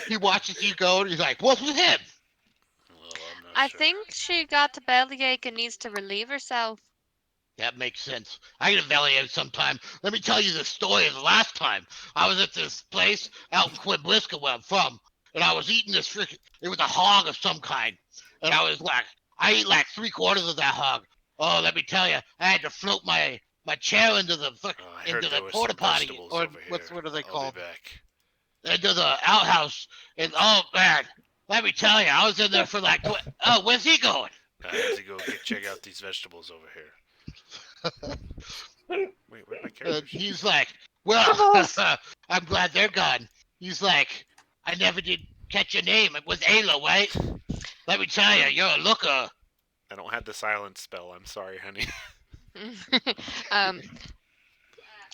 he watches you go, and he's like, "What's with him?" Well, I'm not I sure. think she got a bellyache and needs to relieve herself. That makes sense. I get a bellyache sometime. Let me tell you the story of the last time. I was at this place out in Quiblisca where I'm from, and I was eating this freaking. It was a hog of some kind, and I was like, I ate like 3/4 of that hog. Oh, let me tell you, I had to float my chair into the Oh, I heard into there the was porta some potty, vegetables or over here. what are they I'll be called? back. Into the outhouse, and oh man, let me tell you, I was in there for like. Oh, where's he going? I have to go check out these vegetables over here. Wait, where'd my characters? He's like, well, Vegetables! I'm glad they're gone. He's like, I never did catch your name. It was Ayla, right? Let me tell you, you're a looker. I don't have the silence spell. I'm sorry, honey. um,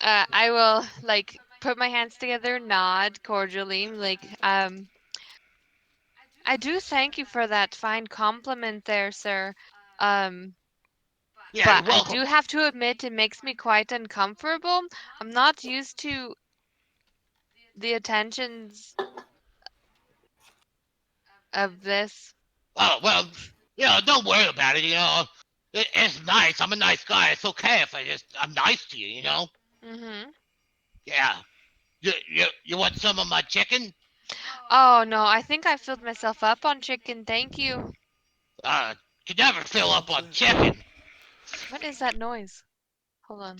I will like put my hands together, nod cordially, like I do thank you for that fine compliment there, sir. Um, Yeah, but you're I welcome. do have to admit it makes me quite uncomfortable. I'm not used to the attentions of this. Oh well, don't worry about it. It's nice. I'm a nice guy. It's okay if I'm nice to you. Mm-hmm. Yeah. You want some of my chicken? Oh no, I think I filled myself up on chicken. Thank you. Uh, you never fill up What's on that? chicken. What is that noise? Hold on.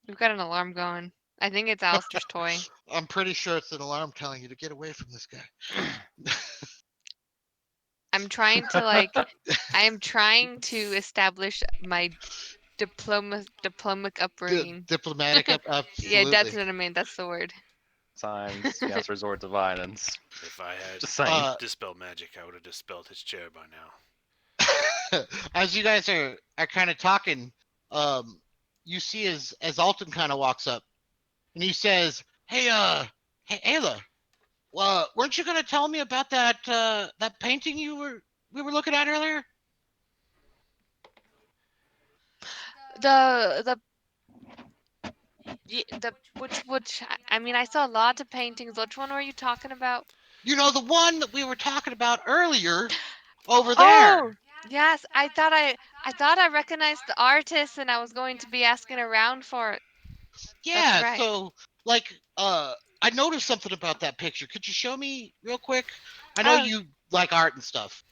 We've got an alarm going. I think it's Alistair's toy. I'm pretty sure it's an alarm telling you to get away from this guy. I'm trying to like I am trying to establish my diplomatic upbringing. Diplomatic, Yeah, that's absolutely. what I mean. That's the word. Times he has to resort to violence. If I had Just saying. Uh, dispelled magic, I would have dispelled his chair by now. as you guys are kind of talking, you see as Alton kind of walks up and he says, "Hey, Ayla, weren't you gonna tell me about that painting we were looking at earlier?" The the which I mean I saw a lot of paintings. Which one were you talking about? You know, the one that we were talking about earlier over there. Oh, yes. I thought I recognized the artist and I was going to be asking around for it. That's Yeah, right. so like I noticed something about that picture. Could you show me real quick? I know Oh, you like art and stuff.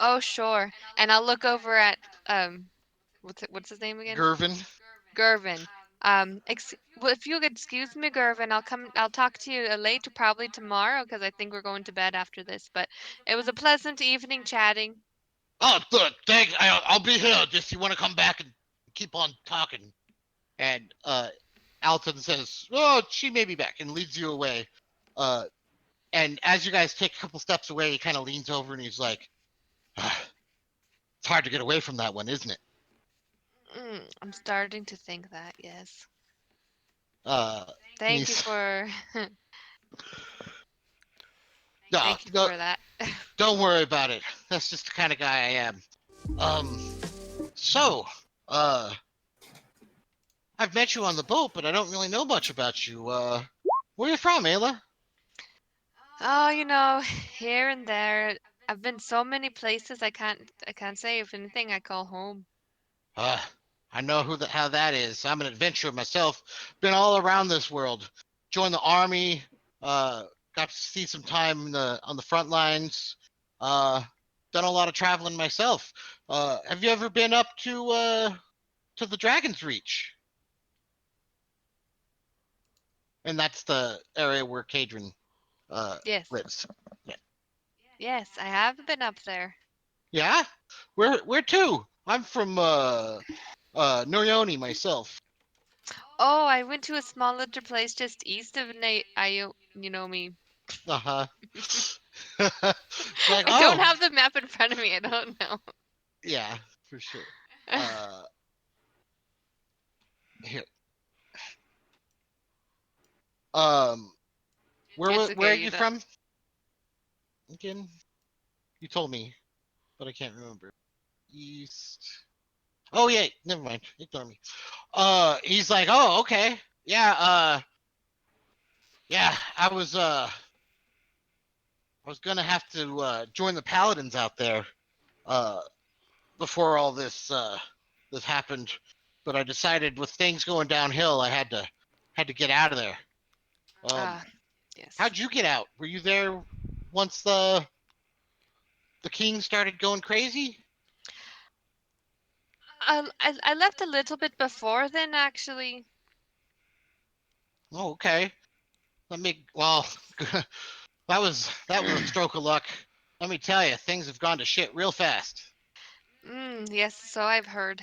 oh, sure. And I'll look over at what's his name again? Gervin. Gervin. Well, if you could excuse me, Gervin, I'll talk to you later, probably tomorrow, because I think we're going to bed after this. But it was a pleasant evening chatting. Oh, look, I'll be here. Just you want to come back and keep on talking. And Alton says, "Oh, she may be back," and leads you away. And as you guys take a couple steps away, he kind of leans over and he's like, "It's hard to get away from that one, isn't it?" I'm starting to think that, yes. Uh, and Thank you he's, for no, thank you no, for that. don't worry about it. That's just the kind of guy I am. Um, so, uh, I've met you on the boat, but I don't really know much about you. Where are you from, Ayla? Oh, here and there. I've been so many places I can't say. If anything, I call home. Uh, I know how that is. I'm an adventurer myself. Been all around this world. Joined the army. Got to see some time on the front lines. Uh, Done a lot of traveling myself. Have you ever been up to the Dragon's Reach? And that's the area where Cadron Yes. lives. Yeah. Yes, I have been up there. Yeah? Where to? I'm from Norioni myself. Oh, I went to a small little place just east of you know me. Uh-huh. It's like, I don't oh, have the map in front of me. I don't know. yeah, for sure. Uh, Here. Um, It's where are okay, you from again? You told me, but I can't remember. East. Oh yeah, never mind. Ignore me. He's like, oh okay, yeah. Yeah. I was gonna have to join the Paladins out there. Uh, Before all this happened, but I decided with things going downhill, I had to get out of there. Um, Ah, yes. how'd you get out? Were you there once the king started going crazy? I left a little bit before then, actually. Oh, okay. Well, that was a stroke of luck. Let me tell you, things have gone to shit real fast. Yes, so I've heard.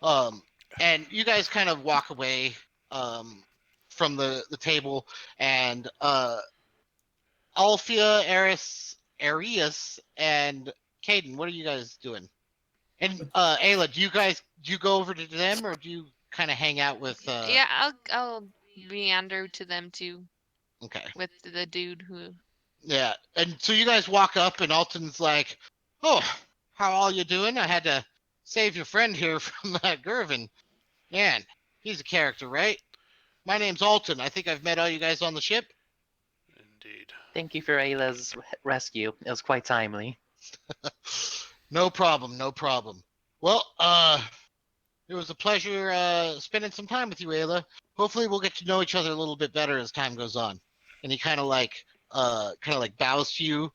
Um, and you guys kind of walk away um from the table, and Alfia, Arius, and Caden, what are you guys doing? And Ayla, do you go over to them or do you kind of hang out with Yeah, I'll meander to them too okay. with the dude who. Yeah. And so you guys walk up and Alton's like, "Oh, how all you doing? I had to save your friend here from that Gervin. Man, he's a character, right? My name's Alton. I think I've met all you guys on the ship." Indeed. Thank you for Ayla's rescue. It was quite timely. No problem, no problem. Well, it was a pleasure spending some time with you, Ayla. Hopefully we'll get to know each other a little bit better as time goes on. And he kind of like bows to you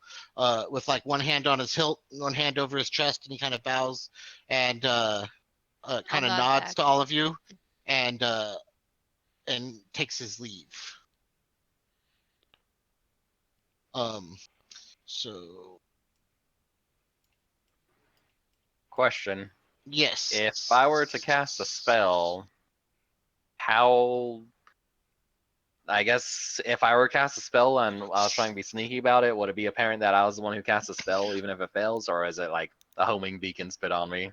with like one hand on his hilt, one hand over his chest, and he kind of bows and I'll kind of nod nods back. to all of you and takes his leave. Um so Question. yes. If I were to cast a spell, how I guess if I were to cast a spell and I was trying to be sneaky about it, would it be apparent that I was the one who cast a spell even if it fails, or is it like a homing beacon spit on me?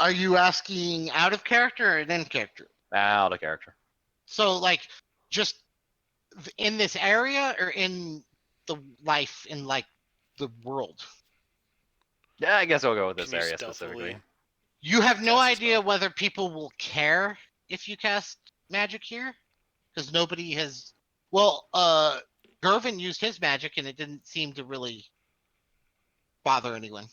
Are you asking out of character or in character? Out of character. So like just in this area or in the life in like the world? Yeah, I guess I'll go with Can this you area specifically. stealthily You have no cast a idea spell? whether people will care if you cast magic here because nobody has. Well, Gervin used his magic and it didn't seem to really bother anyone.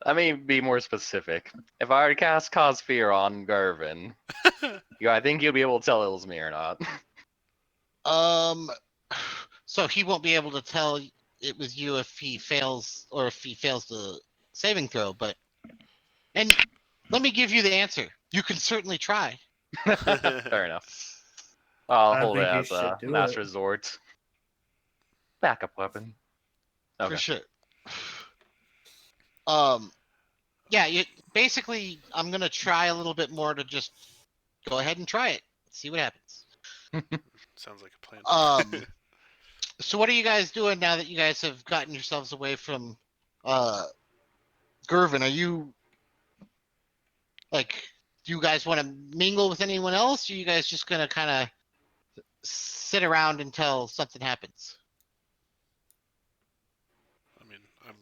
Let me be more specific. If I were to cast Cause Fear on Gervin, I think you'll be able to tell it was me or not. Um, so he won't be able to tell it was you if he fails or if he fails the saving throw. But and let me give you the answer. You can certainly try. Fair enough. I'll I hold it think you as should a do last it. resort. Backup weapon. For Okay. sure. Um, yeah, you basically I'm gonna try a little bit more to just go ahead and try it, see what happens. Sounds like a plan. So what are you guys doing now that you guys have gotten yourselves away from uh Gervin? Are you like, do you guys want to mingle with anyone else? Or are you guys just gonna kind of sit around until something happens? I mean, I'm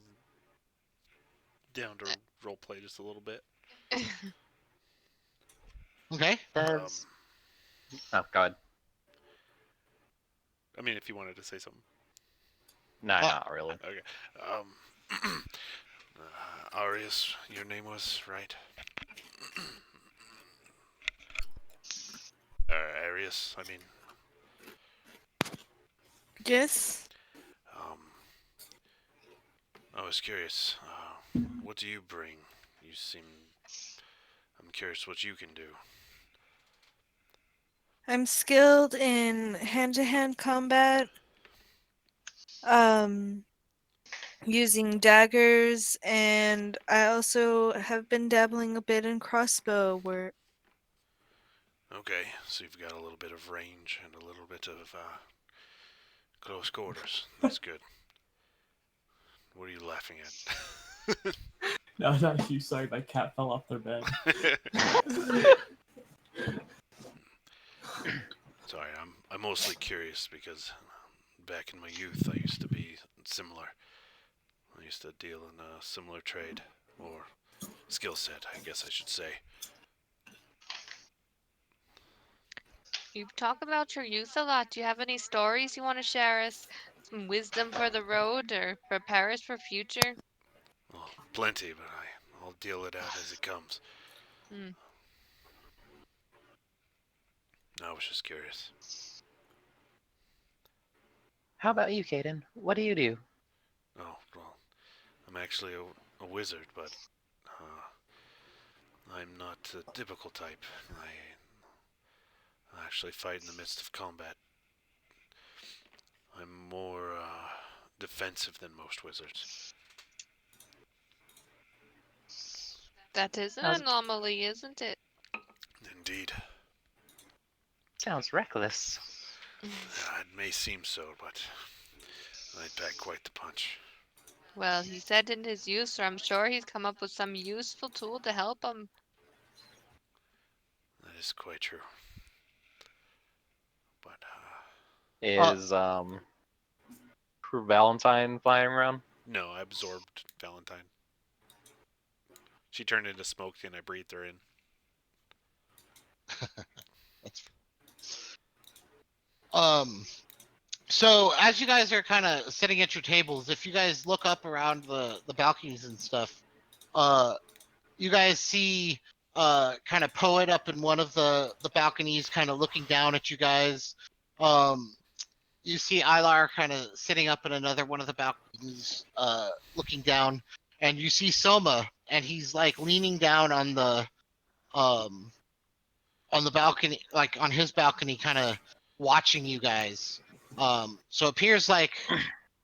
down to role play just a little bit. Okay. Um, Does oh god. I mean, if you wanted to say something. No, Uh, not really. Okay. Arius, your name was right. Arius. I mean, Yes. um, I was curious. What do you bring? You seem. I'm curious what you can do. I'm skilled in hand-to-hand combat. Um, using daggers, and I also have been dabbling a bit in crossbow work. Okay, so you've got a little bit of range and a little bit of close quarters. That's good. What are you laughing at? No, not you. Sorry, my cat fell off their bed. Sorry, I'm mostly curious because back in my youth I used to be similar. I used to deal in a similar trade or skill set, I guess I should say. You talk about your youth a lot. Do you have any stories you want to share us? Some wisdom for the road or prepare us for future? Well, plenty, but I'll deal it out as it comes. Hmm. I was just curious. How about you, Caden? What do you do? Oh, well, I'm actually a wizard, but I'm not the typical type. I actually fight in the midst of combat. I'm more defensive than most wizards. That is an Sounds anomaly, isn't it? Indeed. sounds reckless. It may seem so, but I pack quite the punch. Well, he said in his youth, so I'm sure he's come up with some useful tool to help him. That is quite true. But, uh, Is Valentine flying around? no, I absorbed Valentine. She turned into smoke and I breathed her in. that's So as you guys are kind of sitting at your tables, if you guys look up around the balconies and stuff, uh, you guys see kind of Poet up in one of the balconies, kind of looking down at you guys. Um, you see Ilar kind of sitting up in another one of the balconies, looking down, and you see Soma, and he's like leaning down um on the balcony, like on his balcony, kind of watching you guys. So it appears like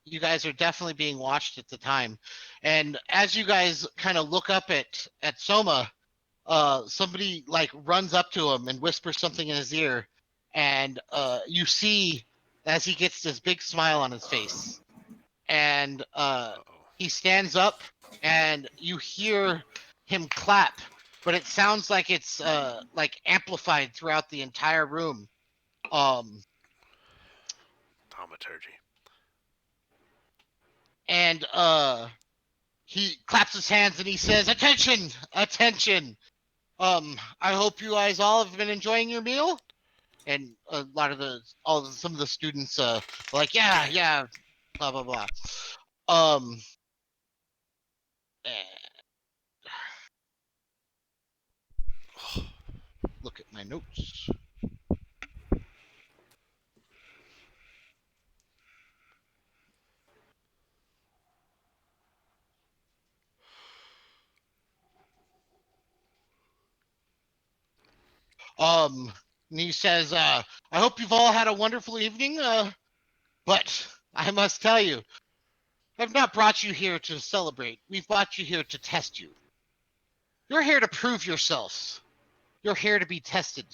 you guys are definitely being watched at the time. And as you guys kind of look up at Soma, somebody like runs up to him and whispers something in his ear, and you see as he gets this big smile on his face, and Uh-oh. he stands up, and you hear him clap, but it sounds like it's like amplified throughout the entire room. Um, Thaumaturgy. and he claps his hands and he says, "Attention, attention! I hope you guys all have been enjoying your meal." And a lot of some of the students are like, "Yeah, yeah, blah blah blah." Um, eh, look at my notes. And he says, "I hope you've all had a wonderful evening. But I must tell you, I've not brought you here to celebrate. We've brought you here to test you. You're here to prove yourselves. You're here to be tested.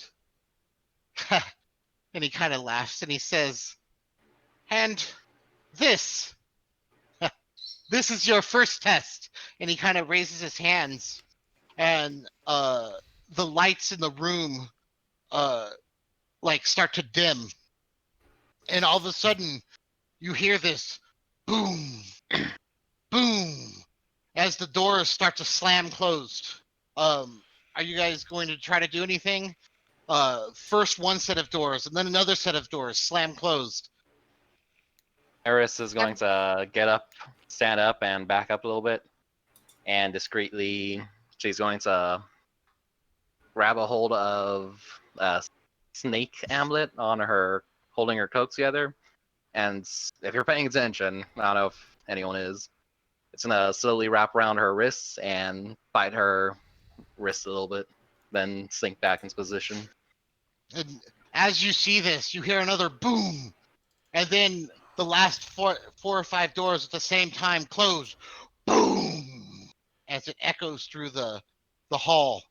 And he kind of laughs and he says, and this, this is your first test. And he kind of raises his hands, and the lights in the room like start to dim. And all of a sudden, you hear this boom, boom, as the doors start to slam closed. Are you guys going to try to do anything? First one set of doors, and then another set of doors slam closed. Eris is going to get up, stand up, and back up a little bit. And discreetly, she's going to grab a hold of a snake amulet on her, holding her cloak together. And if you're paying attention, I don't know if anyone is, it's going to slowly wrap around her wrists and bite her wrist a little bit, then sink back into position. And as you see this, you hear another boom, and then the last four or five doors at the same time close. Boom! As it echoes through the hall.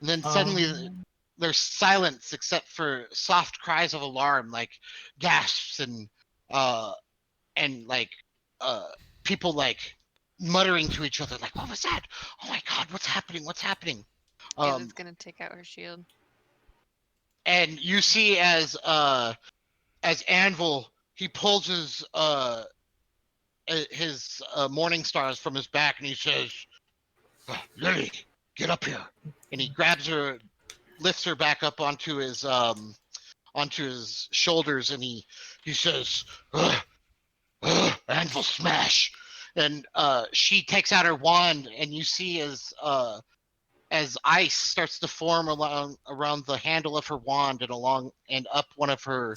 And then suddenly there's silence except for soft cries of alarm, like gasps and like people like muttering to each other, like, what was that? Oh my god, what's happening? What's happening? Ayla's gonna take out her shield. And you see as Anvil, he pulls his morning stars from his back and he says, Lily, get up here. And he grabs her, lifts her back up onto his shoulders, and he says, Anvil smash. And she takes out her wand, and you see as ice starts to form around the handle of her wand and up one of her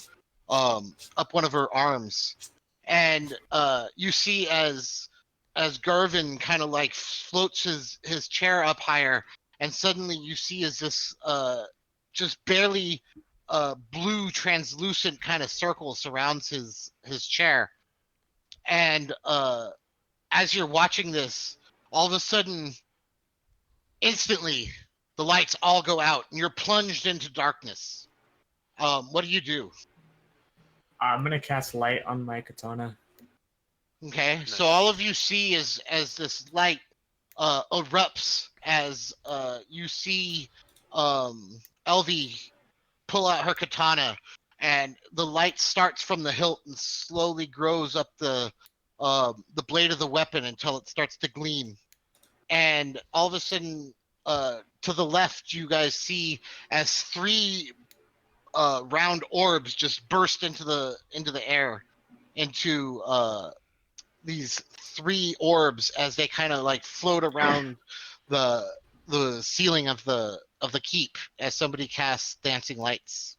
arms. And you see as Garvin kind of like floats his chair up higher, and suddenly you see as this just barely blue translucent kind of circle surrounds his chair. And as you're watching this, all of a sudden, instantly, the lights all go out and you're plunged into darkness. What do you do? I'm gonna cast light on my katana. Okay, Nice. so all of you see as this light erupts as you see Elvie pull out her katana, and the light starts from the hilt and slowly grows up the blade of the weapon until it starts to gleam. And all of a sudden, to the left, you guys see as three round orbs just burst into the air, into these three orbs as they kind of like float around the ceiling of the keep as somebody casts dancing lights.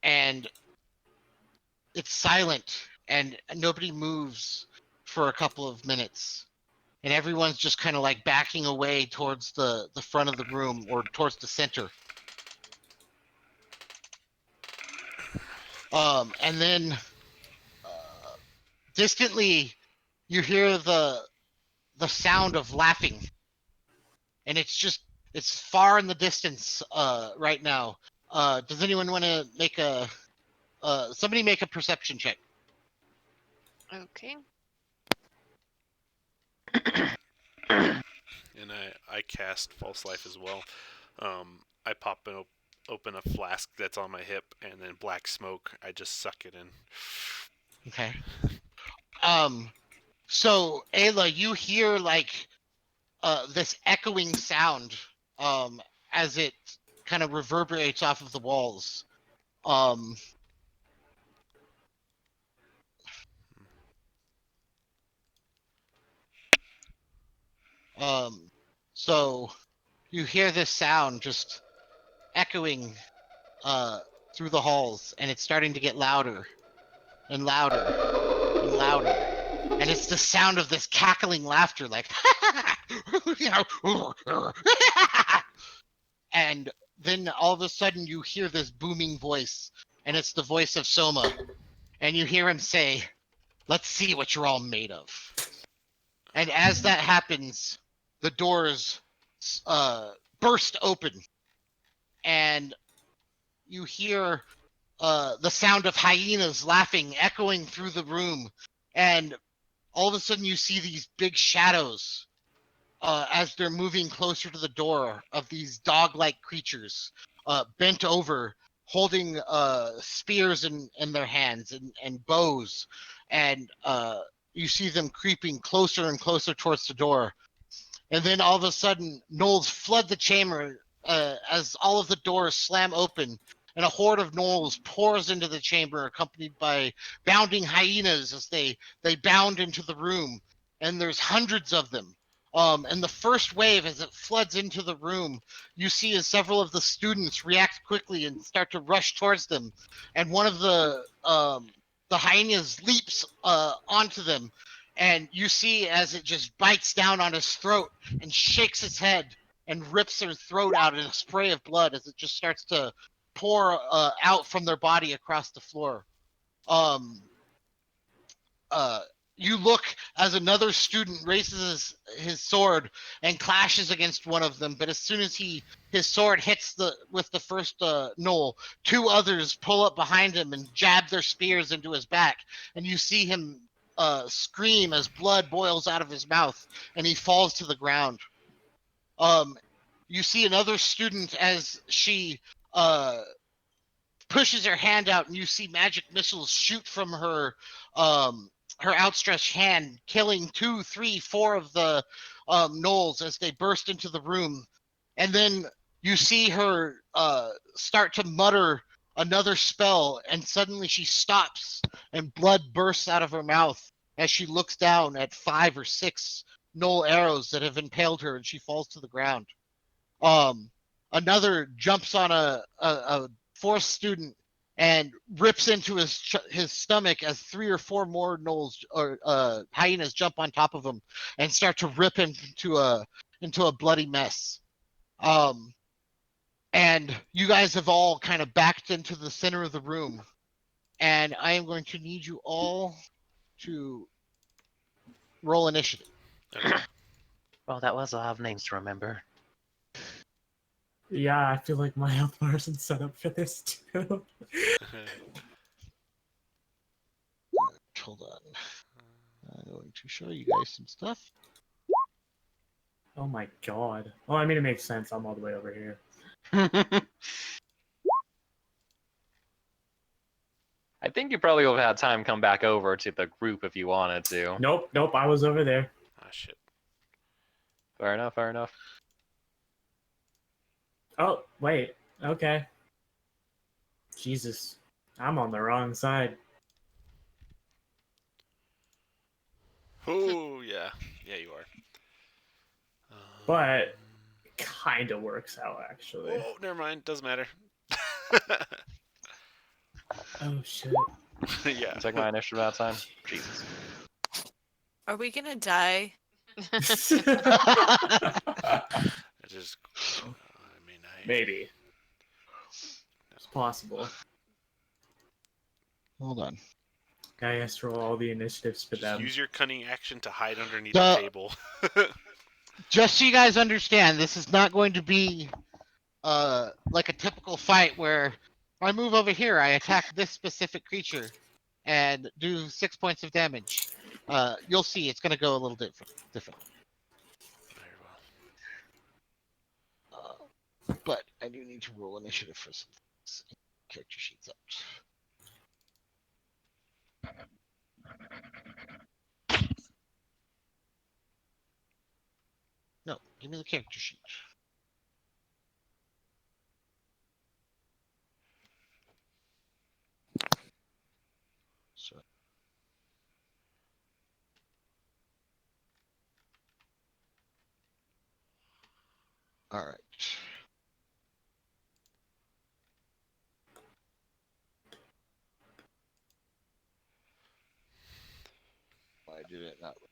And it's silent and nobody moves for a couple of minutes, and everyone's just kind of like backing away towards the front of the room or towards the center. And then distantly you hear the sound of laughing, and it's far in the distance right now. Does anyone want to make somebody make a perception check? Okay. And I cast False Life as well. I open a flask that's on my hip, and then black smoke. I just suck it in. Okay. So Ayla, you hear like this echoing sound as it kind of reverberates off of the walls. So you hear this sound just echoing through the halls, and it's starting to get louder and louder and louder. And it's the sound of this cackling laughter, like, and then all of a sudden you hear this booming voice, and it's the voice of Soma. and you hear him say, "Let's see what you're all made of." And as that happens, the doors burst open, and you hear the sound of hyenas laughing echoing through the room, and all of a sudden you see these big shadows as they're moving closer to the door of these dog-like creatures, bent over, holding spears in their hands and bows, and you see them creeping closer and closer towards the door. And then all of a sudden, gnolls flood the chamber as all of the doors slam open, and a horde of gnolls pours into the chamber, accompanied by bounding hyenas as they bound into the room. And there's hundreds of them. And the first wave, as it floods into the room, you see as several of the students react quickly and start to rush towards them. And one of the hyenas leaps onto them, and you see as it just bites down on his throat and shakes its head and rips their throat out in a spray of blood as it just starts to pour out from their body across the floor. Um, uh, you look as another student raises his sword and clashes against one of them, but as soon as his sword hits the first gnoll, two others pull up behind him and jab their spears into his back, and you see him scream as blood boils out of his mouth, and he falls to the ground. You see another student as she pushes her hand out, and you see magic missiles shoot from um, her outstretched hand, killing 2, 3, 4 of the gnolls as they burst into the room. And then you see her start to mutter another spell, and suddenly she stops, and blood bursts out of her mouth as she looks down at 5 or 6 gnoll arrows that have impaled her, and she falls to the ground. Um, Another jumps on a fourth student and rips into his stomach as 3 or 4 more gnolls or hyenas jump on top of him and start to rip him into a bloody mess. Um, and you guys have all kind of backed into the center of the room, and I am going to need you all to roll initiative. Okay. Well, that was a lot of names to remember. Yeah, I feel like my health bar isn't set up for this too. Hold on. I'm going to show you guys some stuff. Oh my god. Well, I mean, it makes sense. I'm all the way over here. I think you probably would have had time to come back over to the group if you wanted to. Nope, I was over there. Ah, shit. Fair enough, fair enough. Oh, wait. Okay. Jesus. I'm on the wrong side. Oh, yeah. Yeah, you are. But it kind of works out, actually. Oh, never mind. Doesn't matter. Oh, shit. Yeah. Check my initiative that time. Jesus. Are we gonna die? I just. I mean, Maybe. It's possible. Hold on. Guy has to roll all the initiatives for Just them. use your cunning action to hide underneath the table. Just so you guys understand, this is not going to be like a typical fight where I move over here, I attack this specific creature, and do 6 points of damage. You'll see it's going to go a little different. Very well. But I do need to roll initiative for some things. Character sheets up. No, give me the character sheet. So. All right. I did it that way.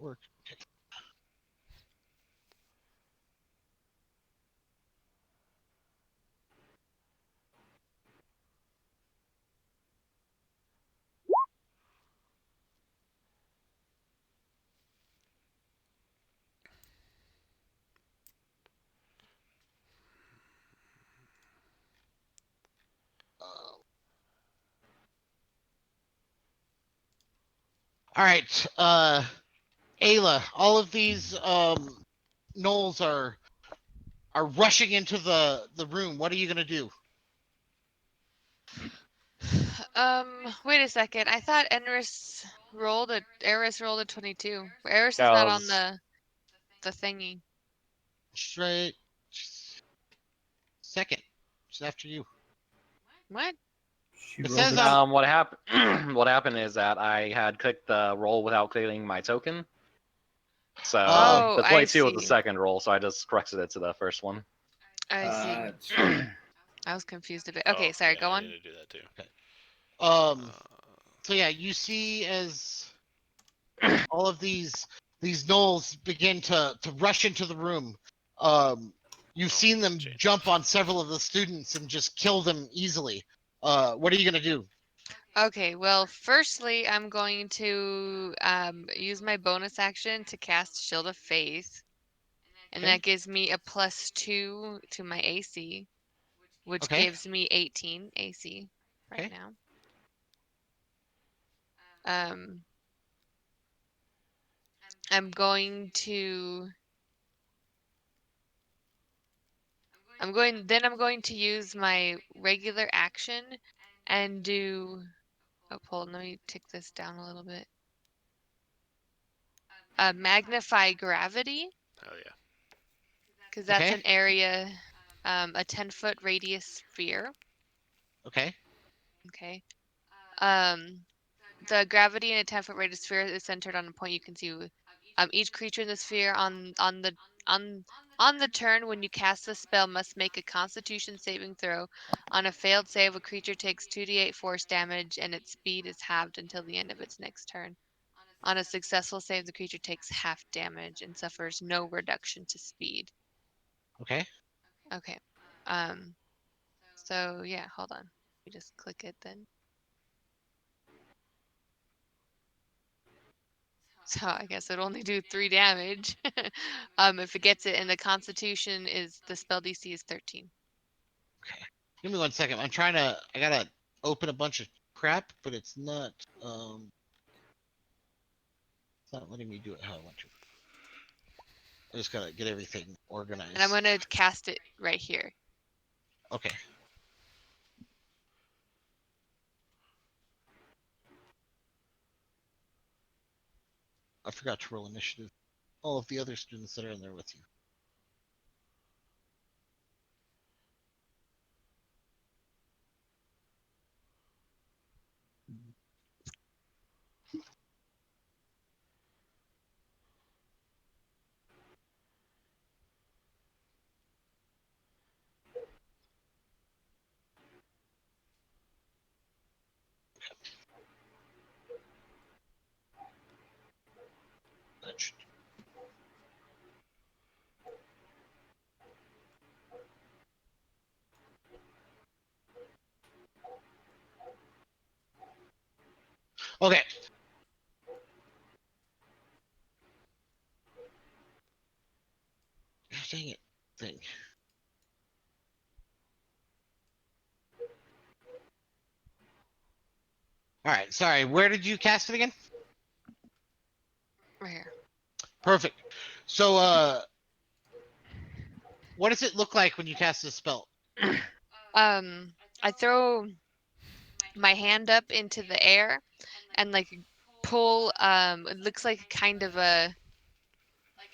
work. All right, Ayla. All of these gnolls are rushing into the room. What are you gonna do? Wait a second. I thought Eris rolled a 22. Eris is Yeah, I not on was the thingy. Straight second, just after you. What? She It rolled says a on. what happened. What happened is that I had clicked the roll without clicking my token. So Oh, the I 22 was the see. second roll, so I just corrected it to the first one. I see. uh, I was confused a bit. Oh, Okay, sorry, yeah, go I on. need to do that too. Okay. Uh, So yeah, you see as all of these gnolls begin to rush into the room. You've oh, seen them change jump that. on several of the students and just kill them easily. What are you gonna do? Okay, well, firstly, I'm going to use my bonus action to cast Shield of Faith, and Okay. that gives me a +2 to my AC, which Okay. gives me 18 AC right Okay. now. Um, I'm going to I'm going to use my regular action and do oh hold on, let me tick this down a little bit. Magnify gravity, Oh yeah. because that's Okay. an area, a 10-foot radius sphere. Okay. Okay. Um, the gravity in a 10-foot radius sphere is centered on a point you can see. Each creature in the sphere on on the turn when you cast the spell must make a Constitution saving throw. On a failed save, a creature takes 2d8 force damage, and its speed is halved until the end of its next turn. On a successful save, the creature takes half damage and suffers no reduction to speed. Okay. Okay. Um. So yeah, hold on. We just click it then. So I guess it'll only do 3 damage. If it gets it, and the Constitution is the spell DC is 13. Okay. Give me 1 second. I gotta open a bunch of crap, but it's not letting me do it how I want to. I just gotta get everything And I'm organized. gonna cast it right here. Okay. I forgot to roll initiative. All of the other students that are in there with you. That should- Okay. Dang it. Thing. All right. Sorry. Where did you cast it again? Right here. Perfect. So, what does it look like when you cast this spell? I throw my hand up into the air and like pull. It looks like kind of a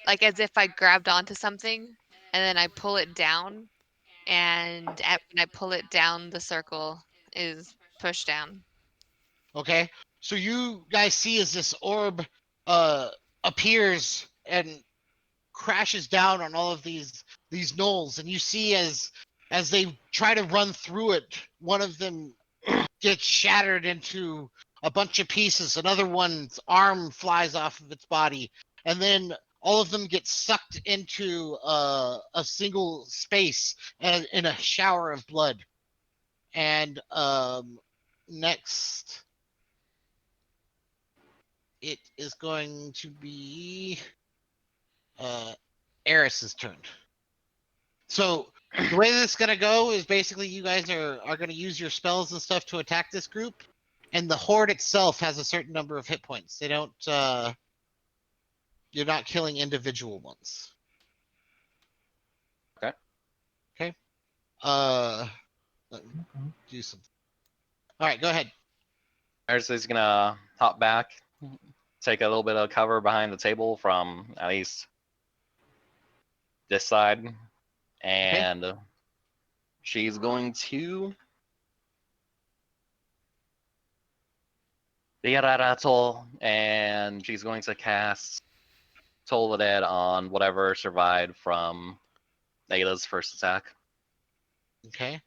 like as if I grabbed onto something, and then I pull it down. And when I pull it down, the circle is pushed down. Okay. So you guys see as this orb uh appears and crashes down on all of these gnolls, and you see as they try to run through it, one of them gets shattered into a bunch of pieces. Another one's arm flies off of its body, and then all of them get sucked into a single space and in a shower of blood. And next, it is going to be Eris's turn. So the way this is gonna go is basically you guys are gonna use your spells and stuff to attack this group, and the horde itself has a certain number of hit points. They don't. You're not killing individual ones. Okay. Okay. Let me do something. All right, go ahead. Eric's gonna hop back, take a little bit of cover behind the table from at least this side, and she's going to Toll, and she's going to cast Toll the Dead on whatever survived from Ayla's first attack. Okay.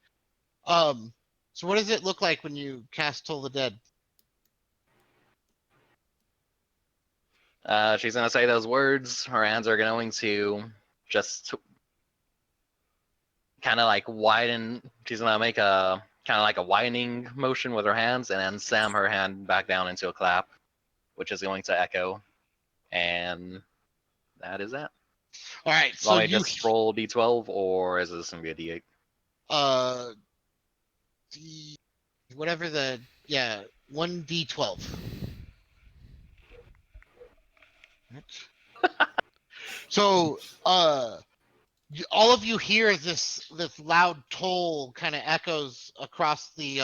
So what does it look like when you cast Toll the Dead? She's gonna say those words. Her hands are going to just kind of like widen. She's gonna make a kind of like a widening motion with her hands, and then slam her hand back down into a clap, which is going to echo. And that is that. All right, so Want me you just roll d12, or is this gonna be a d8? whatever the 1d12. So all of you hear this loud toll kind of echoes across the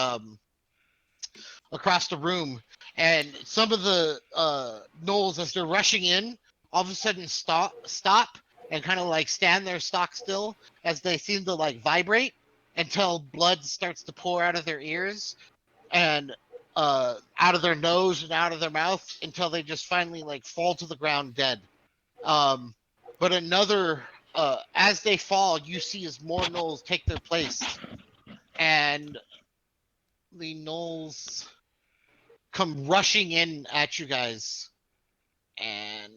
room, and some of the gnolls, as they're rushing in, all of a sudden stop and kind of like stand there stock still, as they seem to like vibrate until blood starts to pour out of their ears and out of their nose and out of their mouth, until they just finally like fall to the ground dead. But another as they fall, you see as more gnolls take their place, and the gnolls come rushing in at you guys, and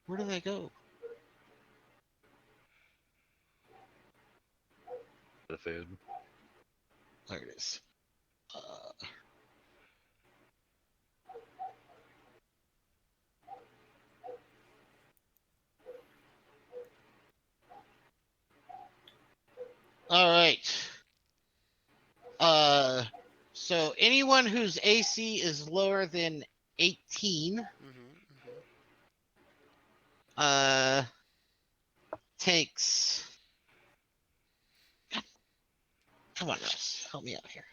where do they go? The food. There it is. All right. So anyone whose AC is lower than 18, takes. Come on, Russ, help me out here.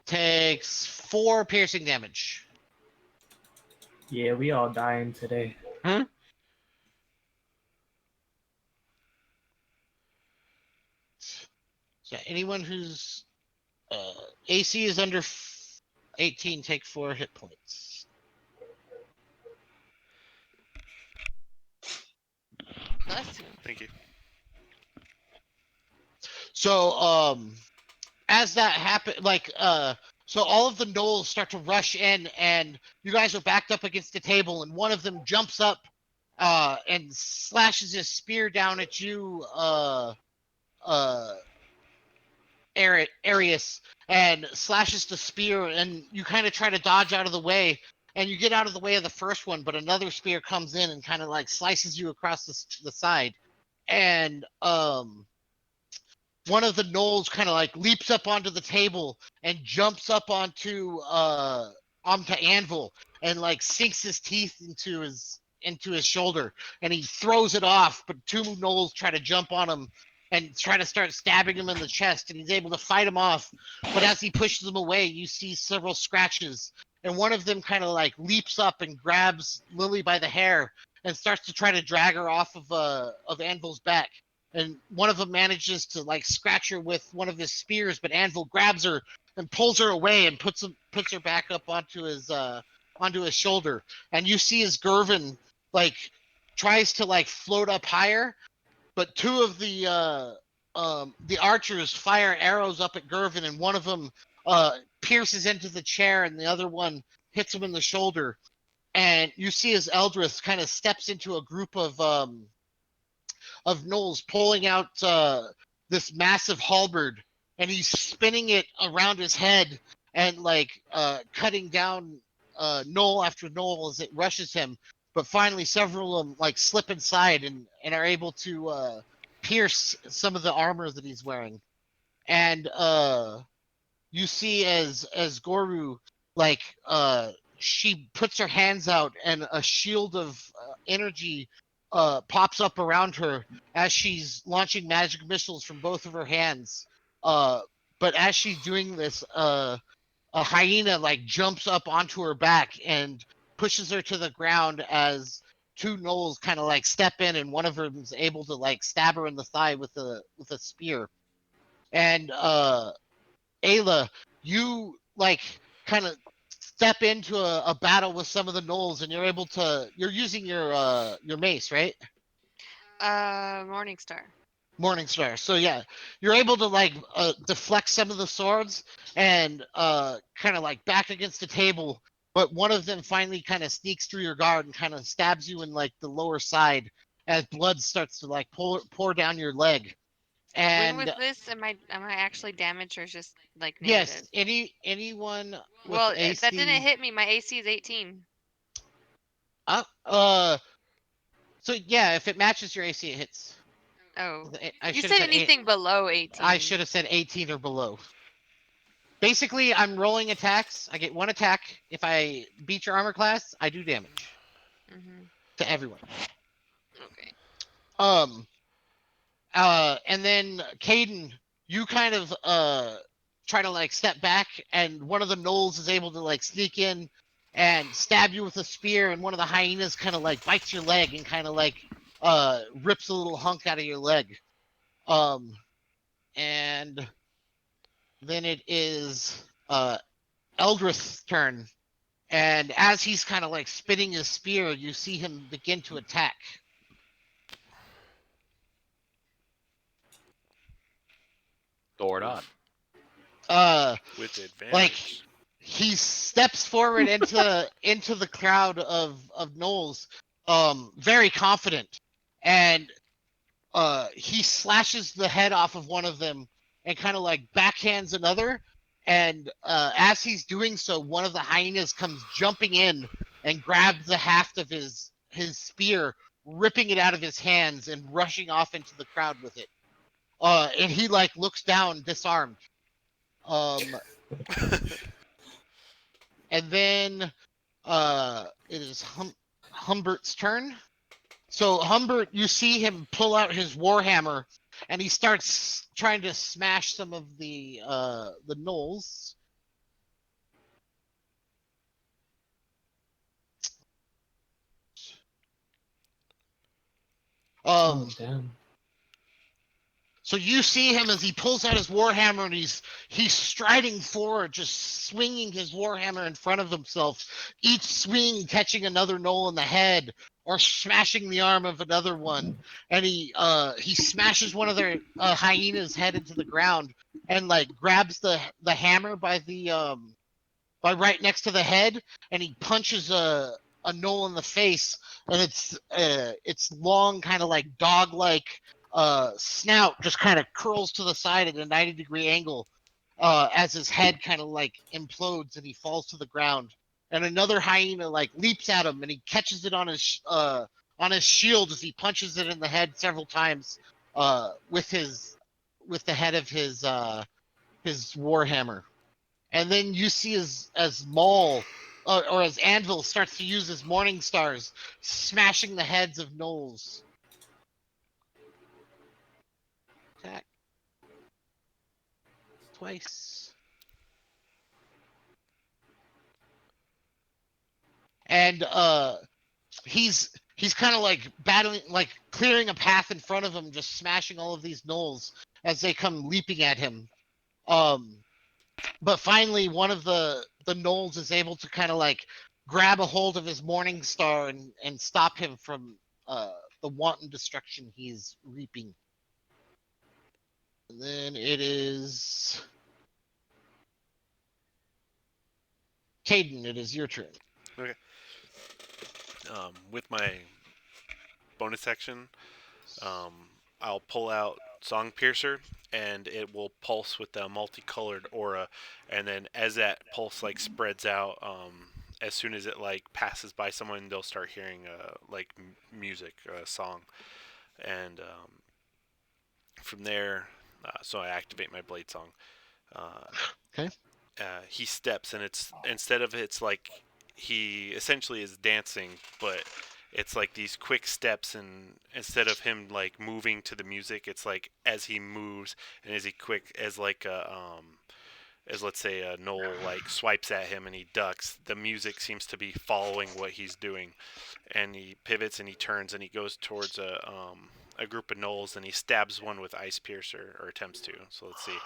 Takes 4 piercing damage. Yeah, we all dying today. So anyone whose AC is under 18 take 4 hit points. Bless you. Thank you. So as that happens, like so all of the gnolls start to rush in, and you guys are backed up against the table, and one of them jumps up and slashes his spear down at you, Arius, and slashes the spear, and you kind of try to dodge out of the way, and you get out of the way of the first one, but another spear comes in and kind of like slices you across the side, and one of the gnolls kind of like leaps up onto the table and jumps up onto Anvil, and like sinks his teeth into his shoulder, and he throws it off, but 2 gnolls try to jump on him and try to start stabbing him in the chest, and he's able to fight him off, but as he pushes them away, you see several scratches, and one of them kind of like leaps up and grabs Lily by the hair and starts to try to drag her off of Anvil's back. And one of them manages to like scratch her with one of his spears, but Anvil grabs her and pulls her away and puts her back up onto onto his shoulder, and you see as Gervin like tries to like float up higher, but two of the archers fire arrows up at Gervin, and one of them pierces into the chair, and the other one hits him in the shoulder. And you see as Eldrith kind of steps into a group of gnolls pulling out this massive halberd, and he's spinning it around his head and like cutting down gnoll after gnoll as it rushes him. But finally, several of them like slip inside and are able to pierce some of the armor that he's wearing. And you see as Goru like she puts her hands out and a shield of energy pops up around her as she's launching magic missiles from both of her hands. But as she's doing this, a hyena like jumps up onto her back and pushes her to the ground as two gnolls kind of like step in, and one of them is able to like stab her in the thigh with a spear. And Ayla, you like kind of step into a battle with some of the gnolls, and you're using your mace, right? Morningstar. Morningstar. So yeah, you're able to like deflect some of the swords and kind of like back against the table, but one of them finally kind of sneaks through your guard and kind of stabs you in like the lower side as blood starts to like pour down your leg. When And with this, am I actually damaged or just like yes, negative? anyone with Well, that didn't AC hit me. My AC is 18. up so yeah, if it matches your AC, it hits. Oh, I you should have said said eight. anything below I 18. should have said 18 or below. Basically, I'm rolling attacks. I get one attack. If I beat your armor class, I do damage Mhm. to everyone. Okay. Um. And then Caden, you kind of try to like step back, and one of the gnolls is able to like sneak in and stab you with a spear, and one of the hyenas kind of like bites your leg and kind of like rips a little hunk out of your leg. Um. And then it is Eldrith's turn. And as he's kind of like spinning his spear, you see him begin to attack. Door or not. With Like advantage. he steps forward into the crowd of gnolls, very confident, and he slashes the head off of one of them and kind of like backhands another. And as he's doing so, one of the hyenas comes jumping in and grabs the haft of his spear, ripping it out of his hands and rushing off into the crowd with it. And he like looks down, disarmed. Um, and then it is Humbert's turn. So Humbert, you see him pull out his warhammer, and he starts trying to smash some of the gnolls. Oh Um, damn. so you see him as he pulls out his warhammer, and he's striding forward, just swinging his warhammer in front of himself, each swing catching another gnoll in the head or smashing the arm of another one. And he smashes one of their hyena's head into the ground and like grabs the hammer by right next to the head, and he punches a gnoll in the face, and it's long, kind of like dog like snout just kind of curls to the side at a 90-degree angle as his head kind of like implodes and he falls to the ground. And another hyena like leaps at him, and he catches it on his shield as he punches it in the head several times with the head of his warhammer. And then you see as Maul or as Anvil starts to use his Morning Stars, smashing the heads of gnolls. Attack twice. And he's kind of like battling, like clearing a path in front of him, just smashing all of these gnolls as they come leaping at him. But finally, one of the gnolls is able to kind of like grab a hold of his morning star and stop him from the wanton destruction he's reaping. And then it is Caden. It is your turn. Okay. With my bonus action, um, I'll pull out Song Piercer, and it will pulse with a multicolored aura. And then as that pulse like spreads out, as soon as it like passes by someone, they'll start hearing like music, song, and from there, so I activate my blade song. Uh, Okay. he steps, and it's instead of it's like he essentially is dancing, but it's like these quick steps, and instead of him like moving to the music, it's like as he moves and as he quick as like a as let's say a knoll like swipes at him and he ducks, the music seems to be following what he's doing, and he pivots and he turns and he goes towards a group of gnolls and he stabs one with ice piercer, or attempts to. So let's see.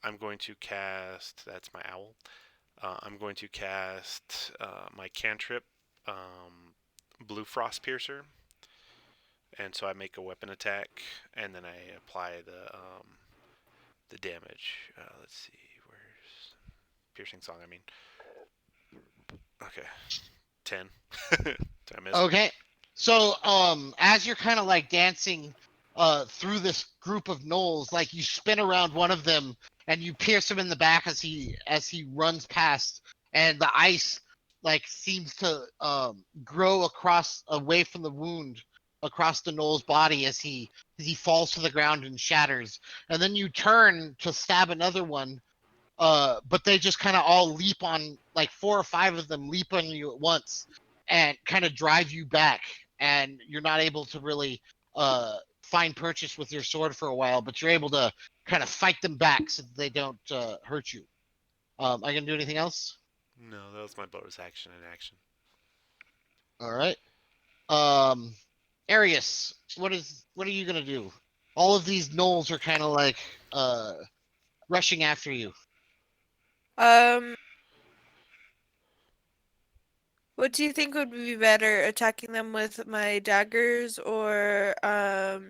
I'm going to cast. That's my owl. I'm going to cast my cantrip, blue frost piercer, and so I make a weapon attack, and then I apply the damage. Let's see. Where's piercing song? I mean, okay, 10. Did I miss? Okay. So as you're kind of like dancing through this group of gnolls, like you spin around one of them and you pierce him in the back as he runs past, and the ice like seems to grow across away from the wound across the gnoll's body as he falls to the ground and shatters. And then you turn to stab another one, but they just kind of all leap on, like four or five of them leap on you at once and kind of drive you back, and you're not able to really find purchase with your sword for a while, but you're able to kind of fight them back so that they don't hurt you. I can do anything else? No, that was my bonus action in action. All right. Um, Arius, what are you gonna do? All of these gnolls are kind of like rushing after you. Um, what do you think would be better, attacking them with my daggers or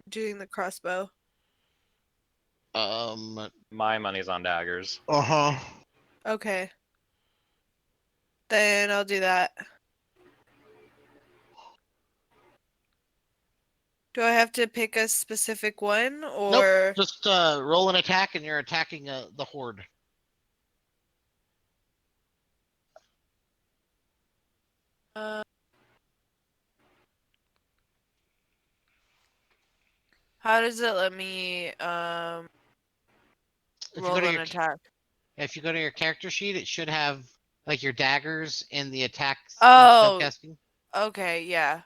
doing the crossbow? Um, My money's on daggers. uh-huh. Okay. Then I'll do that. Do I have to pick a specific one Nope. or Just roll an attack, and you're attacking the horde. uh, how does it let me If you go roll to an your attack? if you go to your character sheet, it should have like your daggers in the attacks and Oh, spellcasting. okay, yeah.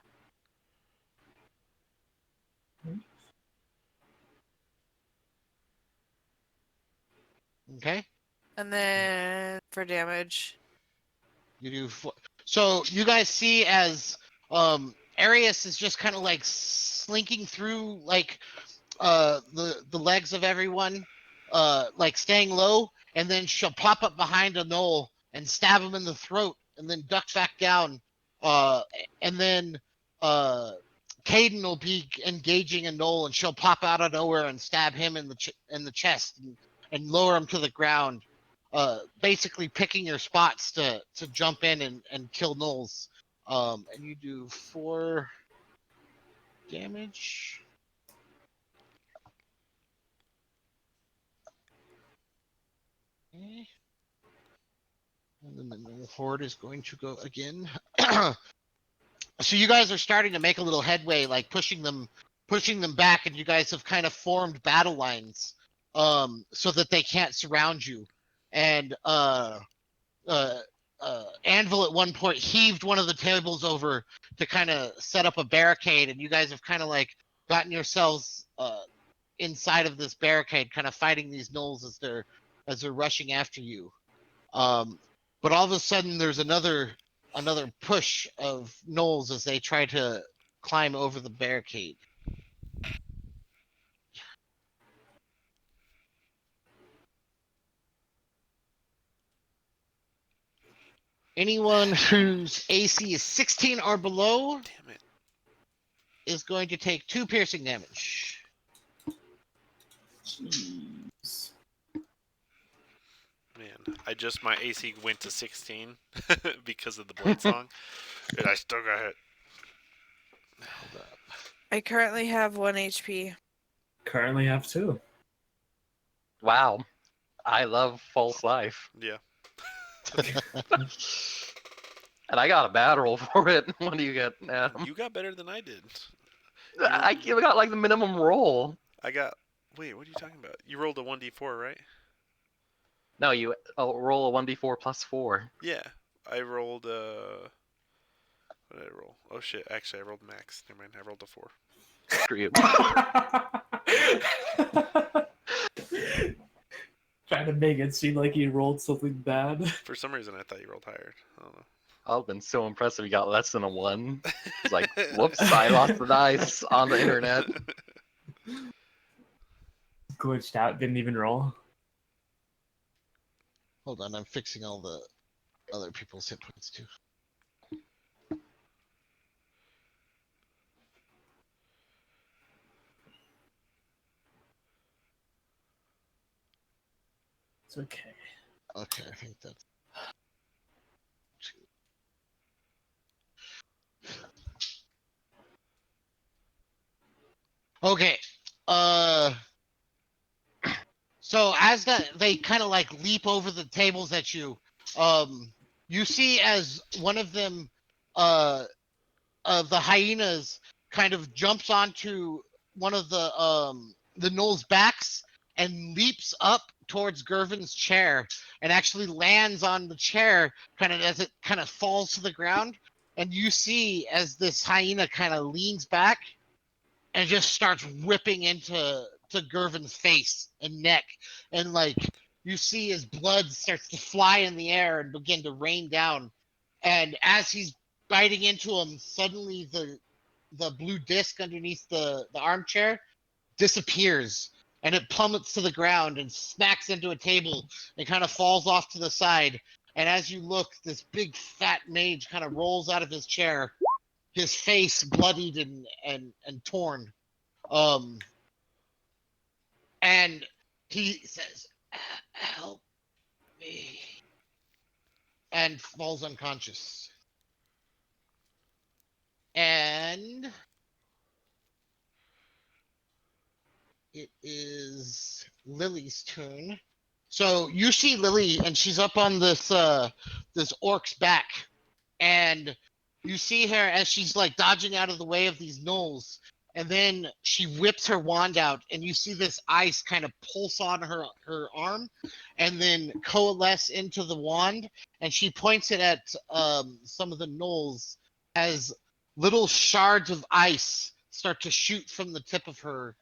Okay. And then for damage. You do so you guys see as Arius is just kind of like slinking through like the legs of everyone, like staying low, and then she'll pop up behind a knoll and stab him in the throat, and then duck back down, uh, and then uh, Caden will be engaging a knoll, and she'll pop out of nowhere and stab him in the chest and lower him to the ground. Basically picking your spots to jump in and kill gnolls. And you do 4 damage. Okay. And then the gnoll horde is going to go again. So you guys are starting to make a little headway, like pushing them back, and you guys have kind of formed battle lines, so that they can't surround you. And uh, Anvil at one point heaved one of the tables over to kind of set up a barricade, and you guys have kind of like gotten yourselves inside of this barricade, kind of fighting these gnolls as they're rushing after you. Um, but all of a sudden, there's another push of gnolls as they try to climb over the barricade. Anyone whose AC is 16 or below Damn it. is going to take 2 piercing damage. Jeez. Man, my AC went to 16 because of the Blade Song, and I still got hit. Hold up. I currently have 1 HP. Currently have 2. Wow. I love false life. Yeah. And I got a bad roll for it. What do you get, Adam? You got better than I did. I got like the minimum roll. I got. Wait, what are you talking about? You rolled a 1d4, right? No, you roll a 1d4 plus 4. Yeah. I rolled what did I roll? Oh shit, actually I rolled max. Never mind, I rolled a 4. Screw you. Trying to make it seem like you rolled something bad. For some reason I thought you rolled higher. I don't know. I've been so impressed if you got less than a 1. It's like, whoops, I lost the dice on the internet. Glitched out, didn't even roll. Hold on, I'm fixing all the other people's hit points too. It's okay. Okay, I think that's. Okay. So as they kind of like leap over the tables at you, you see as one of them, the hyenas kind of jumps onto one of the gnoll's backs and leaps up towards Gervin's chair and actually lands on the chair kind of as it kind of falls to the ground. And you see as this hyena kind of leans back and just starts ripping into Gervin's face and neck, and like you see his blood starts to fly in the air and begin to rain down. And as he's biting into him, suddenly the blue disc underneath the armchair disappears and it plummets to the ground and smacks into a table and kind of falls off to the side. And as you look, this big fat mage kind of rolls out of his chair, his face bloodied and torn. And he says, "Help me," and falls unconscious. And it is Lily's turn. So you see Lily, and she's up on this orc's back, and you see her as she's like dodging out of the way of these gnolls, and then she whips her wand out, and you see this ice kind of pulse on her arm, and then coalesce into the wand, and she points it at some of the gnolls as little shards of ice start to shoot from the tip of her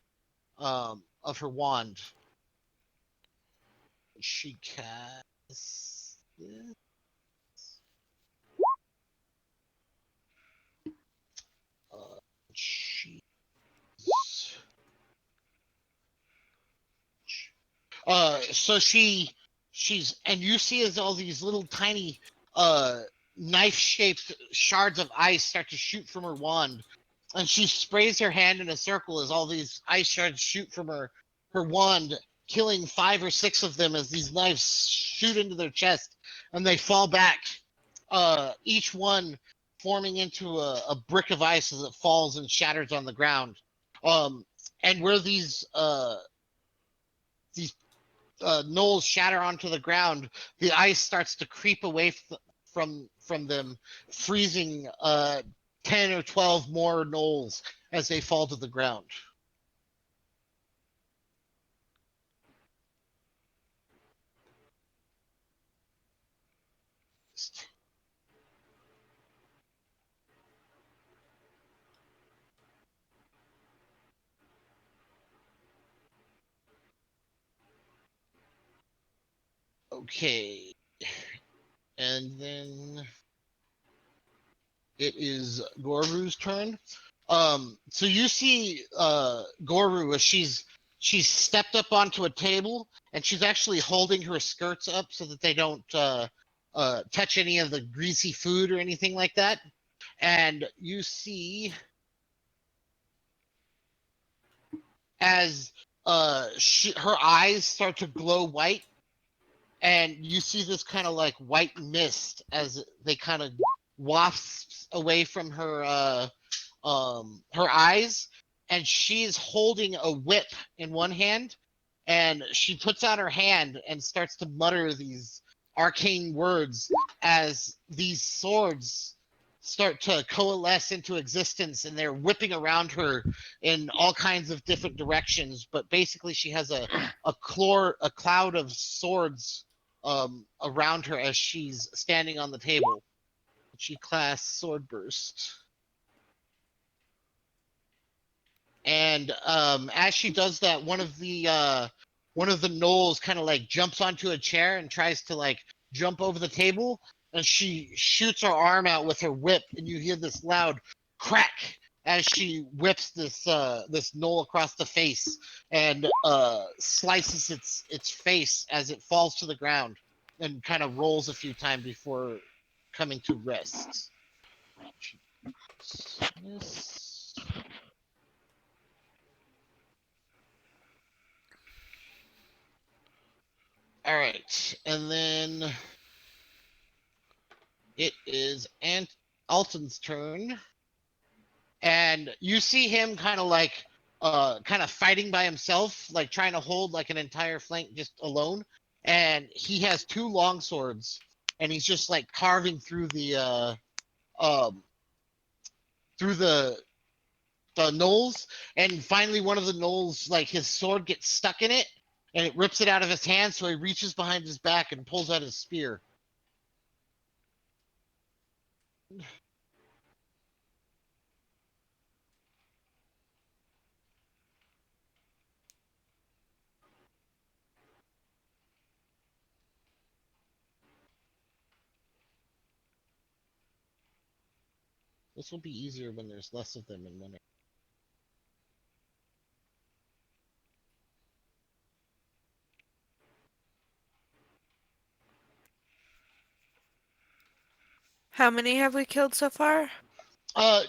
wand. She casts this. She so she's and you see as all these little tiny knife shaped shards of ice start to shoot from her wand, and she sprays her hand in a circle as all these ice shards shoot from her wand, killing 5 or 6 of them as these knives shoot into their chest and they fall back, each one forming into a brick of ice as it falls and shatters on the ground. And where these knolls shatter onto the ground, the ice starts to creep away from them, freezing 10 or 12 more knolls as they fall to the ground. Okay. And then it is Goru's turn. So you see Goru as she's stepped up onto a table and she's actually holding her skirts up so that they don't touch any of the greasy food or anything like that. And you see as her eyes start to glow white, and you see this kind of like white mist as they kind of wafts away from her eyes, and she's holding a whip in one hand, and she puts out her hand and starts to mutter these arcane words as these swords start to coalesce into existence, and they're whipping around her in all kinds of different directions. But basically she has a cloud of swords around her as she's standing on the table. She casts sword burst. And as she does that, one of the gnolls kind of like jumps onto a chair and tries to like jump over the table, and she shoots her arm out with her whip, and you hear this loud crack as she whips this gnoll across the face and slices its face as it falls to the ground and kind of rolls a few times before coming to rest. Yes. All right, and then it is Alton's turn, and you see him kind of like kind of fighting by himself, like trying to hold like an entire flank just alone. And he has two long swords, and he's just like carving through um through the knolls. And finally, one of the knolls, like his sword gets stuck in it, and it rips it out of his hand. So he reaches behind his back and pulls out his spear. This will be easier when there's less of them in one area. How many have we killed so far?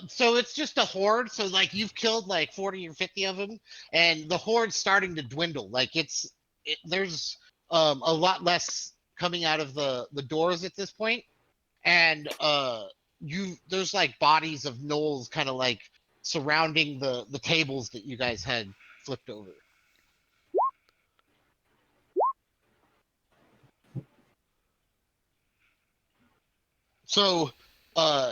So it's just a horde. So like you've killed like 40 or 50 of them, and the horde's starting to dwindle. Like there's a lot less coming out of the doors at this point, and there's like bodies of gnolls kind of like surrounding the tables that you guys had flipped over. So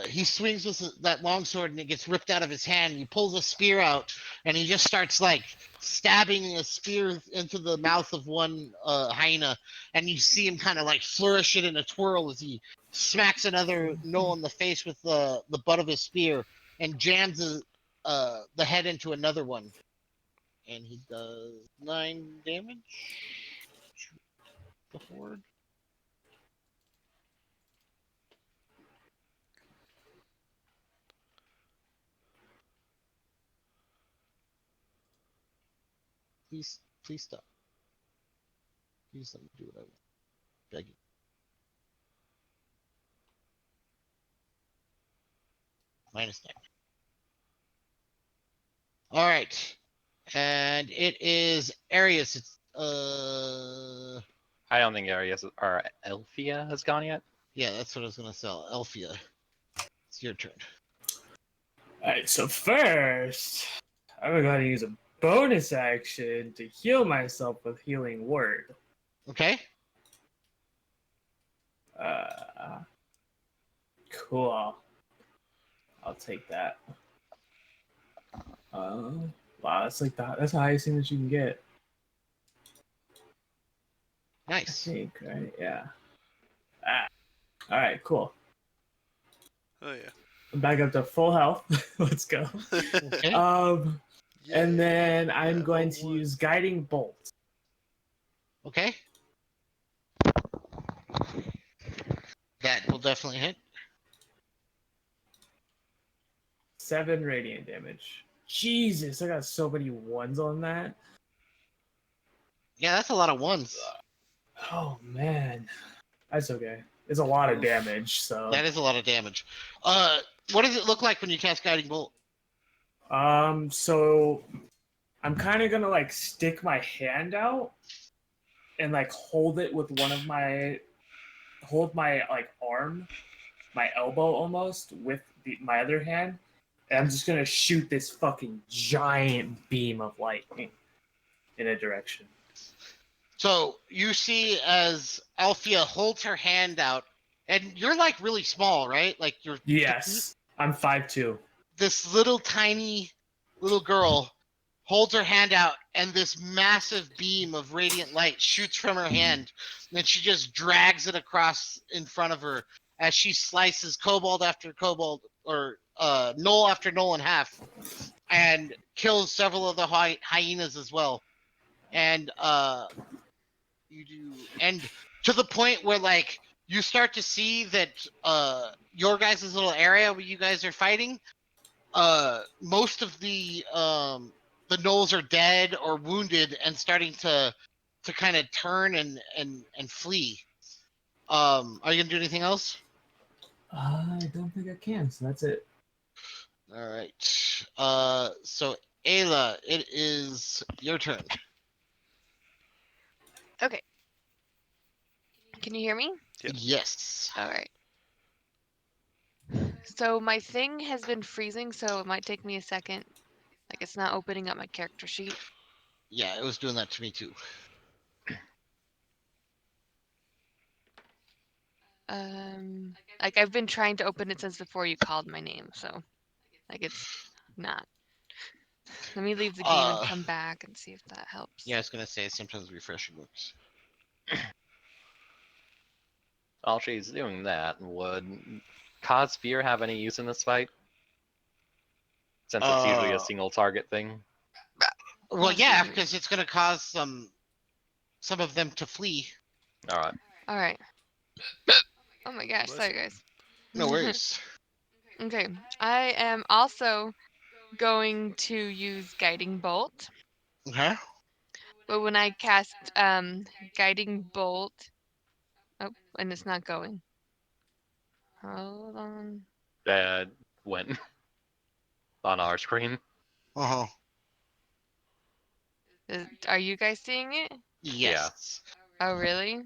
he swings with that longsword, and it gets ripped out of his hand. He pulls a spear out, and he just starts like stabbing a spear into the mouth of one hyena. And you see him kind of like flourish it in a twirl as he smacks another gnoll in the face with the butt of his spear and jams the head into another one. And he does 9 damage. The horde. Please stop. Please let me do what I want. Begging. -9. All right, and it is Arius. It's I don't think Arius or Elfia has gone yet. yeah, that's what I was gonna sell. Elfia, it's your turn. Alright, so first, I'm gonna go ahead and use a bonus action to heal myself with Healing Word. Okay. Cool. I'll take that. Wow, that's like that's the highest thing that you can get. I Nice. think, right? Yeah. All right, cool. Oh yeah. I'm back up to full health. Let's go. Okay. And then I'm going to one. use Guiding Bolt. Okay. That will definitely hit. 7 radiant damage. Jesus, I got so many ones on that. Yeah, that's a lot of ones. Oh man, that's okay. is a lot of damage. So That is a lot of damage. What does it look like when you cast Guiding Bolt? so I'm kind of gonna like stick my hand out and like hold it with hold my like arm, my elbow almost with my other hand, and I'm just gonna shoot this fucking giant beam of lightning in a direction. So you see as Althea holds her hand out, and you're like really small, right? Like you're petite. Yes, I'm 5'2". This little tiny little girl holds her hand out, and this massive beam of radiant light shoots from her hand. And then she just drags it across in front of her as she slices kobold after kobold, or knoll after knoll in half, and kills several of the hyenas as well. And you do, and to the point where like you start to see that your guys' little area where you guys are fighting, most of the gnolls are dead or wounded and starting to kind of turn and flee. Are you gonna do anything else? I don't think I can, so that's it. All right. So Ayla, it is your turn. Okay. Can you hear me? Yep. Yes. All right. So my thing has been freezing, so it might take me a second. Like it's not opening up my character sheet. Yeah, it was doing that to me too. Like I've been trying to open it since before you called my name, so like it's not. Let me leave the game and Uh, come back and see if that helps. yeah, I was gonna say sometimes refreshing works. While she's doing that, would Cause Fear have any use in this fight? Since it's usually a Uh, single target thing. well, yeah, Excuse me. because it's gonna cause some of them to flee. Alright. All right. Oh my gosh, Bless sorry you. guys. No worries. Okay, I am also going to use Guiding Bolt, Okay. but when I cast Guiding Bolt, oh, and it's not going. Hold on. That went on our screen. Uh huh. Are you guys seeing it? Yeah. Yes. Oh, really?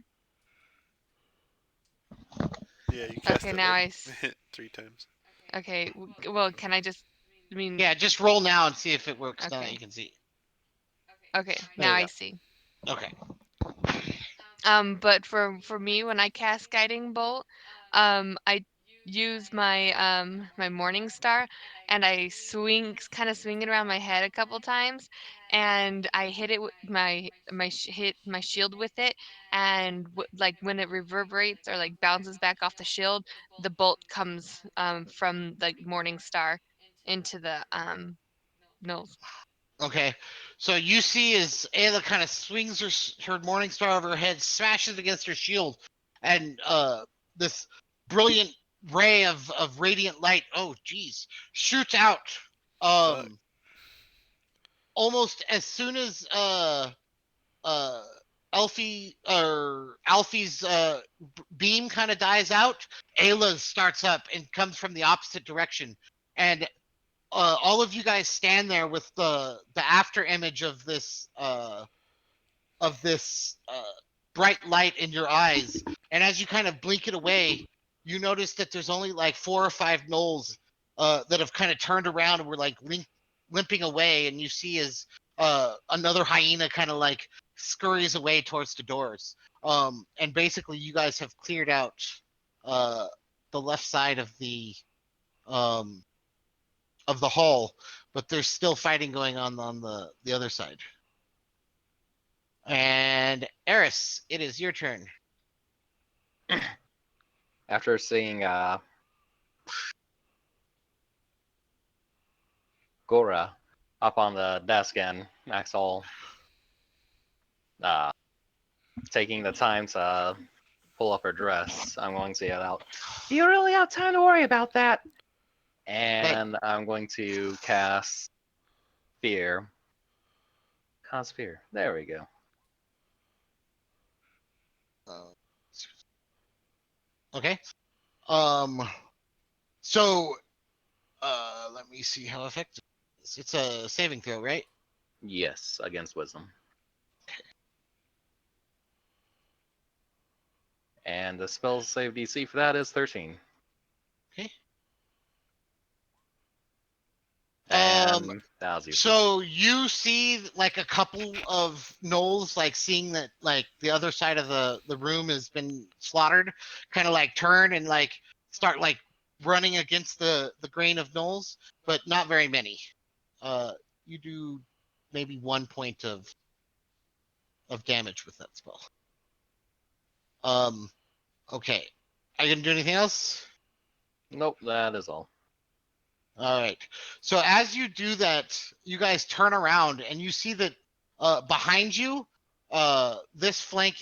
Yeah, you cast Okay, it now like I. 3 times. Okay, well, can I just? I mean, Yeah, just roll now and see if it works. Now that okay, you can see. okay, There now you I go. see. Okay. But for me, when I cast Guiding Bolt, I use my my Morning Star, and I kind of swing it around my head a couple times, and I hit it with hit my shield with it, and like when it reverberates or like bounces back off the shield, the bolt comes from the Morning Star into the nose. Okay. So you see as Ayla kind of swings her morning star over her head, smashes against her shield, and this brilliant ray of radiant light. Oh, geez, shoots out. Fuck. Um, almost as soon as uh Alfie's beam kind of dies out, Ayla's starts up and comes from the opposite direction, and all of you guys stand there with the after image of this bright light in your eyes, and as you kind of blink it away, you notice that there's only like 4 or 5 gnolls that have kind of turned around and were like limping away, and you see as another hyena kind of like scurries away towards the doors. And basically, you guys have cleared out uh, the left side um, of the hall, but there's still fighting going on the other side. And Eris, it is your turn. After seeing Gora up on the desk and Maxwell uh, taking the time to pull up her dress, I'm going to yell out, "Do you really have time to worry about that?" Hey, And I'm going to cast Fear. Cause Fear. There we go. uh, Okay. Um. So, let me see how effective it is. It's a saving throw, right? Yes, against wisdom. And the spell save DC for that is 13. Okay. And that was useless. So you see like a couple of gnolls, like seeing that like the other side of the room has been slaughtered, kind of like turn and like start like running against the grain of gnolls, but not very many. Uh, you do maybe 1 point of damage with that spell. Um, okay. Are you gonna do anything else? Nope, that is all. All right. So as you do that, you guys turn around and you see that behind you, this flank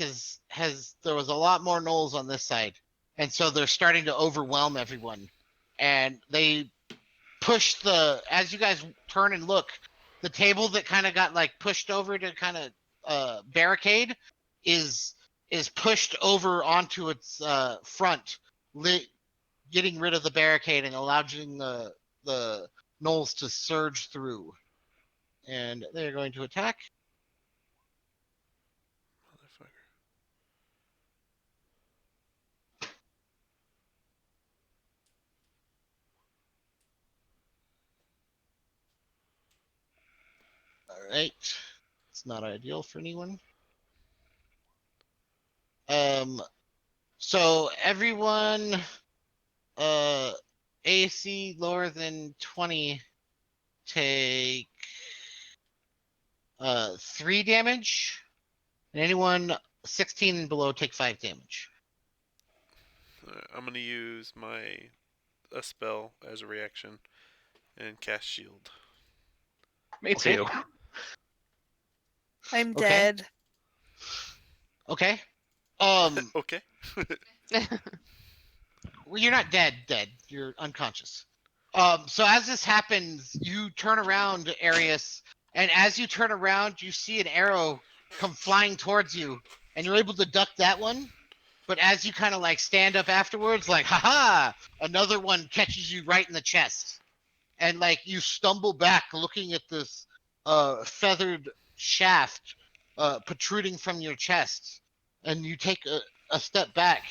has there was a lot more gnolls on this side, and so they're starting to overwhelm everyone, and they push the as you guys turn and look, the table that kind of got like pushed over to kind of barricade is is pushed over onto its front, li- getting rid of the barricade and allowing the gnolls to surge through. And they're going to attack. Motherfucker. All right. It's not ideal for anyone. Um so everyone uh AC lower than 20 take 3 damage. And anyone 16 and below take 5 damage. I'm gonna use my a spell as a reaction and cast shield. Me Okay. too. I'm Okay. dead. Okay. Um Okay. well, you're not dead. You're unconscious. So as this happens, you turn around, Arius, and as you turn around, you see an arrow come flying towards you, and you're able to duck that one. But as you kind of like stand up afterwards, like, haha, another one catches you right in the chest. And like you stumble back looking at this feathered shaft protruding from your chest. And you take a step back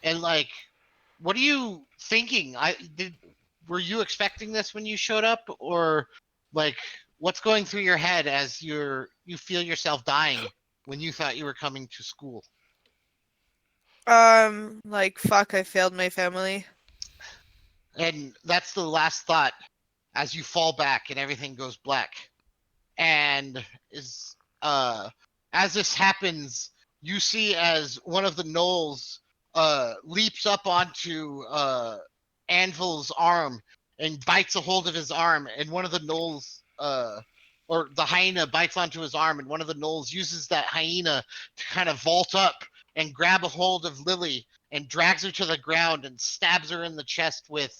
and like what are you thinking? I did were you expecting this when you showed up, or like what's going through your head as you feel yourself dying when you thought you were coming to school? Like fuck, I failed my family. And that's the last thought as you fall back and everything goes black. And is as this happens, you see as one of the gnolls leaps up onto Anvil's arm and bites a hold of his arm, and one of the gnolls or the hyena bites onto his arm, and one of the gnolls uses that hyena to kind of vault up and grab a hold of Lily and drags her to the ground and stabs her in the chest with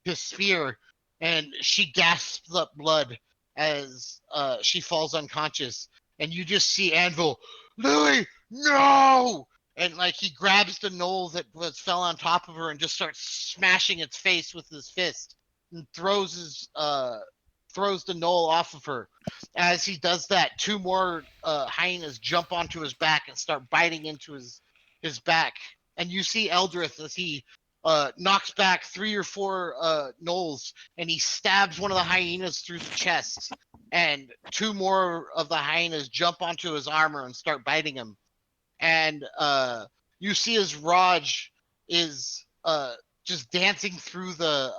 his spear, and she gasps up blood as she falls unconscious, and you just see Anvil, Lily, no! And like he grabs the knoll that was fell on top of her and just starts smashing its face with his fist and throws the knoll off of her. As he does that, two more hyenas jump onto his back and start biting into his back. And you see Eldrith as he knocks back 3 or 4 gnolls, and he stabs one of the hyenas through the chest. And 2 more of the hyenas jump onto his armor and start biting him. And you see as Raj is just dancing through the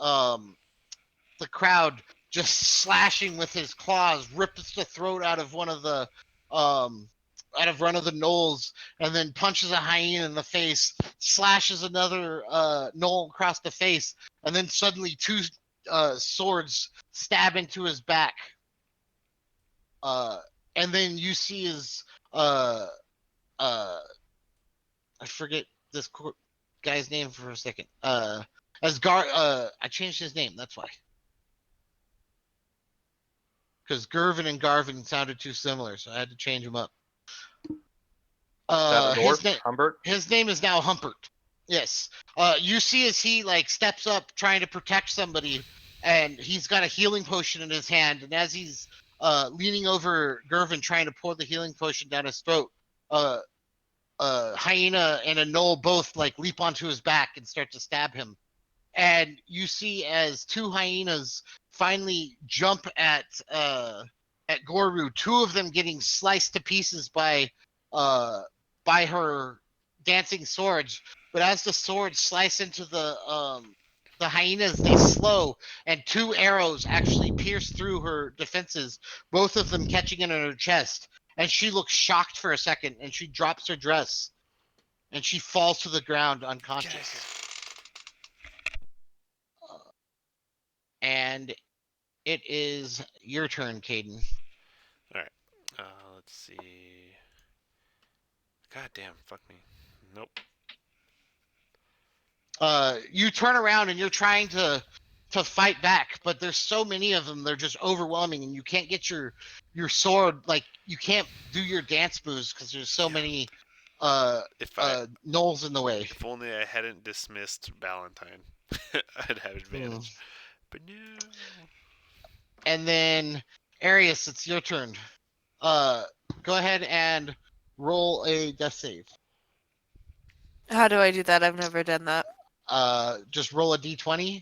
crowd, just slashing with his claws, rips the throat um out of one of the gnolls, and then punches a hyena in the face, slashes another gnoll across the face, and then suddenly 2 swords stab into his back. Uh, and then you see his uh uh I forget this guy's name for a second. As I changed his name. That's why. Because Gervin and Garvin sounded too similar, so I had to change them up. Is that the dwarf? His name Humbert? his name is now Humpert. Yes. You see as he like steps up trying to protect somebody, and he's got a healing potion in his hand, and as he's leaning over Gervin trying to pour the healing potion down his throat, uh, a hyena and a gnoll both like leap onto his back and start to stab him. And you see as two hyenas finally jump at Goru, two of them getting sliced to pieces uh by her dancing swords. But as the swords slice into the hyenas, they slow, and two arrows actually pierce through her defenses, both of them catching in her chest. And she looks shocked for a second, and she drops her dress, and she falls to the ground unconscious. And it is your turn, Caden. All right. Let's see. God damn, fuck me. Nope. You turn around and you're trying to fight back, but there's so many of them, they're just overwhelming, and you can't get your sword, like you can't do your dance moves because there's so Yeah. many If I gnolls in the way. if only I hadn't dismissed Valentine, I'd have Hmm. advantage. But no. And then Arius, it's your turn. Uh, Go ahead and roll a death save. How do I do that? I've never done that. Just roll a d20,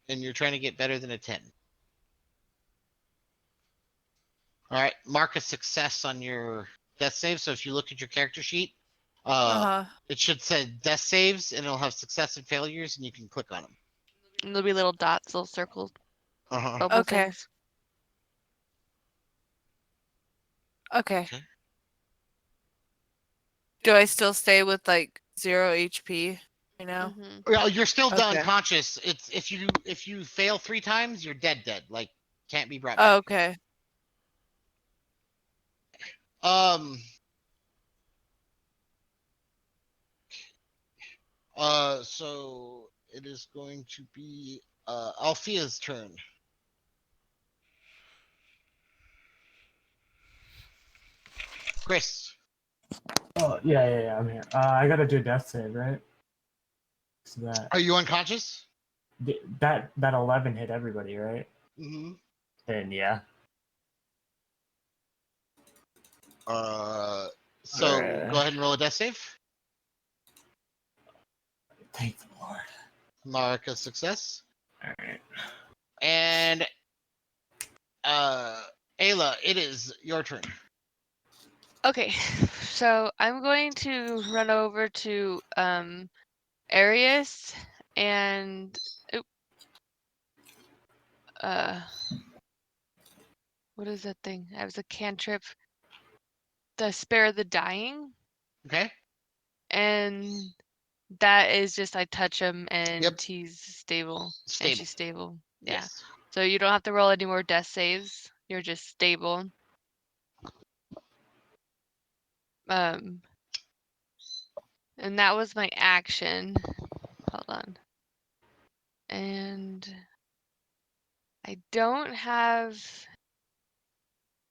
and you're trying to get better than a 10. All right, mark a success on your death save. So if you look at your character sheet, Uh-huh. it should say death saves, and it'll have success and failures, and you can click on them. And there'll be little dots, little circles, Uh-huh. bubble Okay. things. Okay. Okay. Do I still stay with like 0 HP? You know? Hmm Well, you're still Okay. unconscious. It's if you fail 3 times, you're dead. Like can't be brought Oh, back. okay. Um. So it is going to be Althea's turn. Chris. Oh yeah, I'm here. I gotta do a death save, right? So Are you unconscious? that 11 hit everybody, right? Mm-hmm. Then yeah. So go ahead and roll a death save. Thank the Lord. Mark a success. All right. And Ayla, it is your turn. Okay, so I'm going to run over to Arius and oop, uh, what is that thing? I was a cantrip. The spare the dying, Okay. and that is just I touch him and Yep. he's stable, and Stable. she's stable. Yeah. Yes. So you don't have to roll any more death saves. You're just stable. Um, and that was my action. Hold on. And I don't have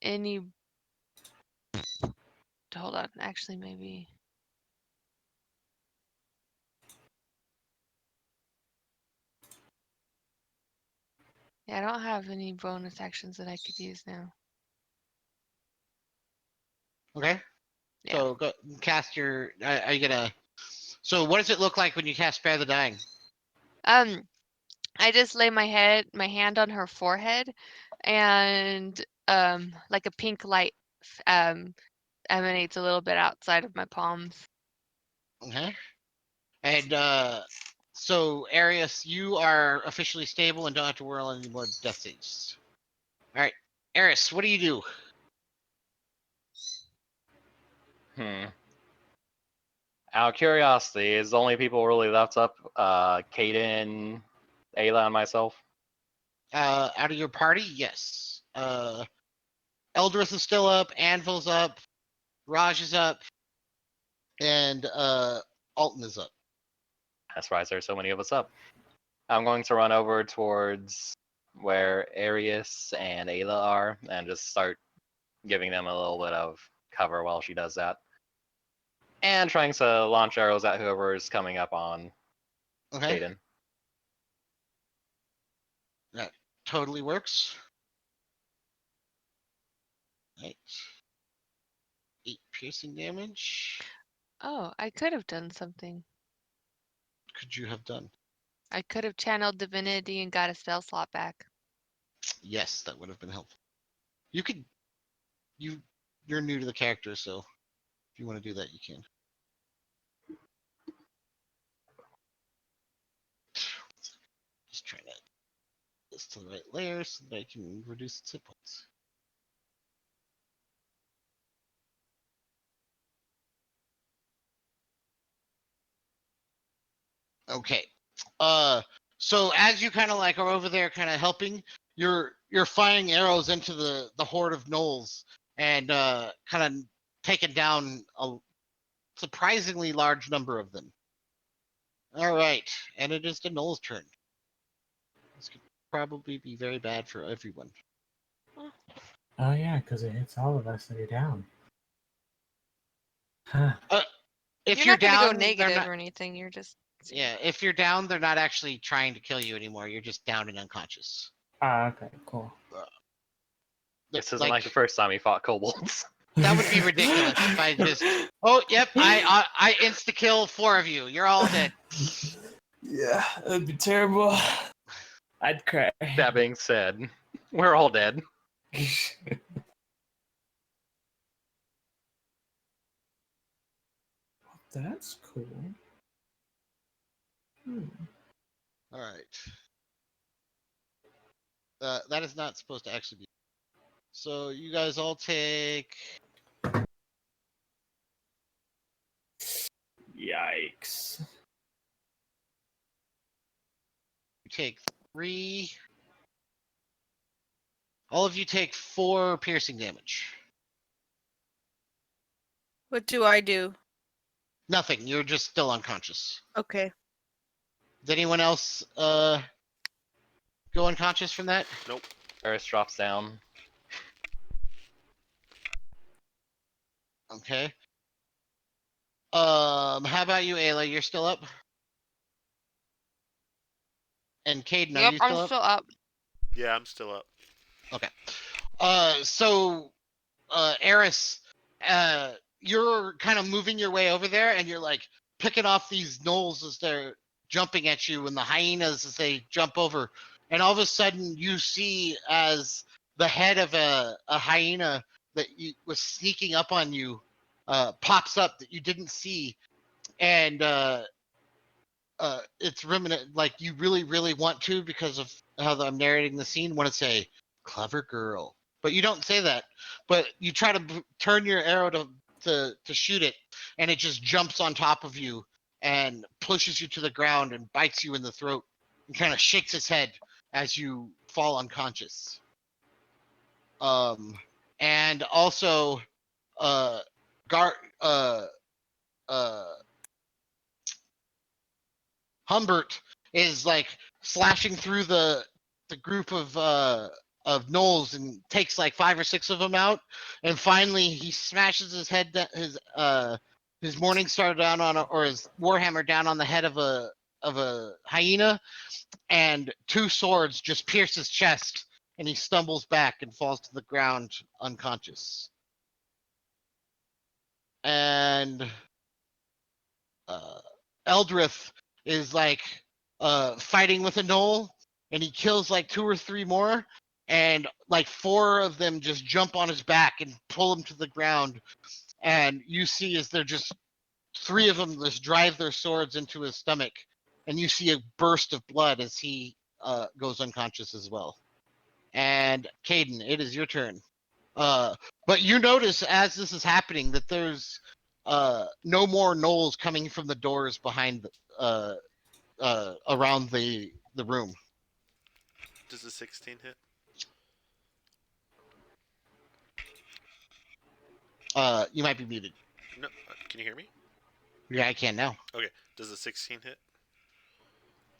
any. Hold on. Actually, maybe. Yeah, I don't have any bonus actions that I could use now. Okay. Yeah. So go cast your. Are you gonna? So what does it look like when you cast Spare the Dying? I just lay my hand on her forehead, and like a pink light emanates a little bit outside of my palms. Okay. And so Arius, you are officially stable and don't have to roll any more death saves. All right, Arius, what do you do? Out of curiosity, is the only people really left up Kaden, Ayla, and myself? Out of your party, yes. Eldris is still up. Anvil's up. Raj is up. And Alton is up. That's why there's so many of us up. I'm going to run over towards where Arius and Ayla are and just start giving them a little bit of cover while she does that. and trying to launch arrows at whoever is coming up on Okay, Caden. that totally works. Right. 8 piercing damage. Oh, I could have done something. Could you have done? I could have channeled divinity and got a spell slot back. Yes, that would have been helpful. You could. You're new to the character, so if you want to do that, you can. Just trying to get this to the right layer so that I can reduce its hit points. Okay. So as you kind of like are over there, kind of helping, you're firing arrows into the horde of gnolls and kind of taking down a surprisingly large number of them. All right, and it is the gnoll's turn. This could probably be very bad for everyone. Oh yeah, because it hits all of us that are down. Huh. If You're you're not going to go down, they're negative not. or anything. You're just. Yeah, if you're down, they're not actually trying to kill you anymore. You're just down and unconscious. Ah, okay, cool. This isn't like the first time he fought kobolds. That would be ridiculous if I just. Oh, yep. I insta kill 4 of you. You're all dead. Yeah, that'd be terrible. I'd cry. That being said, we're all dead. That's cool. All right. That is not supposed to actually be. So you guys all take. Yikes. You take 3. All of you take 4 piercing damage. What do I do? Nothing. You're just still unconscious. Okay. Did anyone else go unconscious from that? Nope. Eris drops down. Okay. How about you, Ayla? You're still up? And Caden, are Yep, you I'm still up? still up. Yeah, I'm still up. Okay. So, Eris, you're kind of moving your way over there, and you're like picking off these gnolls as they're jumping at you, and the hyenas as they jump over. And all of a sudden, you see as the head of a hyena that was sneaking up on you pops up that you didn't see, and it's remnant like you really really want to because of how I'm narrating the scene want to say clever girl, but you don't say that, but you try to turn your arrow to shoot it, and it just jumps on top of you and pushes you to the ground and bites you in the throat and kind of shakes its head as you fall unconscious. And also Gar uh Humbert is like slashing through the group of gnolls and takes like 5 or 6 of them out, and finally he smashes his head his morning star down on or his warhammer down on the head of a hyena, and 2 swords just pierce his chest, and he stumbles back and falls to the ground unconscious. And Eldrith is like fighting with a gnoll, and he kills like 2 or 3 more, and like 4 of them just jump on his back and pull him to the ground, and you see as they're just 3 of them just drive their swords into his stomach, and you see a burst of blood as he goes unconscious as well. And Caden, it is your turn. But you notice as this is happening that there's no more gnolls coming from the doors behind around the room. Does the 16 hit? You might be muted. No. Can you hear me? Yeah, I can now. Okay. Does the 16 hit?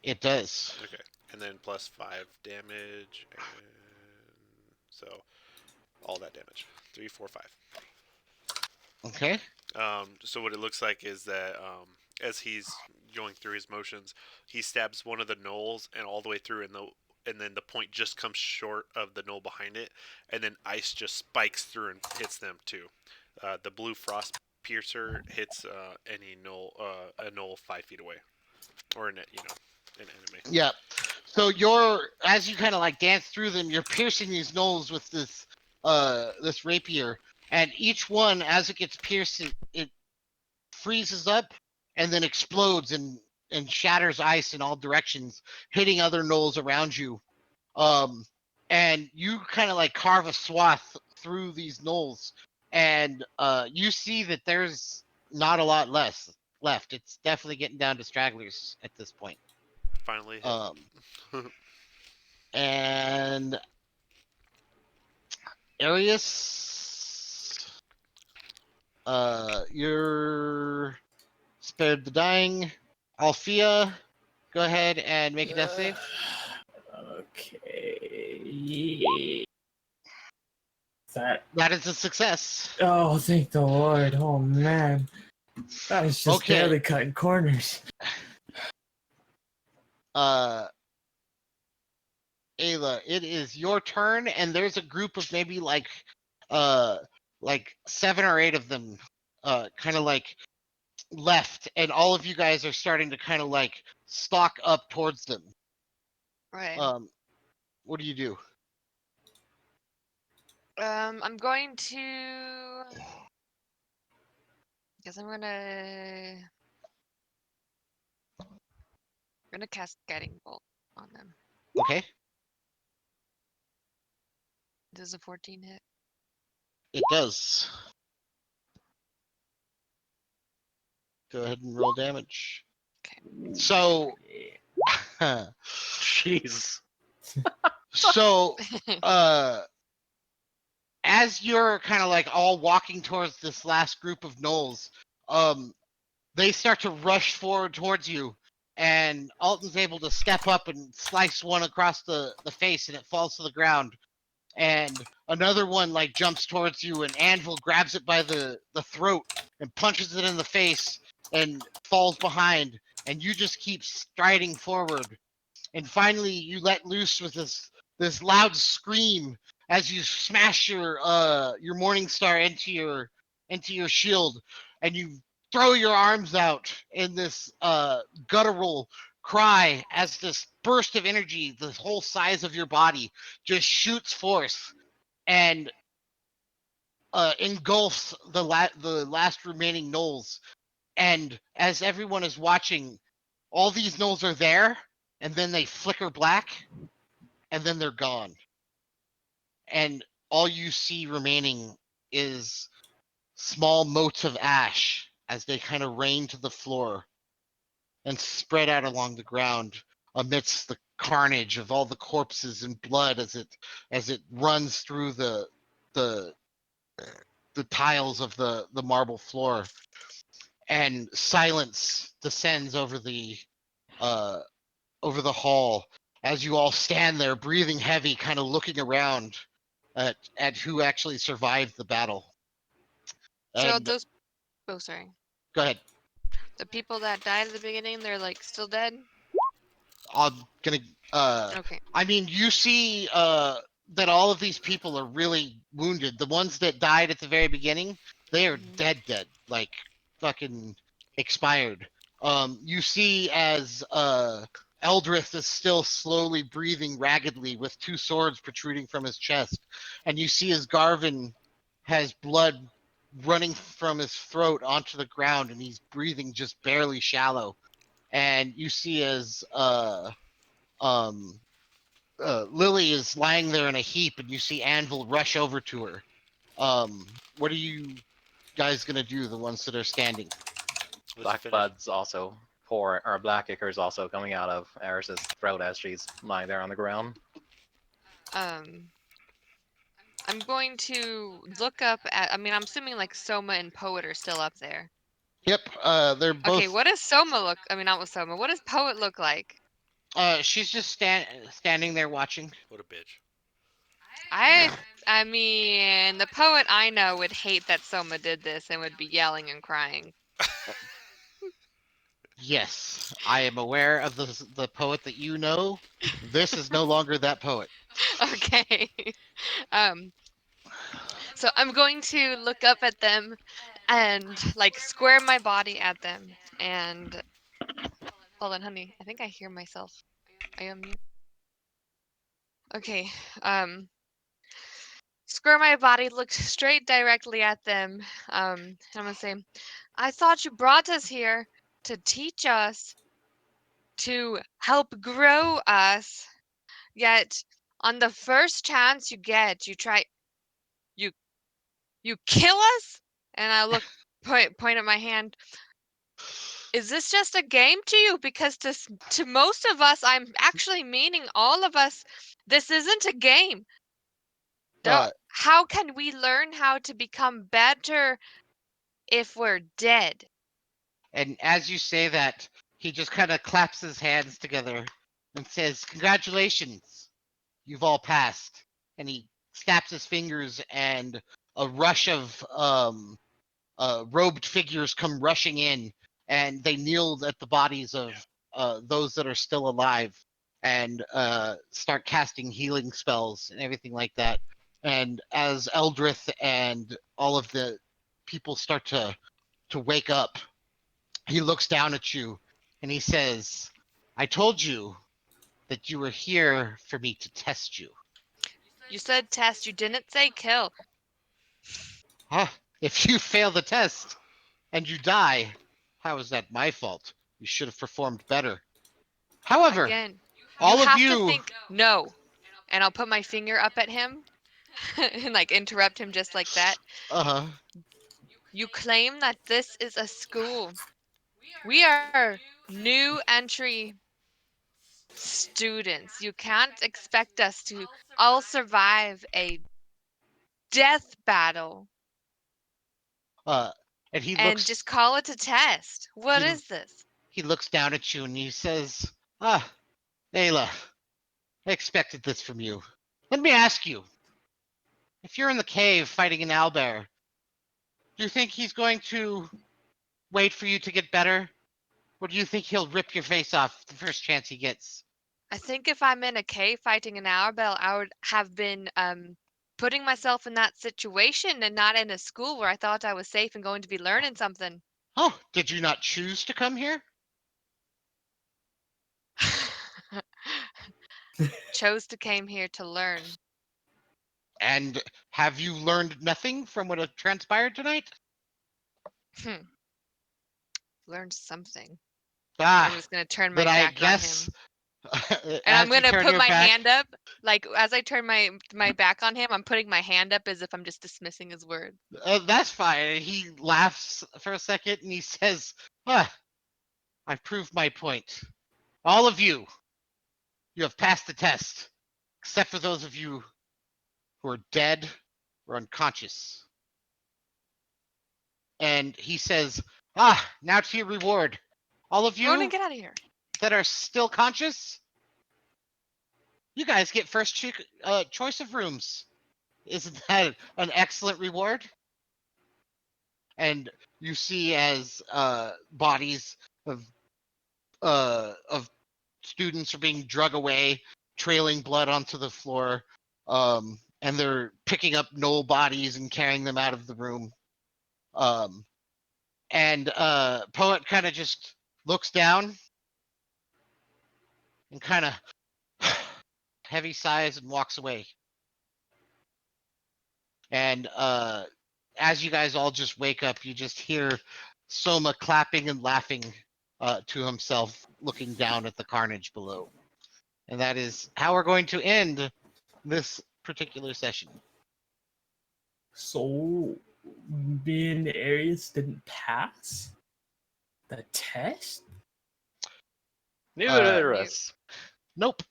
It does. Okay. And then plus 5 damage, and so all that damage. 3, 4, 5. Okay. So what it looks like is that as he's going through his motions, he stabs one of the knolls and all the way through, and then the point just comes short of the knoll behind it, and then ice just spikes through and hits them too. The blue frost piercer hits any knoll, a knoll 5 feet away, or an an enemy. Yeah. So you're as you kind of like dance through them, you're piercing these knolls with this rapier, and each one as it gets pierced, it freezes up and then explodes and shatters ice in all directions, hitting other knolls around you. Um, and you kind of like carve a swath through these knolls, and you see that there's not a lot less left. It's definitely getting down to stragglers at this point. Finally hit. Um, and Arius, you're spared the dying. Althea, go ahead and make a death save. Okay. That. That is a success. Oh, thank the Lord. Oh, man. I was just Okay. barely cutting corners. Ayla, it is your turn, and there's a group of maybe like 7 or 8 of them kind of like left, and all of you guys are starting to kind of like stalk up towards them. Right. What do you do? I'm going to. Guess I'm gonna cast Guiding Bolt on them. Okay, Does a 14 hit? it does. Go ahead and roll damage. Okay. So, Jeez. so, as you're kind of like all walking towards this last group of gnolls, they start to rush forward towards you, and Alton's able to step up and slice one across the face, and it falls to the ground. And another one like jumps towards you, and Anvil grabs it by the throat and punches it in the face and falls behind, and you just keep striding forward. And finally you let loose with this loud scream as you smash your morning star into your shield, and you throw your arms out in this guttural cry as this burst of energy, the whole size of your body, just shoots forth and engulfs the last remaining gnolls. And as everyone is watching, all these gnolls are there, and then they flicker black, and then they're gone. And all you see remaining is small motes of ash as they kind of rain to the floor and spread out along the ground amidst the carnage of all the corpses and blood as it runs through the tiles of the marble floor. And silence descends uh over the hall as you all stand there breathing heavy, kind of looking around at who actually survived the battle. So And those. Oh, sorry. go ahead. The people that died at the beginning, they're like still dead. I'm gonna Okay. I mean, you see that all of these people are really wounded. The ones that died at the very beginning, they are Mhm. dead, like fucking expired. You see as Eldrith is still slowly breathing raggedly with 2 swords protruding from his chest, and you see as Garvin has blood running from his throat onto the ground, and he's breathing just barely shallow. And you see as um Lily is lying there in a heap, and you see Anvil rush over to her. What are you guys gonna do? The ones that are standing. Let's Black finish. Bud's also or Black Ichor's also coming out of Eris's throat as she's lying there on the ground. Um, I'm going to look up at. I mean, I'm assuming like Soma and Poet are still up there. Yep. They're both. Okay, what does Soma look? I mean, not with Soma. What does Poet look like? She's just standing there watching. What a bitch. I I mean, the poet I know would hate that Soma did this and would be yelling and crying. Yes, I am aware of the poet that you know. This is no longer that poet. Okay. Um, so I'm going to look up at them and like square my body at them and hold on, honey. I think I hear myself. Are you on mute? Okay. Um, square my body, look straight directly at them. And I'm gonna say, I thought you brought us here to teach us, to help grow us. Yet, on the first chance you get, you you kill us. And I look, point at my hand. Is this just a game to you? Because to most of us, I'm actually meaning all of us, this isn't a game. Uh, How can we learn how to become better if we're dead? and as you say that, he just kind of claps his hands together and says, "Congratulations, you've all passed." And he snaps his fingers, and a rush of robed figures come rushing in, and they kneel at the bodies of those that are still alive, and start casting healing spells and everything like that. And as Eldrith and all of the people start to wake up, he looks down at you and he says, "I told you that you were here for me to test you. You said test, you didn't say kill. Huh? If you fail the test and you die, how is that my fault? You should have performed better. However, Again, you all of have to you, think no. And I'll put my finger up at him and like interrupt him just like that. uh, You claim that this is a school. We are new entry students. You can't expect us to all survive a death battle uh, and and just call it a test. What he is this? he looks down at you and he says, "Ah, Ayla, I expected this from you. Let me ask you: if you're in the cave fighting an owlbear, do you think he's going to wait for you to get better, or do you think he'll rip your face off the first chance he gets?" I think if I'm in a cave fighting an owlbear, I would have been putting myself in that situation and not in a school where I thought I was safe and going to be learning something. Oh, did you not choose to come here? Chose to came here to learn. And have you learned nothing from what had transpired tonight? Hmm. Learned something. And I'm Ah, just gonna turn my then I back on guess him. And I'm as you gonna turn put your my back, hand up. Like as I turn my back on him, I'm putting my hand up as if I'm just dismissing his word. that's fine. He laughs for a second and he says, "Ah, I've proved my point. All of you, you have passed the test, except for those of you who are dead or unconscious." And he says, "Ah, now to your reward. All of Ronan, you get out of here. that are still conscious, you guys get first choice of rooms. Isn't that an excellent reward?" And you see as bodies of students are being drug away, trailing blood onto the floor, and they're picking up Knoll bodies and carrying them out of the room. Um, and Poet kind of just looks down and kind of heavy sighs and walks away. And as you guys all just wake up, you just hear Soma clapping and laughing to himself, looking down at the carnage below. And that is how we're going to end this particular session. So, me and Aries didn't pass the test? Neither of Mute. us. Nope.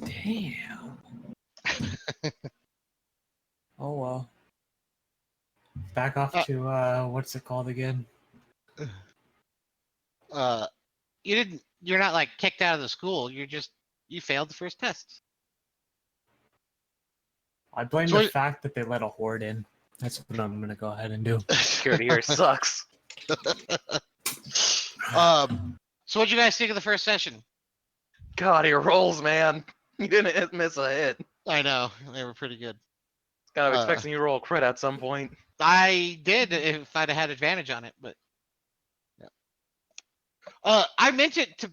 Damn. Oh well. Back off Uh, to what's it called again? uh, you didn't. You're not like kicked out of the school. You failed the first test. I blame So the what- fact that they let a horde in. That's what I'm gonna go ahead and do. Security here sucks. So what'd you guys think of the first session? God, he rolls, man. You didn't miss a hit. I know they were pretty good. Kind of Uh, expecting you to roll a crit at some point. I did if I'd had advantage on it, but yeah. I meant it to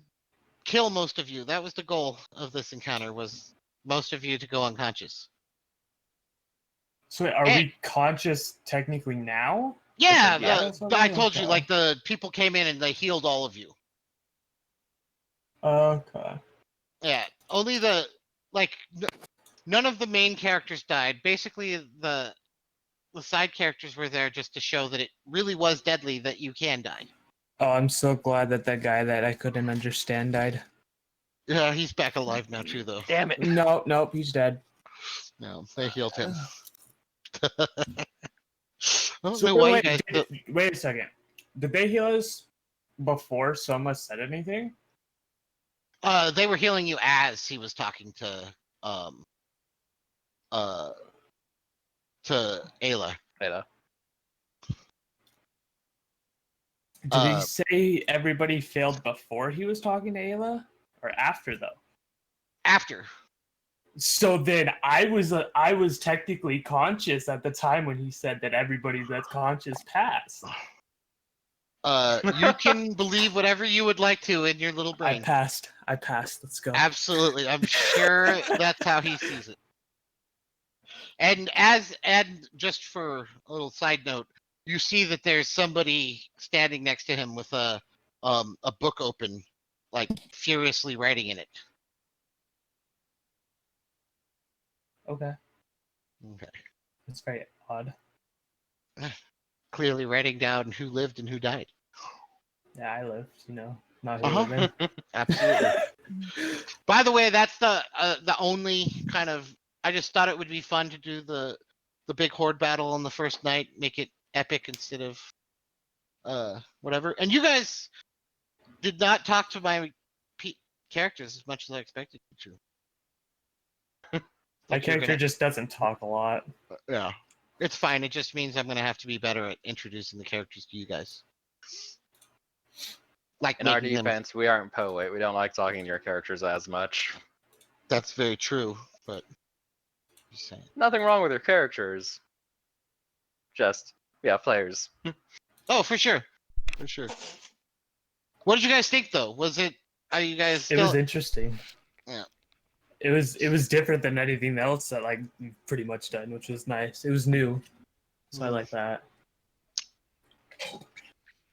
kill most of you. That was the goal of this encounter, was most of you to go unconscious. So wait, are And- we conscious technically now? Yeah, Like a battle or something? I told you, Okay. like the people came in and they healed all of you. Okay. Yeah, only none of the main characters died. Basically, the side characters were there just to show that it really was deadly, that you can die. Oh, I'm so glad that that guy that I couldn't understand died. Yeah, he's back alive now too, though. Damn it. Nope, he's dead. No, they healed him. I don't So know why you wait, guys. wait a second. Did they heal us before Soma said anything? They were healing you as he was talking to uh Ayla. Beta. Did he Uh, say everybody failed before he was talking to Ayla, or after though? After. So then I was technically conscious at the time when he said that everybody that's conscious passed. You can believe whatever you would like to in your little I brain. passed. Let's go. Absolutely, I'm sure that's how he sees it. And just for a little side note, you see that there's somebody standing next to him with a book open, like furiously writing in it. Okay, Okay. that's very odd. Clearly writing down who lived and who died. Yeah, I lived. Not Uh-huh. here. Absolutely. By the way, that's the only kind of. I just thought it would be fun to do the big horde battle on the first night, make it epic instead of whatever. And you guys did not talk to my characters as much as I expected you to. My Like you're character gonna- just doesn't talk a lot. Yeah, it's fine. It just means I'm gonna have to be better at introducing the characters to you guys. Like In our making them. defense, we aren't poet. We don't like talking to your characters as much. That's very true, but just saying. Nothing wrong with your characters. Just, yeah, players. Oh, for sure. What did you guys think, though? Are you guys It still? was interesting. Yeah. It was different than anything else that like we've pretty much done, which was nice. It was new, so I like that.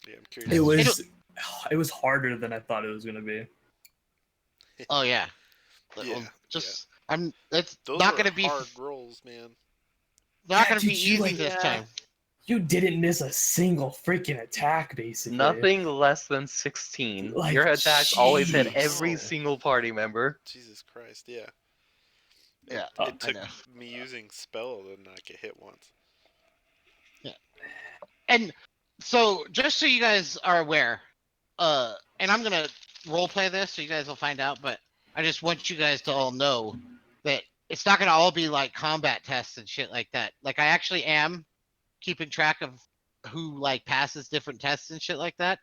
Yeah, I'm curious. It was harder than I thought it was gonna be. Oh yeah. Yeah, It's Those not were gonna be hard rolls, man. not Yeah, gonna be dude, you, easy like, this yeah. time. You didn't miss a single freaking attack, basically. Nothing less than 16. Like, Your attacks always hit jeez. every single party member. Jesus Christ, yeah. Yeah. Oh, It I took know. me using spell to not get hit once. And so, just so you guys are aware, and I'm gonna role play this, so you guys will find out. But I just want you guys to all know that it's not gonna all be like combat tests and shit like that. Like I actually am keeping track of who like passes different tests and shit like that.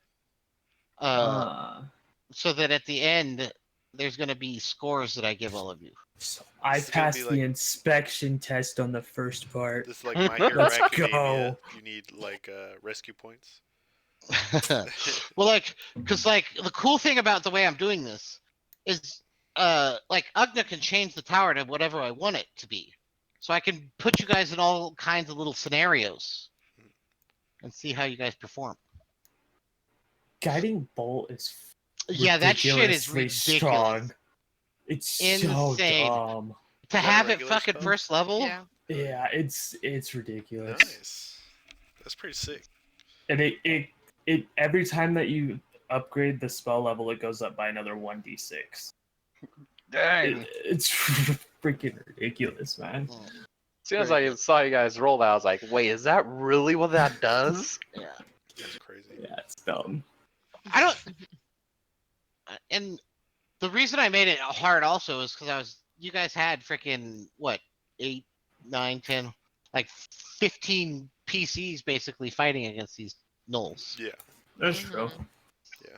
So that at the end there's gonna be scores that I give all of you. So I This is gonna be passed like- the inspection test on the first part. This is like My Hero Let's Academia. go. You need like rescue points. Well, like, because like the cool thing about the way I'm doing this is, like Ugna can change the tower to whatever I want it to be, so I can put you guys in all kinds of little scenarios and see how you guys perform. Guiding bolt is Yeah, that shit is ridiculously ridiculous. strong. It's so Insane. To Is that a have it regular fucking spell? first level, Yeah. Yeah, it's ridiculous. Nice. That's pretty sick. And it every time that you upgrade the spell level, it goes up by another 1d6. Dang. It's freaking ridiculous, man. Mm, As soon as I saw you guys roll that, I was like, wait, is that really what that does? yeah. That's crazy. Yeah, it's dumb. I don't. And the reason I made it hard also is because you guys had freaking what 8 9, 10, like 15 PCs basically fighting against these gnolls. Yeah. That's true. Yeah.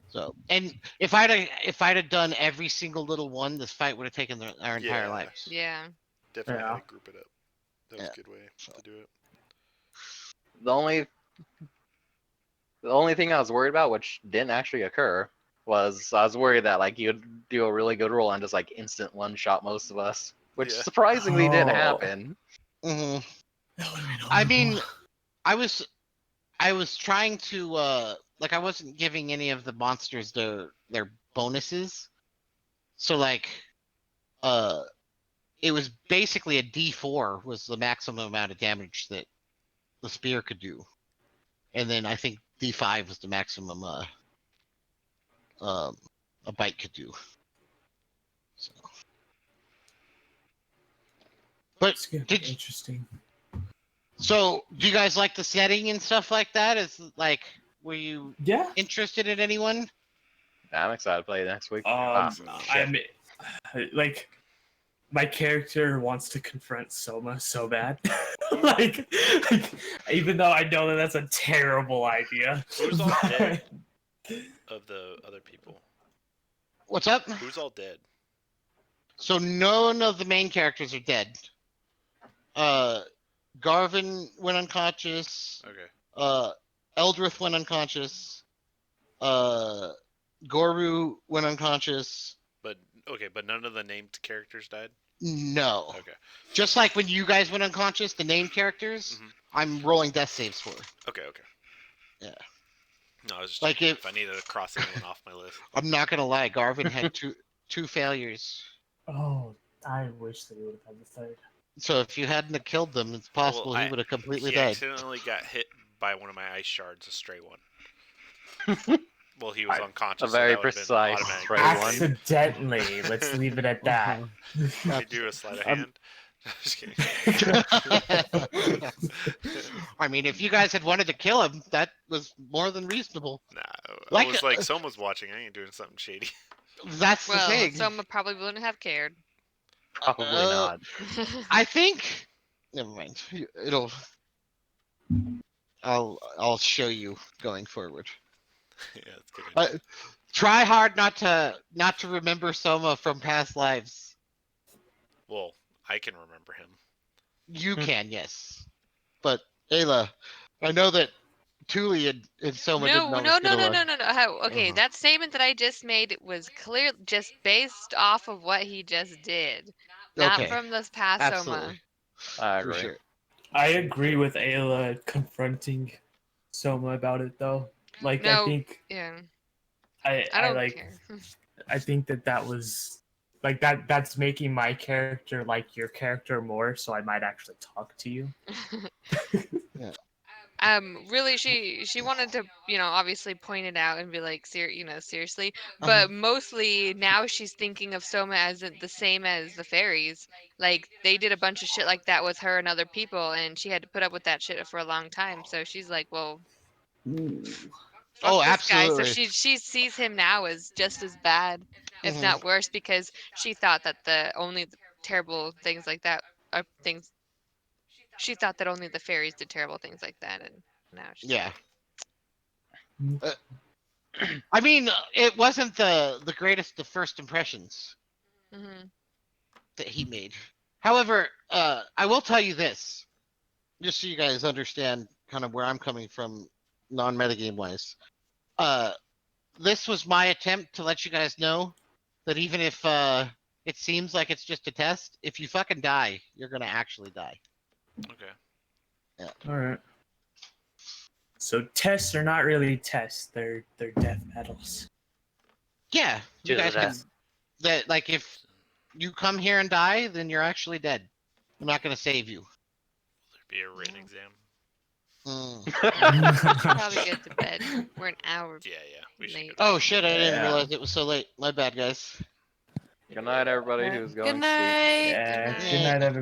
So, and if I'd have done every single little one, this fight would have taken our entire Yeah. lives. Yeah. Definitely Yeah. had to group it up. That was Yeah. a good way to do it. The only thing I was worried about, which didn't actually occur, was I was worried that like you'd do a really good roll and just like instant one shot most of us, which Yeah. surprisingly didn't Oh. happen. hmm That would have been I horrible. mean, I was trying to like I wasn't giving any of the monsters their bonuses. So like uh it was basically a D4 was the maximum amount of damage that the spear could do. And then I think D5 was the maximum um a bite could do. So but It's gonna be did you, interesting. so do you guys like the setting and stuff like that? Is like were you Yeah. interested in anyone? I'm excited to play next week. Shit. I'm like my character wants to confront Soma so bad. like, even though I know that that's a terrible idea. Who's all but- dead of the other people? What's up? Who's all dead? So none of the main characters are dead. Garvin went unconscious. Okay. Eldrith went unconscious. Goru went unconscious. But none of the named characters died? No. Okay. Just like when you guys went unconscious, the named characters, Mhm. I'm rolling death saves for. Okay. Yeah. No, I was just Like checking if- if I needed to cross anyone off my list. I'm not gonna lie, Garvin had two failures. Oh, I wish they would have had the third. So if you hadn't have killed them, it's possible Well, he would have completely He died. accidentally got hit by one of my ice shards, a stray one. Well, he was unconscious. A very so that would've been precise automatic stray death one. save. Accidentally. Let's leave it at that. Can you do a sleight of I'm- hand? Just kidding. I mean, if you guys had wanted to kill him, that was more than reasonable. Nah, Like- I was like, someone's watching. I ain't doing something shady. That's the Well, thing. Soma probably wouldn't have cared. Probably not. I think. Never mind. It'll. I'll show you going forward. Yeah, that's good. Try hard not to remember Soma from past lives. Well, I can remember him. You can, yes, but Ayla, I know that Tuli and Soma No, didn't no, always no, get no, along. no, no, no. Okay, Uh-huh. that statement that I just made was clear, just based off of what he just did, not Okay, from this past absolutely, I for agree. sure. I agree with Ayla confronting Soma about it though. Like No. I think Yeah, I I don't like care. I think that was like that's making my character like your character more, so I might actually talk to you. Really, she wanted to, obviously point it out and be like, seriously. Uh-huh. But mostly now she's thinking of Soma as the same as the fairies. Like they did a bunch of shit like that with her and other people, and she had to put up with that shit for a long time. So she's like, well, fuck Oh, this guy. So absolutely. she sees him now as just as bad, if Mhm. not worse, because she thought that the terrible things like that are things. She thought that only the fairies did terrible things like that, and now she's Yeah. Mm. I mean, it wasn't the greatest of first impressions hmm that he made. However, I will tell you this, just so you guys understand kind of where I'm coming from, non-metagame wise. This was my attempt to let you guys know that even if it seems like it's just a test, if you fucking die, you're gonna actually die. Okay. All right. So tests are not really tests; they're death medals. Yeah, you Choose a guys can. test. That like if you come here and die, then you're actually dead. I'm not gonna save you. Be a written exam. probably get to bed. We're an hour Yeah. We should. late. Oh shit! I didn't Yeah. realize it was so late. My bad, guys. Good night, everybody who's going Good to sleep. night. Yeah. Good Good night, everybody.